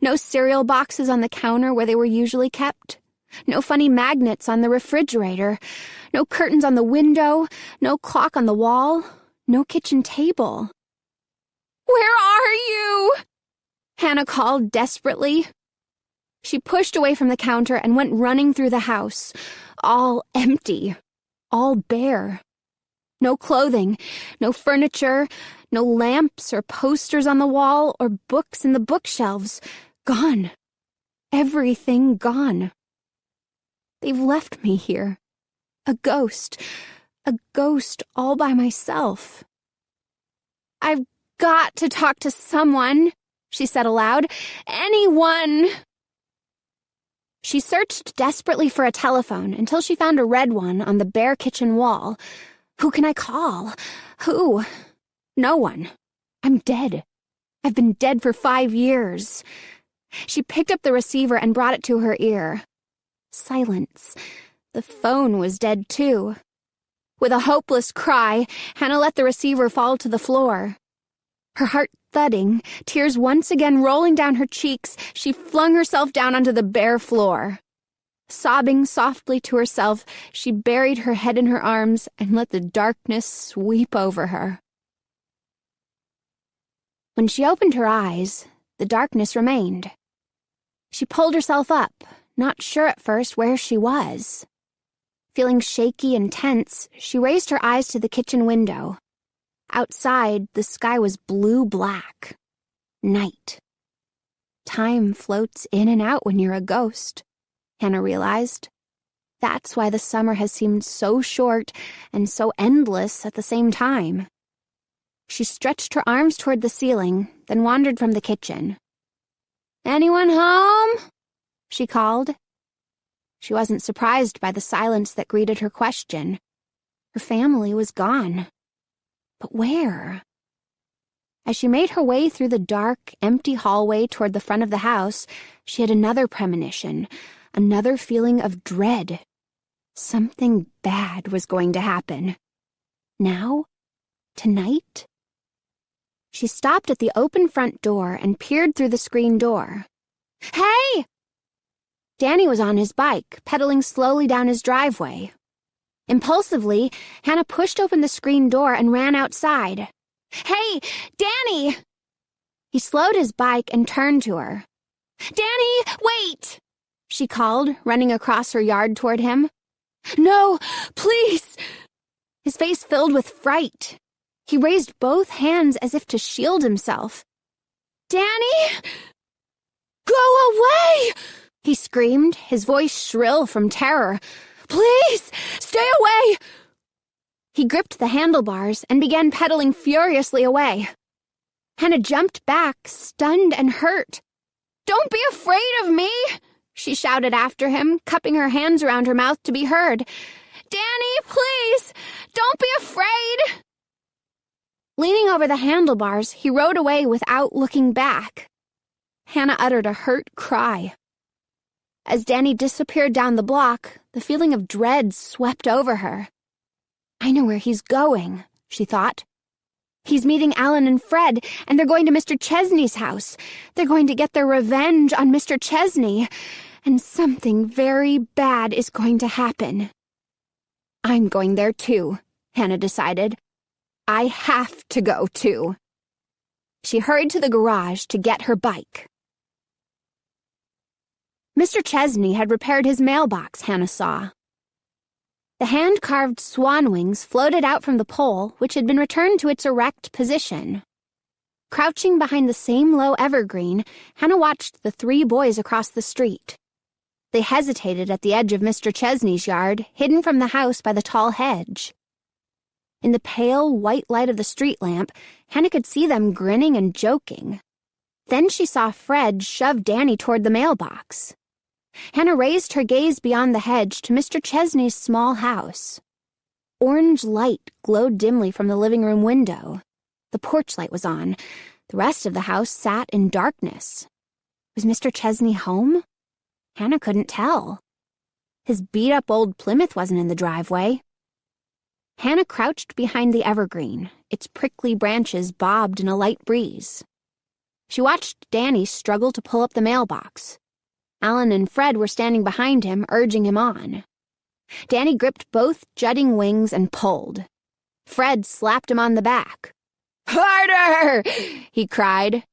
No cereal boxes on the counter where they were usually kept. No funny magnets on the refrigerator. No curtains on the window. No clock on the wall. No kitchen table. Where are you? Hannah called desperately. She pushed away from the counter and went running through the house. All empty. All bare. No clothing. No furniture. No lamps or posters on the wall or books in the bookshelves. Gone. Everything gone. They've left me here. A ghost all by myself. I've got to talk to someone, she said aloud. Anyone. She searched desperately for a telephone until she found a red one on the bare kitchen wall. Who can I call? Who? No one. I'm dead. I've been dead for 5 years. She picked up the receiver and brought it to her ear. Silence. The phone was dead too. With a hopeless cry, Hannah let the receiver fall to the floor. Her heart thudding, tears once again rolling down her cheeks, she flung herself down onto the bare floor. Sobbing softly to herself, she buried her head in her arms and let the darkness sweep over her. When she opened her eyes, the darkness remained. She pulled herself up, not sure at first where she was. Feeling shaky and tense, she raised her eyes to the kitchen window. Outside, the sky was blue-black. Night. Time floats in and out when you're a ghost, Hannah realized. That's why the summer has seemed so short and so endless at the same time. She stretched her arms toward the ceiling, then wandered from the kitchen. Anyone home? She called. She wasn't surprised by the silence that greeted her question. Her family was gone. But where? As she made her way through the dark, empty hallway toward the front of the house, she had another premonition, another feeling of dread. Something bad was going to happen. Now? Tonight? She stopped at the open front door and peered through the screen door. Hey! Danny was on his bike, pedaling slowly down his driveway. Impulsively, Hannah pushed open the screen door and ran outside. Hey, Danny! He slowed his bike and turned to her. Danny, wait! She called, running across her yard toward him. No, please! his face filled with fright. He raised both hands as if to shield himself. "Danny! Go away!" he screamed, his voice shrill from terror. "Please, stay away!" He gripped the handlebars and began pedaling furiously away. Hannah jumped back, stunned and hurt. "Don't be afraid of me!" she shouted after him, cupping her hands around her mouth to be heard. "Danny, please, don't be afraid!" Leaning over the handlebars, he rode away without looking back. Hannah uttered a hurt cry. As Danny disappeared down the block, the feeling of dread swept over her. "I know where he's going," she thought. "He's meeting Alan and Fred, and they're going to Mr. Chesney's house. They're going to get their revenge on Mr. Chesney, and something very bad is going to happen." "I'm going there too," Hannah decided. "I have to go too." She hurried to the garage to get her bike. Mr. Chesney had repaired his mailbox, Hannah saw. The hand-carved swan wings floated out from the pole, which had been returned to its erect position. Crouching behind the same low evergreen, Hannah watched the 3 boys across the street. They hesitated at the edge of Mr. Chesney's yard, hidden from the house by the tall hedge. In the pale, white light of the street lamp, Hannah could see them grinning and joking. Then she saw Fred shove Danny toward the mailbox. Hannah raised her gaze beyond the hedge to Mr. Chesney's small house. Orange light glowed dimly from the living room window. The porch light was on. The rest of the house sat in darkness. Was Mr. Chesney home? Hannah couldn't tell. His beat-up old Plymouth wasn't in the driveway. Hannah crouched behind the evergreen. Its prickly branches bobbed in a light breeze. She watched Danny struggle to pull up the mailbox. Alan and Fred were standing behind him, urging him on. Danny gripped both jutting wings and pulled. Fred slapped him on the back. "Harder!" he cried.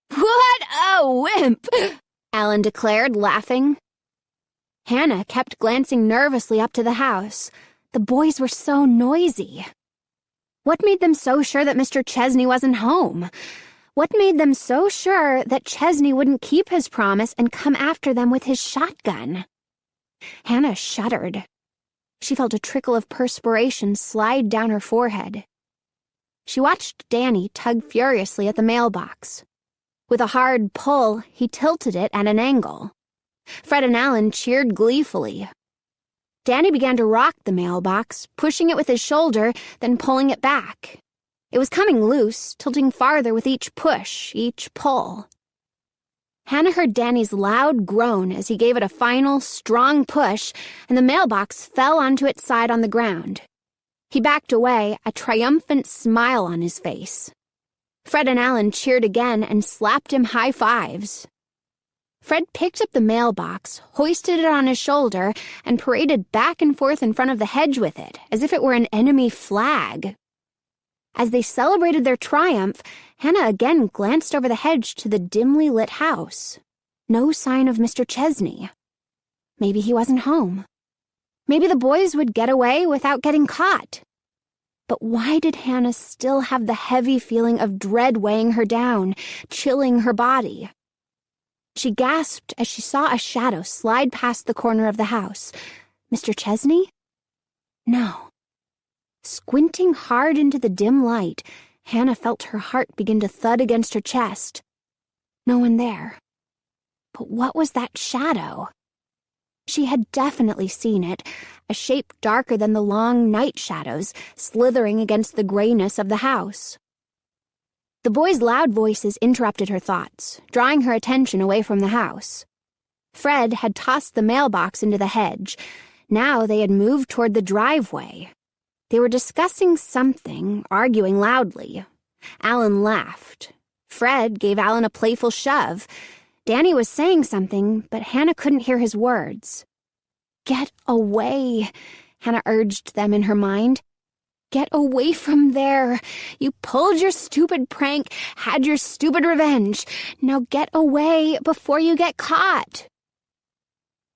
"What a wimp!" Alan declared, laughing. Hannah kept glancing nervously up to the house. The boys were so noisy. What made them so sure that Mr. Chesney wasn't home? What made them so sure that Chesney wouldn't keep his promise and come after them with his shotgun? Hannah shuddered. She felt a trickle of perspiration slide down her forehead. She watched Danny tug furiously at the mailbox. With a hard pull, he tilted it at an angle. Fred and Alan cheered gleefully. Danny began to rock the mailbox, pushing it with his shoulder, then pulling it back. It was coming loose, tilting farther with each push, each pull. Hannah heard Danny's loud groan as he gave it a final, strong push, and the mailbox fell onto its side on the ground. He backed away, a triumphant smile on his face. Fred and Alan cheered again and slapped him high fives. Fred picked up the mailbox, hoisted it on his shoulder, and paraded back and forth in front of the hedge with it, as if it were an enemy flag. As they celebrated their triumph, Hannah again glanced over the hedge to the dimly lit house. No sign of Mr. Chesney. Maybe he wasn't home. Maybe the boys would get away without getting caught. But why did Hannah still have the heavy feeling of dread weighing her down, chilling her body? She gasped as she saw a shadow slide past the corner of the house. Mr. Chesney? No. Squinting hard into the dim light, Hannah felt her heart begin to thud against her chest. No one there. But what was that shadow? She had definitely seen it, a shape darker than the long night shadows, slithering against the grayness of the house. The boys' loud voices interrupted her thoughts, drawing her attention away from the house. Fred had tossed the mailbox into the hedge. Now they had moved toward the driveway. They were discussing something, arguing loudly. Alan laughed. Fred gave Alan a playful shove. Danny was saying something, but Hannah couldn't hear his words. "Get away," Hannah urged them in her mind. "Get away from there. You pulled your stupid prank, had your stupid revenge. Now get away before you get caught."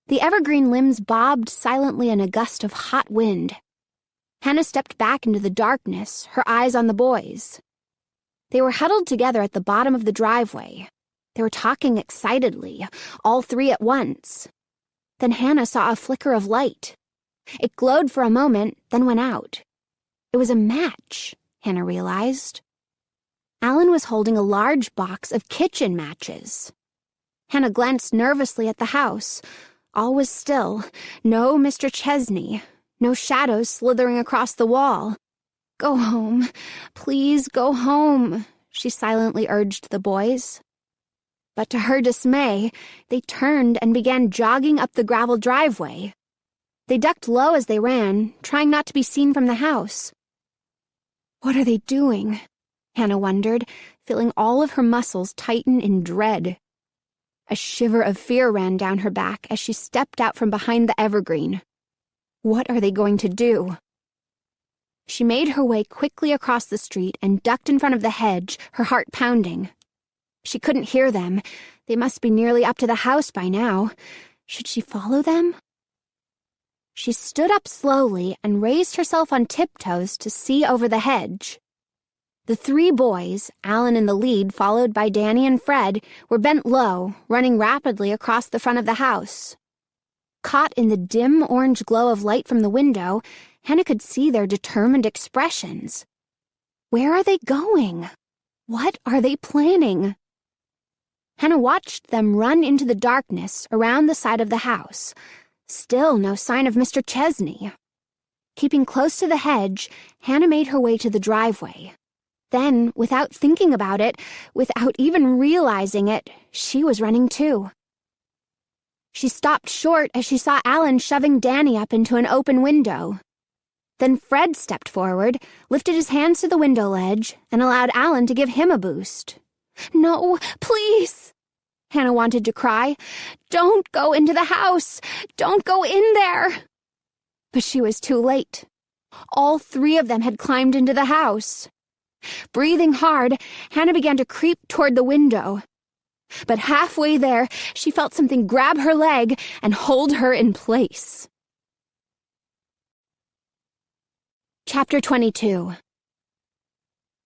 The evergreen limbs bobbed silently in a gust of hot wind. Hannah stepped back into the darkness, her eyes on the boys. They were huddled together at the bottom of the driveway. They were talking excitedly, all three at once. Then Hannah saw a flicker of light. It glowed for a moment, then went out. It was a match, Hannah realized. Alan was holding a large box of kitchen matches. Hannah glanced nervously at the house. All was still. No Mr. Chesney. No shadows slithering across the wall. "Go home. Please go home," she silently urged the boys. But to her dismay, they turned and began jogging up the gravel driveway. They ducked low as they ran, trying not to be seen from the house. What are they doing? Hannah wondered, feeling all of her muscles tighten in dread. A shiver of fear ran down her back as she stepped out from behind the evergreen. What are they going to do? She made her way quickly across the street and ducked in front of the hedge, her heart pounding. She couldn't hear them. They must be nearly up to the house by now. Should she follow them? She stood up slowly and raised herself on tiptoes to see over the hedge. The three boys, Alan in the lead, followed by Danny and Fred, were bent low, running rapidly across the front of the house. Caught in the dim orange glow of light from the window, Hannah could see their determined expressions. Where are they going? What are they planning? Hannah watched them run into the darkness around the side of the house. Still no sign of Mr. Chesney. Keeping close to the hedge, Hannah made her way to the driveway. Then, without thinking about it, without even realizing it, she was running too. She stopped short as she saw Alan shoving Danny up into an open window. Then Fred stepped forward, lifted his hands to the window ledge, and allowed Alan to give him a boost. "No, please!" Hannah wanted to cry. "Don't go into the house! Don't go in there!" But she was too late. All three of them had climbed into the house. Breathing hard, Hannah began to creep toward the window. But halfway there, she felt something grab her leg and hold her in place. Chapter 22.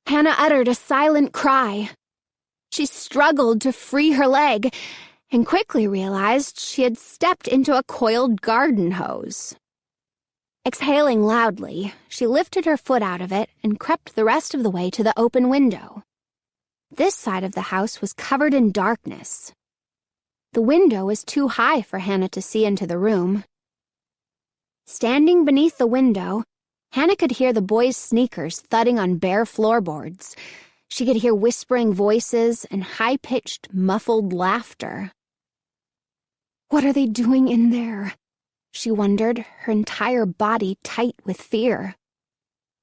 Hannah uttered a silent cry. She struggled to free her leg and quickly realized she had stepped into a coiled garden hose. Exhaling loudly, she lifted her foot out of it and crept the rest of the way to the open window. This side of the house was covered in darkness. The window was too high for Hannah to see into the room. Standing beneath the window, Hannah could hear the boys' sneakers thudding on bare floorboards. She could hear whispering voices and high-pitched, muffled laughter. What are they doing in there? She wondered, her entire body tight with fear.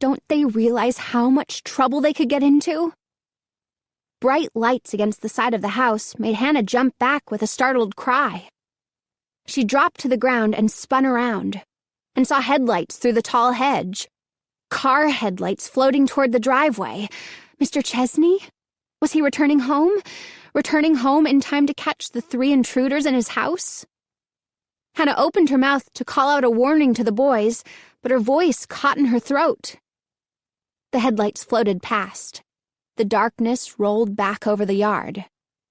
Don't they realize how much trouble they could get into? Bright lights against the side of the house made Hannah jump back with a startled cry. She dropped to the ground and spun around, and saw headlights through the tall hedge. Car headlights floating toward the driveway. Mr. Chesney? Was he returning home? Returning home in time to catch the three intruders in his house? Hannah opened her mouth to call out a warning to the boys, but her voice caught in her throat. The headlights floated past. The darkness rolled back over the yard.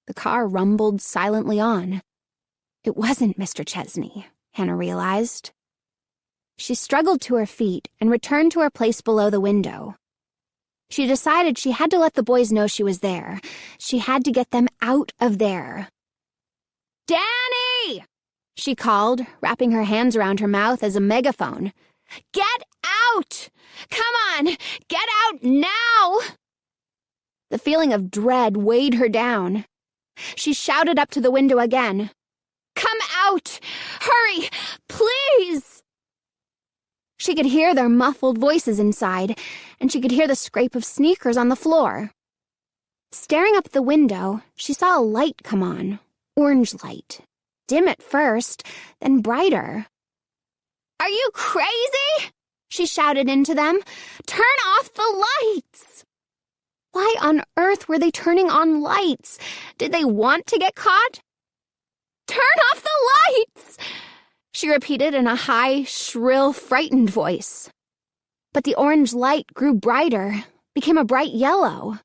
The car rumbled silently on. It wasn't Mr. Chesney, Hannah realized. She struggled to her feet and returned to her place below the window. She decided she had to let the boys know she was there. She had to get them out of there. "Danny!" she called, wrapping her hands around her mouth as a megaphone. "Get out! Come on! Get out now!" The feeling of dread weighed her down. She shouted up to the window again. "Come out! Hurry! Please!" She could hear their muffled voices inside, and she could hear the scrape of sneakers on the floor. Staring up at the window, she saw a light come on. Orange light. Dim at first, then brighter. "Are you crazy?" she shouted into them. "Turn off the lights!" Why on earth were they turning on lights? Did they want to get caught? "Turn off the lights!" she repeated in a high, shrill, frightened voice. But the orange light grew brighter, became a bright yellow.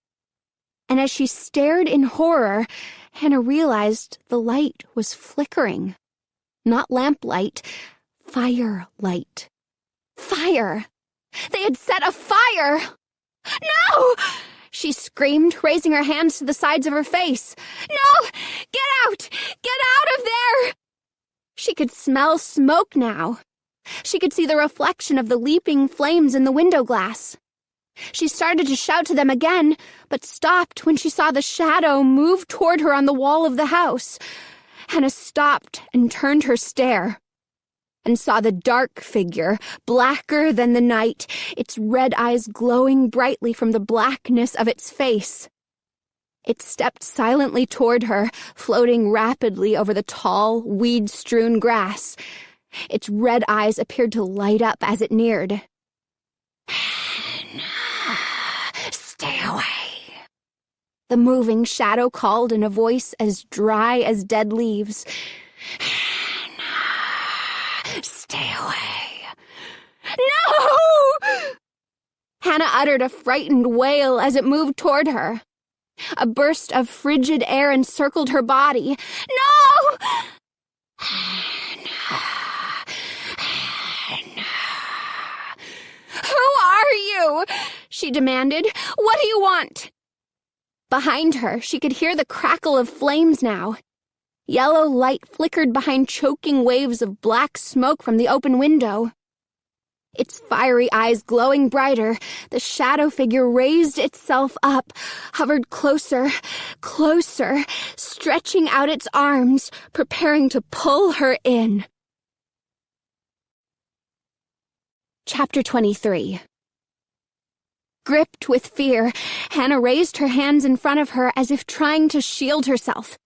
And as she stared in horror, Hannah realized the light was flickering. Not lamplight, firelight. Fire! They had set a fire! No! She screamed, raising her hands to the sides of her face. No! Get out! Get out of there! She could smell smoke now. She could see the reflection of the leaping flames in the window glass. She started to shout to them again, but stopped when she saw the shadow move toward her on the wall of the house. Hannah stopped and turned her stare, and saw the dark figure, blacker than the night, its red eyes glowing brightly from the blackness of its face. It stepped silently toward her, floating rapidly over the tall, weed-strewn grass. Its red eyes appeared to light up as it neared. "Hannah, stay away," the moving shadow called in a voice as dry as dead leaves. "Hannah, stay away." No! Hannah uttered a frightened wail as it moved toward her. A burst of frigid air encircled her body. No! Hannah. Who are you? She demanded. What do you want? Behind her, she could hear the crackle of flames now. Yellow light flickered behind choking waves of black smoke from the open window. Its fiery eyes glowing brighter, the shadow figure raised itself up, hovered closer, closer, stretching out its arms, preparing to pull her in. Chapter 23. Gripped with fear, Hannah raised her hands in front of her as if trying to shield herself.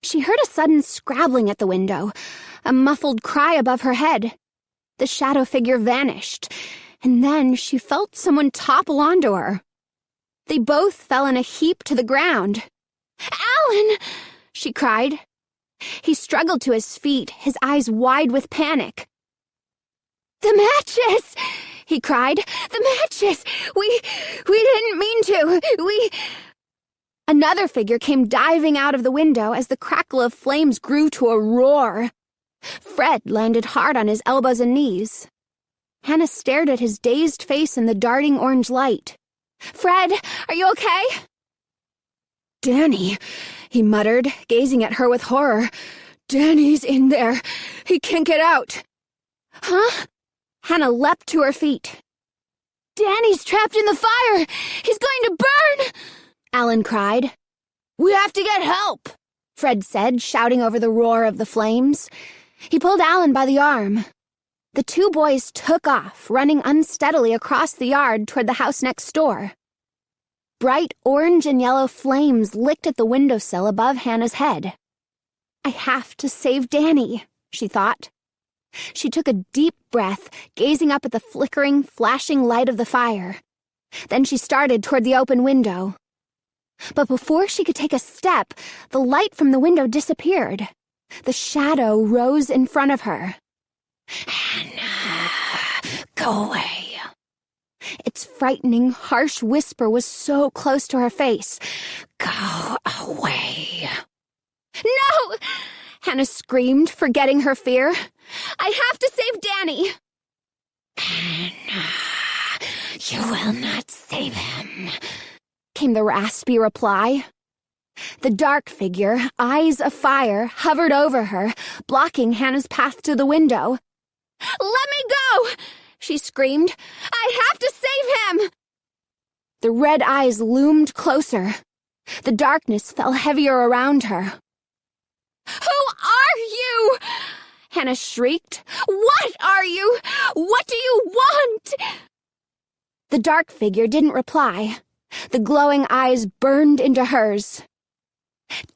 She heard a sudden scrabbling at the window, a muffled cry above her head. The shadow figure vanished, and then she felt someone topple onto her. They both fell in a heap to the ground. "Alan!" she cried. He struggled to his feet, his eyes wide with panic. "The matches!" he cried. "The matches! We didn't mean to. Another figure came diving out of the window as the crackle of flames grew to a roar. Fred landed hard on his elbows and knees. Hannah stared at his dazed face in the darting orange light. "Fred, are you okay?" "Danny," he muttered, gazing at her with horror. "Danny's in there. He can't get out." "Huh?" Hannah leapt to her feet. "Danny's trapped in the fire! He's going to burn!" Alan cried. "We have to get help," Fred said, shouting over the roar of the flames. He pulled Alan by the arm. The two boys took off, running unsteadily across the yard toward the house next door. Bright orange and yellow flames licked at the windowsill above Hannah's head. "I have to save Danny," she thought. She took a deep breath, gazing up at the flickering, flashing light of the fire. Then she started toward the open window. But before she could take a step, the light from the window disappeared. The shadow rose in front of her. "Hannah, go away." Its frightening, harsh whisper was so close to her face. "Go away." "No!" Hannah screamed, forgetting her fear. "I have to save Danny." "Hannah, you will not save him," came the raspy reply. The dark figure, eyes afire, hovered over her, blocking Hannah's path to the window. "Let me go!" she screamed. "I have to save him!" The red eyes loomed closer. The darkness fell heavier around her. "Who are you?" Hannah shrieked. "What are you? What do you want?" The dark figure didn't reply. The glowing eyes burned into hers.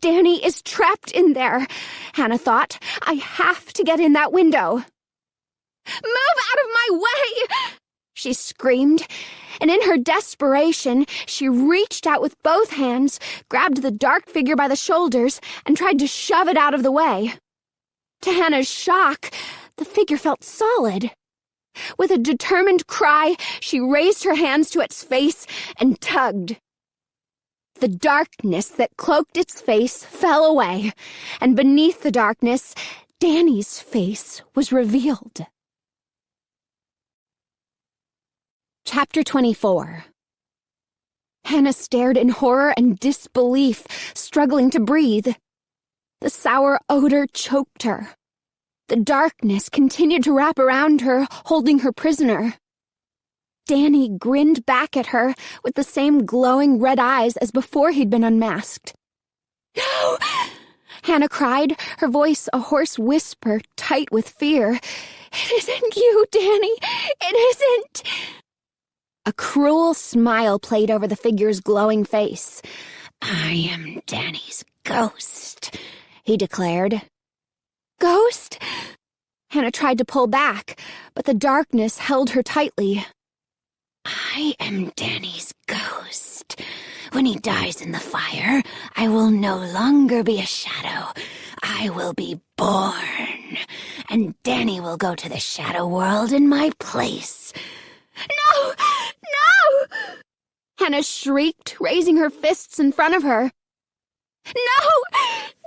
"Danny is trapped in there," Hannah thought. "I have to get in that window." "Move out of my way!" she screamed, and in her desperation, she reached out with both hands, grabbed the dark figure by the shoulders, and tried to shove it out of the way. To Hannah's shock, the figure felt solid. With a determined cry, she raised her hands to its face and tugged. The darkness that cloaked its face fell away, and beneath the darkness, Danny's face was revealed. Chapter 24. Hannah stared in horror and disbelief, struggling to breathe. The sour odor choked her. The darkness continued to wrap around her, holding her prisoner. Danny grinned back at her with the same glowing red eyes as before he'd been unmasked. "No!" Hannah cried, her voice a hoarse whisper, tight with fear. "It isn't you, Danny! It isn't!" A cruel smile played over the figure's glowing face. "I am Danny's ghost," he declared. "Ghost?" Hannah tried to pull back, but the darkness held her tightly. "I am Danny's ghost. When he dies in the fire, I will no longer be a shadow. I will be born, and Danny will go to the shadow world in my place." "No! No!" Hannah shrieked, raising her fists in front of her. "No!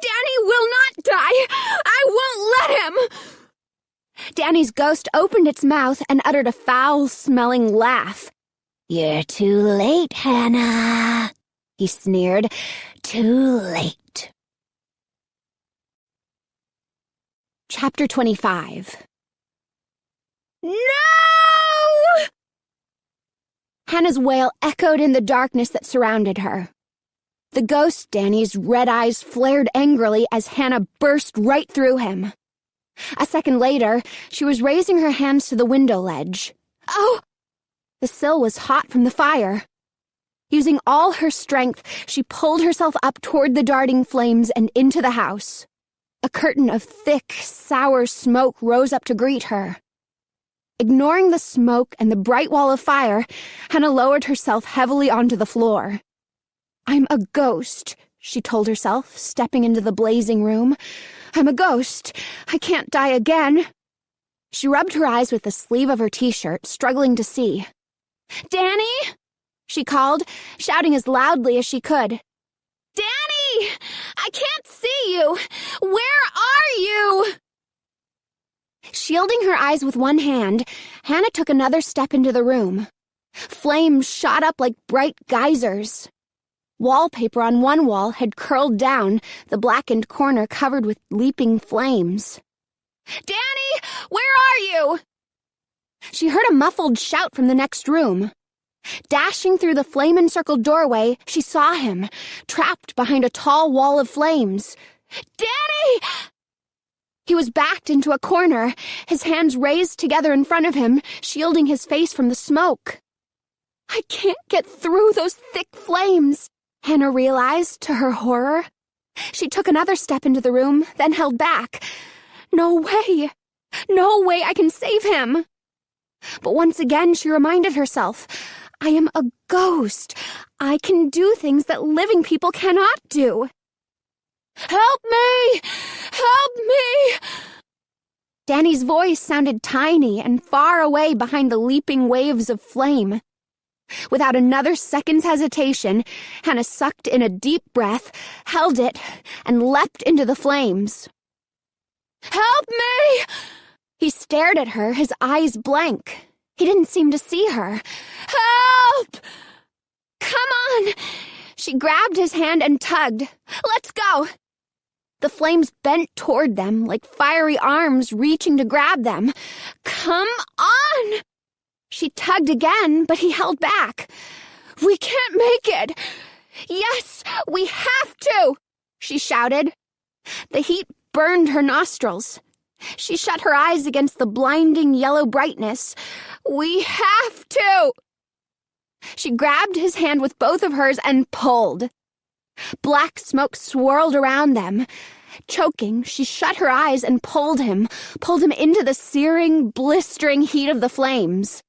Danny will not die! I won't let him!" Danny's ghost opened its mouth and uttered a foul-smelling laugh. "You're too late, Hannah," he sneered. "Too late." Chapter 25. "No!" Hannah's wail echoed in the darkness that surrounded her. The ghost Danny's red eyes flared angrily as Hannah burst right through him. A second later, she was raising her hands to the window ledge. Oh! The sill was hot from the fire. Using all her strength, she pulled herself up toward the darting flames and into the house. A curtain of thick, sour smoke rose up to greet her. Ignoring the smoke and the bright wall of fire, Hannah lowered herself heavily onto the floor. "I'm a ghost," she told herself, stepping into the blazing room. "I'm a ghost. I can't die again." She rubbed her eyes with the sleeve of her t-shirt, struggling to see. "Danny!" she called, shouting as loudly as she could. "Danny! I can't see you! Where are you?" Shielding her eyes with one hand, Hannah took another step into the room. Flames shot up like bright geysers. Wallpaper on one wall had curled down, the blackened corner covered with leaping flames. "Danny, where are you?" She heard a muffled shout from the next room. Dashing through the flame-encircled doorway, she saw him, trapped behind a tall wall of flames. "Danny!" He was backed into a corner, his hands raised together in front of him, shielding his face from the smoke. "I can't get through those thick flames," Hannah realized to her horror. She took another step into the room, then held back. No way I can save him. But once again she reminded herself, I am a ghost. I can do things that living people cannot do. "Help me! Help me!" Danny's voice sounded tiny and far away behind the leaping waves of flame. Without another second's hesitation, Hannah sucked in a deep breath, held it, and leapt into the flames. "Help me!" He stared at her, his eyes blank. He didn't seem to see her. "Help! Come on!" She grabbed his hand and tugged. "Let's go!" The flames bent toward them like fiery arms reaching to grab them. "Come on!" She tugged again, but he held back. "We can't make it!" "Yes, we have to!" she shouted. The heat burned her nostrils. She shut her eyes against the blinding yellow brightness. "We have to!" She grabbed his hand with both of hers and pulled. Black smoke swirled around them. Choking, she shut her eyes and pulled him into the searing, blistering heat of the flames.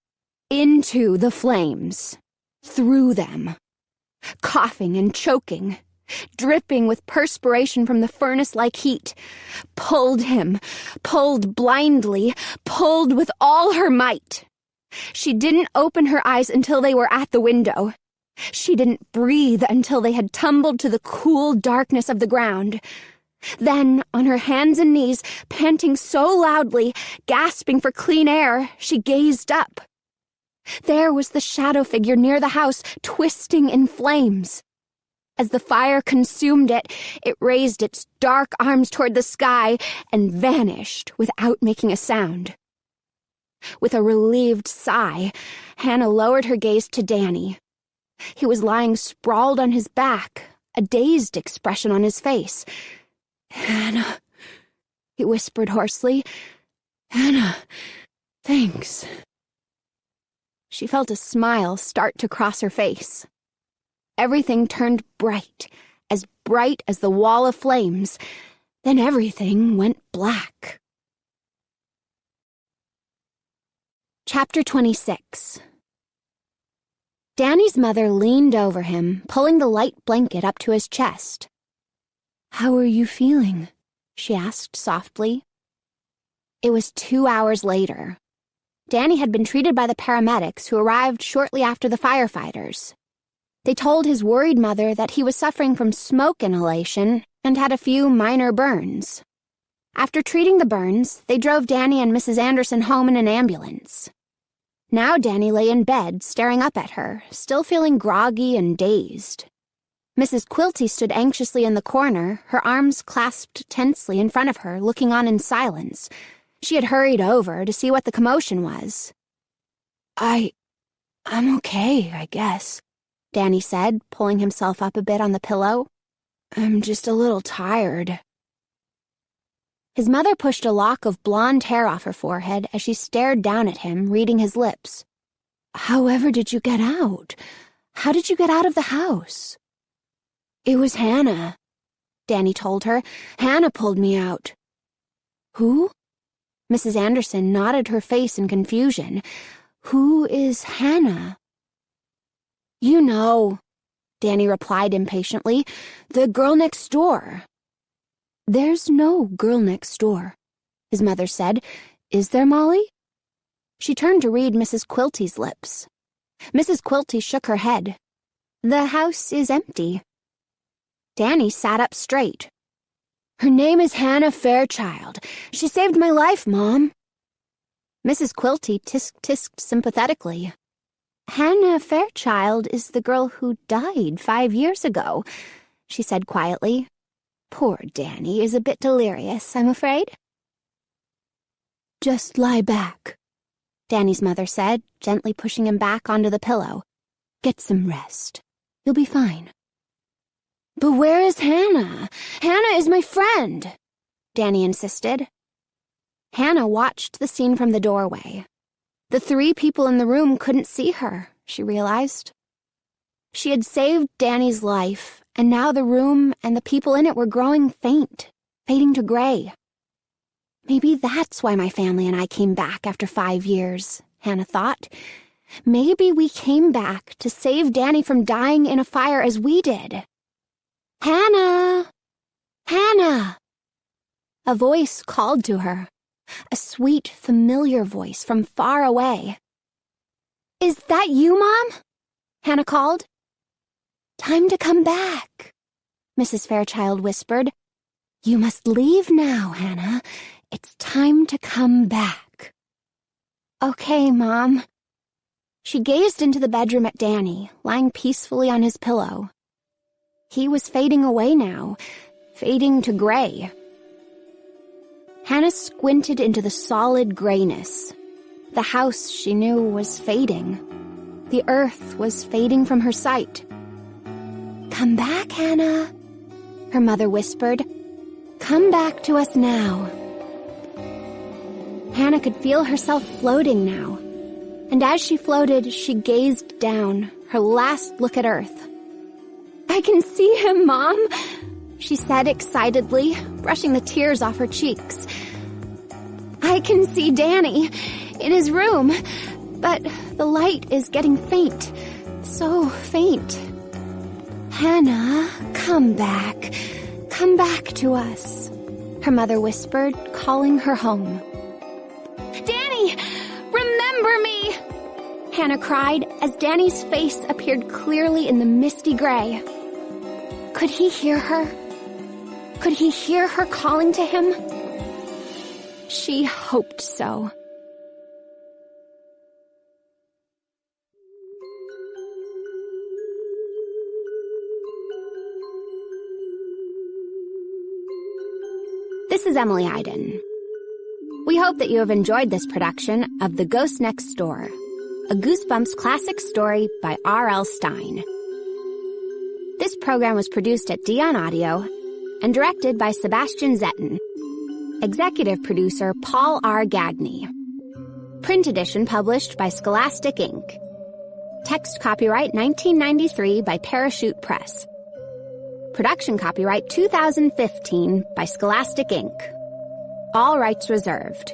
Into the flames. Through them. Coughing and choking. dripping with perspiration from the furnace-like heat, pulled him, pulled blindly, pulled with all her might. She didn't open her eyes until they were at the window. She didn't breathe until they had tumbled to the cool darkness of the ground. Then, on her hands and knees, panting so loudly, gasping for clean air, she gazed up. There was the shadow figure near the house, twisting in flames. As the fire consumed it, it raised its dark arms toward the sky and vanished without making a sound. With a relieved sigh, Hannah lowered her gaze to Danny. He was lying sprawled on his back, a dazed expression on his face. "Hannah," he whispered hoarsely. "Hannah, thanks." She felt a smile start to cross her face. Everything turned bright as the wall of flames. Then everything went black. Chapter 26. Danny's mother leaned over him, pulling the light blanket up to his chest. "How are you feeling?" she asked softly. It was 2 hours later. Danny had been treated by the paramedics who arrived shortly after the firefighters. They told his worried mother that he was suffering from smoke inhalation and had a few minor burns. After treating the burns, they drove Danny and Mrs. Anderson home in an ambulance. Now Danny lay in bed, staring up at her, still feeling groggy and dazed. Mrs. Quilty stood anxiously in the corner, her arms clasped tensely in front of her, looking on in silence. She had hurried over to see what the commotion was. I'm okay, I guess," Danny said, pulling himself up a bit on the pillow. "I'm just a little tired." His mother pushed a lock of blonde hair off her forehead as she stared down at him, reading his lips. "However did you get out? How did you get out of the house?" "It was Hannah," Danny told her. "Hannah pulled me out." "Who?" Mrs. Anderson nodded her face in confusion. "Who is Hannah?" "You know," Danny replied impatiently. "The girl next door." "There's no girl next door," his mother said. "Is there, Molly?" She turned to read Mrs. Quilty's lips. Mrs. Quilty shook her head. "The house is empty." Danny sat up straight. "Her name is Hannah Fairchild. She saved my life, Mom." Mrs. Quilty tisk-tisked sympathetically. "Hannah Fairchild is the girl who died 5 years ago," she said quietly. "Poor Danny is a bit delirious, I'm afraid." "Just lie back," Danny's mother said, gently pushing him back onto the pillow. "Get some rest. You'll be fine." "But where is Hannah? Hannah is my friend," Danny insisted. Hannah watched the scene from the doorway. The 3 people in the room couldn't see her, she realized. She had saved Danny's life, and now the room and the people in it were growing faint, fading to gray. Maybe that's why my family and I came back after 5 years, Hannah thought. Maybe we came back to save Danny from dying in a fire as we did. "Hannah! Hannah!" A voice called to her, a sweet, familiar voice from far away. "Is that you, Mom?" Hannah called. "Time to come back," Mrs. Fairchild whispered. "You must leave now, Hannah. It's time to come back." "Okay, Mom." She gazed into the bedroom at Danny, lying peacefully on his pillow. He was fading away now, fading to gray. Hannah squinted into the solid grayness. The house, she knew, was fading. The earth was fading from her sight. "Come back, Hannah," her mother whispered. "Come back to us now." Hannah could feel herself floating now, and as she floated, she gazed down, her last look at Earth. "I can see him, Mom," she said excitedly, brushing the tears off her cheeks. "I can see Danny in his room, but the light is getting faint, so faint." "Hannah, come back. Come back to us," her mother whispered, calling her home. "Danny, remember me!" Hannah cried as Danny's face appeared clearly in the misty gray. Could he hear her? Could he hear her calling to him? She hoped so. This is Emily Iden. We hope that you have enjoyed this production of The Ghost Next Door, a Goosebumps classic story by R.L. Stine. This program was produced at Dion Audio and directed by Sebastian Zetten. Executive producer Paul R. Gagney. Print edition published by Scholastic Inc. Text copyright 1993 by Parachute Press. Production copyright 2015 by Scholastic Inc. All rights reserved.